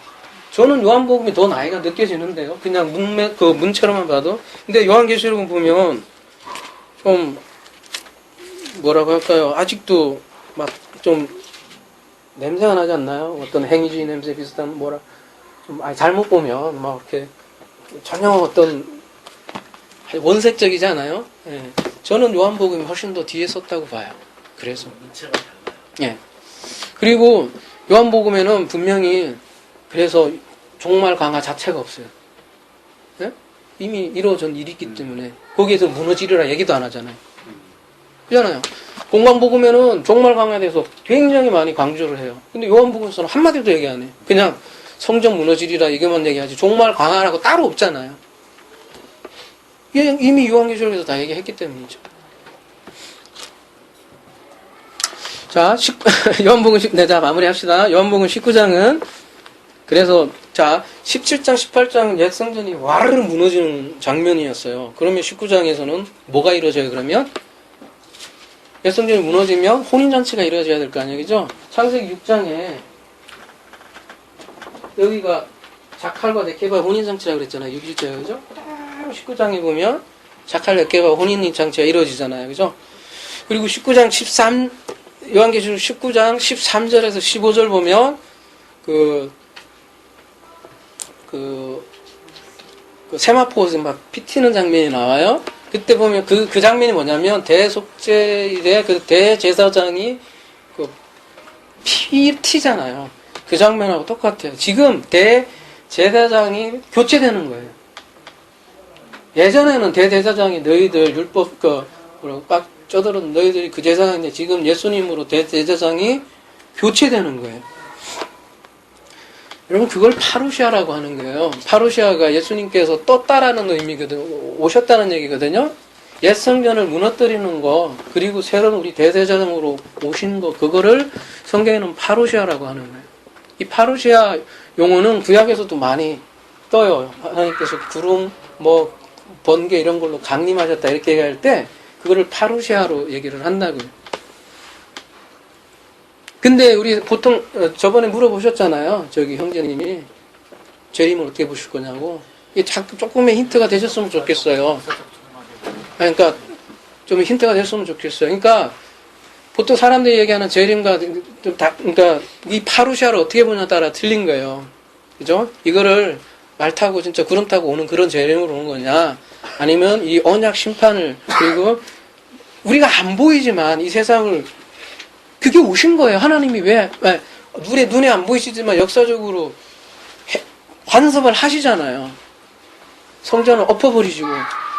S1: 저는 요한복음이 더 나이가 느껴지는데요. 그냥 문체로만 봐도. 근데 요한계시록은 보면 좀 뭐라고 할까요? 아직도 막 좀 냄새가 나지 않나요? 어떤 행위주의 냄새 비슷한 좀 잘못 보면 막 이렇게 전혀 어떤 원색적이지 않아요? 예. 저는 요한복음이 훨씬 더 뒤에 썼다고 봐요. 그래서
S3: 문체가 달라요.
S1: 예. 그리고 요한복음에는 분명히 그래서 종말 강화 자체가 없어요. 예? 이미 이루어진 일이 있기 때문에 거기에서 무너지리라 얘기도 안 하잖아요. 그렇잖아요. 공강복음에는 종말 강화에 대해서 굉장히 많이 강조를 해요. 근데 요한복음에서는 한마디도 얘기 안 해요. 그냥 성전 무너지리라 이게만 얘기하지 종말 강화라고 따로 없잖아요. 이미 요한계시록에서 다 얘기했기 때문이죠. 자, 요한복음 자 마무리합시다. 요한복음 19장은 그래서 17장, 18장 옛 성전이 와르르 무너지는 장면이었어요. 그러면 19장에서는 뭐가 이루어져요? 그러면 옛 성전이 무너지면 혼인잔치가 이루어져야 될 거 아니에요, 그죠? 창세기 6장에 여기가 자칼과 네케바 혼인잔치라고 그랬잖아요. 6일자예요, 그죠? 19장에 보면 자칼 네케바 혼인잔치가 이루어지잖아요, 그죠? 그리고 19장 요한계시록 19장 13절에서 15절 보면 그 세마포에서 막 피 튀는 장면이 나와요. 그때 보면 그 장면이 뭐냐면 대속죄일에 그 대제사장이 그 피 튀잖아요. 그 장면하고 똑같아요. 지금 대제사장이 교체되는 거예요. 예전에는 대제사장이 너희들 율법 쪼들은 너희들이 그 제사장인데 지금 예수님으로 대제사장이 교체되는 거예요. 여러분 그걸 파루시아라고 하는 거예요. 파루시아가 예수님께서 떴다라는 의미거든요. 오셨다는 얘기거든요. 옛 성전을 무너뜨리는 거 그리고 새로운 우리 대제사장으로 오신 거 그거를 성경에는 파루시아라고 하는 거예요. 이 파루시아 용어는 구약에서도 많이 떠요. 하나님께서 구름 뭐 번개 이런 걸로 강림하셨다 이렇게 얘기할 때 그거를 파루시아로 얘기를 한다고요. 근데 우리 보통 저번에 물어보셨잖아요. 저기 형제님이 재림을 어떻게 보실 거냐고. 이게 자꾸 조금의 힌트가 되셨으면 좋겠어요. 그러니까 좀 힌트가 됐으면 좋겠어요. 그러니까 보통 사람들이 얘기하는 재림과 좀 그러니까 이 파루시아를 어떻게 보냐에 따라 틀린 거예요. 그죠? 이거를 말 타고 진짜 구름 타고 오는 그런 재림으로 오는 거냐? 아니면 이 언약 심판을 그리고 우리가 안 보이지만 이 세상을 그게 오신 거예요. 하나님이 왜 눈에 안 보이시지만 역사적으로 관섭을 하시잖아요. 성전을 엎어버리시고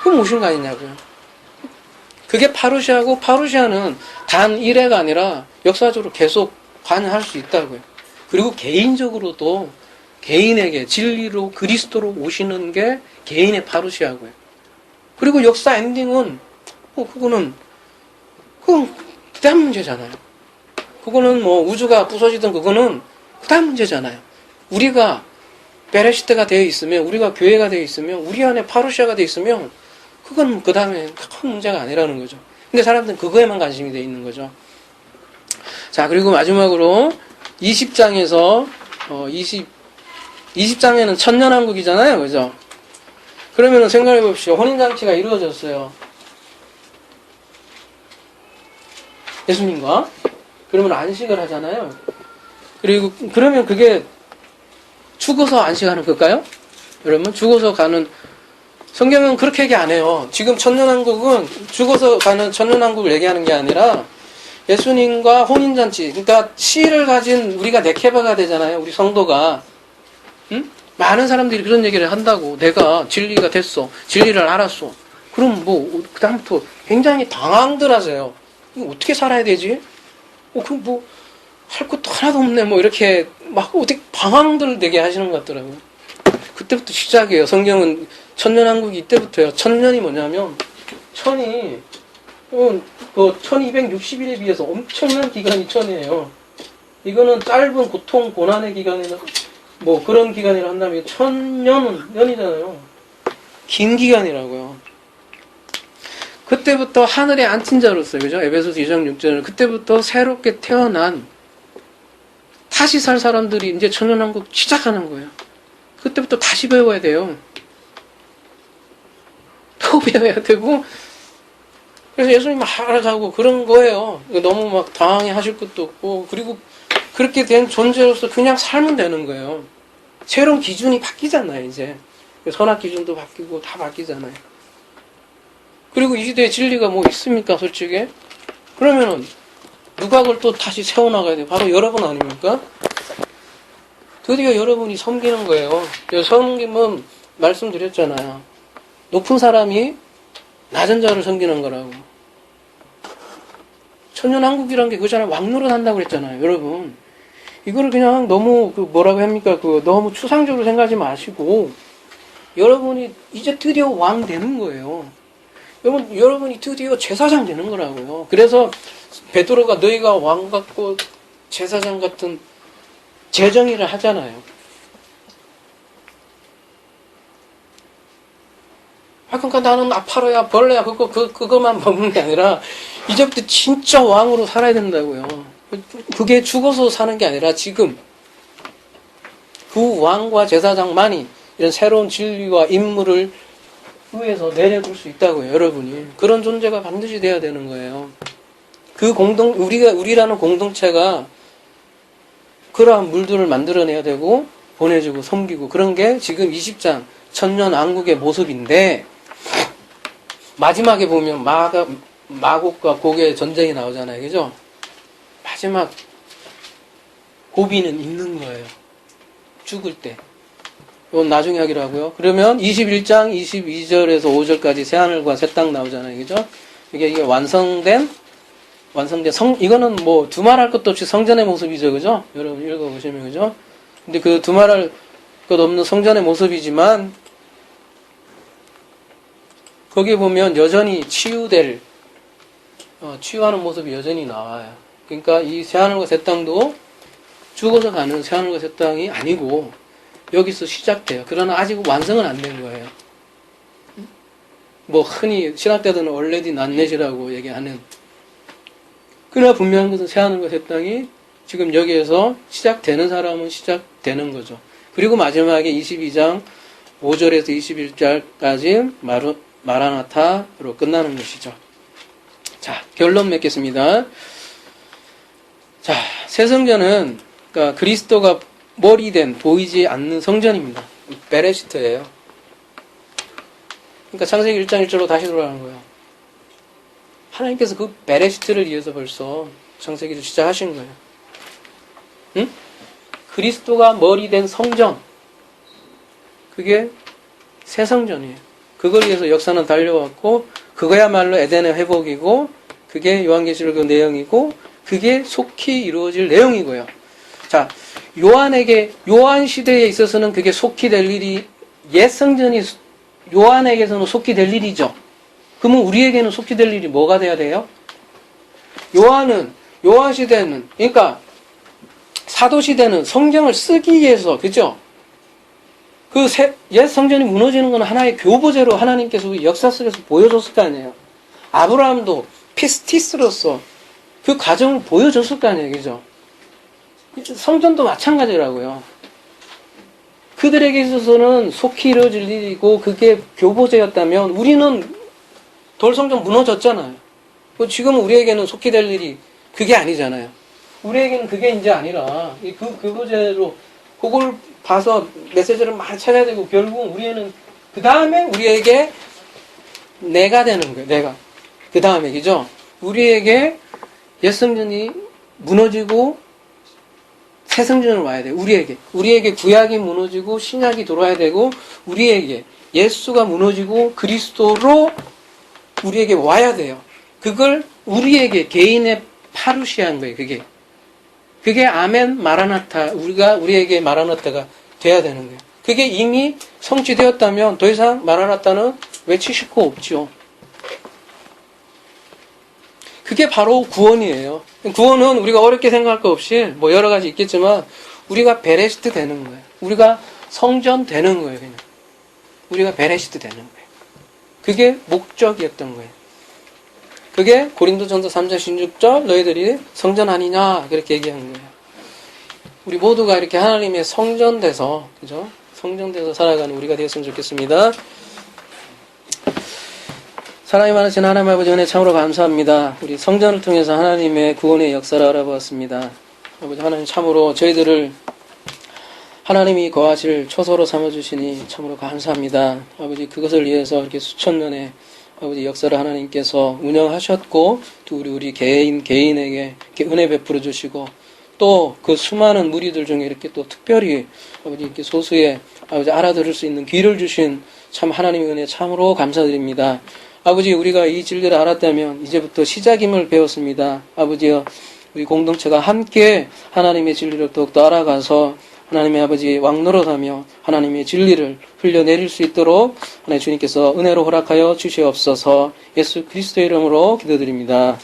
S1: 그럼 오신 거 아니냐고요. 그게 파루시아고 파루시아는 단 1회가 아니라 역사적으로 계속 관할 수 있다고요. 그리고 개인적으로도 개인에게 진리로 그리스도로 오시는 게 개인의 파루시아고요. 그리고 역사 엔딩은 그건 그다음 문제잖아요. 그거는 뭐 우주가 부서지든 그거는 그다음 문제잖아요. 우리가 베레시트가 되어 있으면 우리가 교회가 되어 있으면 우리 안에 파루시아가 되어 있으면 그건 그 다음에 큰 문제가 아니라는 거죠. 근데 사람들은 그거에만 관심이 되어 있는 거죠. 자, 그리고 마지막으로 20장에서 20장에는 천년왕국이잖아요. 그죠? 그러면 생각해 봅시다. 혼인잔치가 이루어졌어요. 예수님과. 그러면 안식을 하잖아요. 그리고 그러면 그게 죽어서 안식하는 걸까요? 여러분 죽어서 가는 성경은 그렇게 얘기 안 해요. 지금 천년왕국은 죽어서 가는 천년왕국을 얘기하는 게 아니라 예수님과 혼인잔치 그러니까 씨를 가진 우리가 네케바가 되잖아요. 우리 성도가 응? 많은 사람들이 그런 얘기를 한다고. 내가 진리가 됐어. 진리를 알았어. 그럼 뭐 그다음부터 굉장히 당황들 하세요. 이거 어떻게 살아야 되지? 그럼 뭐 할 것도 하나도 없네. 뭐 이렇게 막 어떻게 방황들 되게 하시는 것 같더라고요. 그때부터 시작이에요. 성경은 천년왕국이 이때부터예요. 천년이 뭐냐면 천이 1260일에 비해서 엄청난 기간이 천이에요. 이거는 짧은 고통 고난의 기간이나 뭐 그런 기간이라 한다면 천년이잖아요. 긴 기간이라고요. 그때부터 하늘에 앉힌 자로서 그죠? 에베소서 2장 6절 그때부터 새롭게 태어난 다시 살 사람들이 이제 천년왕국 시작하는 거예요. 그때부터 다시 배워야 돼요. 또 배워야 되고 그래서 예수님 알아가고 그런 거예요. 너무 막 당황해 하실 것도 없고 그리고 그렇게 된 존재로서 그냥 살면 되는 거예요. 새로운 기준이 바뀌잖아요. 이제 선악 기준도 바뀌고 다 바뀌잖아요. 그리고 이 시대에 진리가 뭐 있습니까? 솔직히 그러면은 누가 그걸 또 다시 세워나가야 돼요? 바로 여러분 아닙니까? 드디어 여러분이 섬기는 거예요. 섬김은 말씀드렸잖아요. 높은 사람이 낮은 자를 섬기는 거라고. 천년왕국이란 게 그잖아요. 왕노릇 한다고 그랬잖아요. 여러분. 이거를 그냥 너무 뭐라고 합니까? 너무 추상적으로 생각하지 마시고 여러분이 이제 드디어 왕 되는 거예요. 여러분이 드디어 제사장 되는 거라고요. 그래서 베드로가 너희가 왕 같고 제사장 같은 제정의를 하잖아요. 그러니까 나는 아파로야 벌레야 그거만 먹는 게 아니라 이제부터 진짜 왕으로 살아야 된다고요. 그게 죽어서 사는 게 아니라 지금 그 왕과 제사장만이 이런 새로운 진리와 임무를 위에서 내려줄 수 있다고요. 여러분이 그런 존재가 반드시 돼야 되는 거예요. 우리라는 공동체가 그러한 물들을 만들어내야 되고 보내주고 섬기고 그런 게 지금 20장 천년왕국의 모습인데 마지막에 보면 마곡과 곡의 전쟁이 나오잖아요. 그죠? 마지막 고비는 있는 거예요. 죽을 때. 이건 나중에 하기로 하고요. 그러면 21장 22절에서 5절까지 새하늘과 새 땅 나오잖아요. 그죠? 이게 완성된 이거는 뭐 두말할 것도 없이 성전의 모습이죠, 그죠? 여러분 읽어보시면, 그죠? 근데 그 두말할 것 없는 성전의 모습이지만, 거기 보면 여전히 치유하는 모습이 여전히 나와요. 그러니까 이 새하늘과 새 땅도 죽어서 가는 새하늘과 새 땅이 아니고, 여기서 시작돼요. 그러나 아직 완성은 안 된 거예요. 뭐 흔히 신학 때는 already not yet이라고 얘기하는, 그러나 분명한 것은 새하늘과 새 땅이 지금 여기에서 시작되는 사람은 시작되는 거죠. 그리고 마지막에 22장 5절에서 21절까지 마라나타로 끝나는 것이죠. 자, 결론 맺겠습니다. 자, 새 성전은 그러니까 그리스도가 머리된 보이지 않는 성전입니다. 베레시트예요. 그러니까 창세기 1장 1절로 다시 돌아가는 거예요. 하나님께서 그 베레시트를 위해서 벌써 창세기를 시작하신 거예요. 응? 그리스도가 머리된 성전. 그게 새 성전이에요. 그걸 위해서 역사는 달려왔고, 그거야말로 에덴의 회복이고, 그게 요한계시록 그 내용이고, 그게 속히 이루어질 내용이고요. 자, 요한 시대에 있어서는 그게 속히 될 일이, 옛 성전이 요한에게서는 속히 될 일이죠. 그러면 우리에게는 속히 될 일이 뭐가 돼야 돼요? 요한 시대는, 그러니까 사도 시대는 성경을 쓰기 위해서, 그죠? 그 옛 성전이 무너지는 건 하나의 교보제로 하나님께서 역사 속에서 보여줬을 거 아니에요. 아브라함도 피스티스로서 그 과정을 보여줬을 거 아니에요, 그죠? 성전도 마찬가지라고요. 그들에게 있어서는 속히 이루어질 일이고 그게 교보제였다면 우리는 돌성전 무너졌잖아요. 지금 우리에게는 속히 될 일이 그게 아니잖아요. 우리에게는 그게 이제 아니라 그 교보제로 그걸 봐서 메시지를 많이 찾아야 되고 결국 우리는 그 다음에 우리에게 내가 되는 거예요. 내가. 그 다음에 그죠? 우리에게 옛 성전이 무너지고 새 성전을 와야 돼요. 우리에게 구약이 무너지고 신약이 들어와야 되고 우리에게 예수가 무너지고 그리스도로 우리에게 와야 돼요. 그걸 우리에게 개인의 파루시한 거예요. 그게 아멘 마라나타, 우리에게 마라나타가 돼야 되는 거예요. 그게 이미 성취되었다면 더 이상 마라나타는 외치실 거 없죠. 그게 바로 구원이에요. 구원은 우리가 어렵게 생각할 거 없이 뭐 여러 가지 있겠지만 우리가 베레시트 되는 거예요. 우리가 성전 되는 거예요. 그냥 우리가 베레시트 되는 거예요. 그게 목적이었던 거예요. 그게 고린도전서 3장 16절 너희들이 성전 아니냐 그렇게 얘기한 거예요. 우리 모두가 이렇게 하나님의 성전 돼서 그죠? 성전 돼서 살아가는 우리가 되었으면 좋겠습니다. 사랑이 많으신 하나님 아버지 은혜 참으로 감사합니다. 우리 성전을 통해서 하나님의 구원의 역사를 알아보았습니다. 아버지 하나님 참으로 저희들을 하나님이 거하실 초소로 삼아주시니 참으로 감사합니다. 아버지 그것을 위해서 이렇게 수천 년의 아버지 역사를 하나님께서 운영하셨고 또 우리 개인에게 이렇게 은혜 베풀어 주시고 또 그 수많은 무리들 중에 이렇게 또 특별히 아버지 이렇게 소수의 아버지 알아들을 수 있는 귀를 주신 참 하나님의 은혜 참으로 감사드립니다. 아버지 우리가 이 진리를 알았다면 이제부터 시작임을 배웠습니다. 아버지여 우리 공동체가 함께 하나님의 진리를 더욱더 알아가서 하나님의 아버지 왕노릇하며 하나님의 진리를 흘려내릴 수 있도록 하나님 주님께서 은혜로 허락하여 주시옵소서. 예수 그리스도의 이름으로 기도드립니다.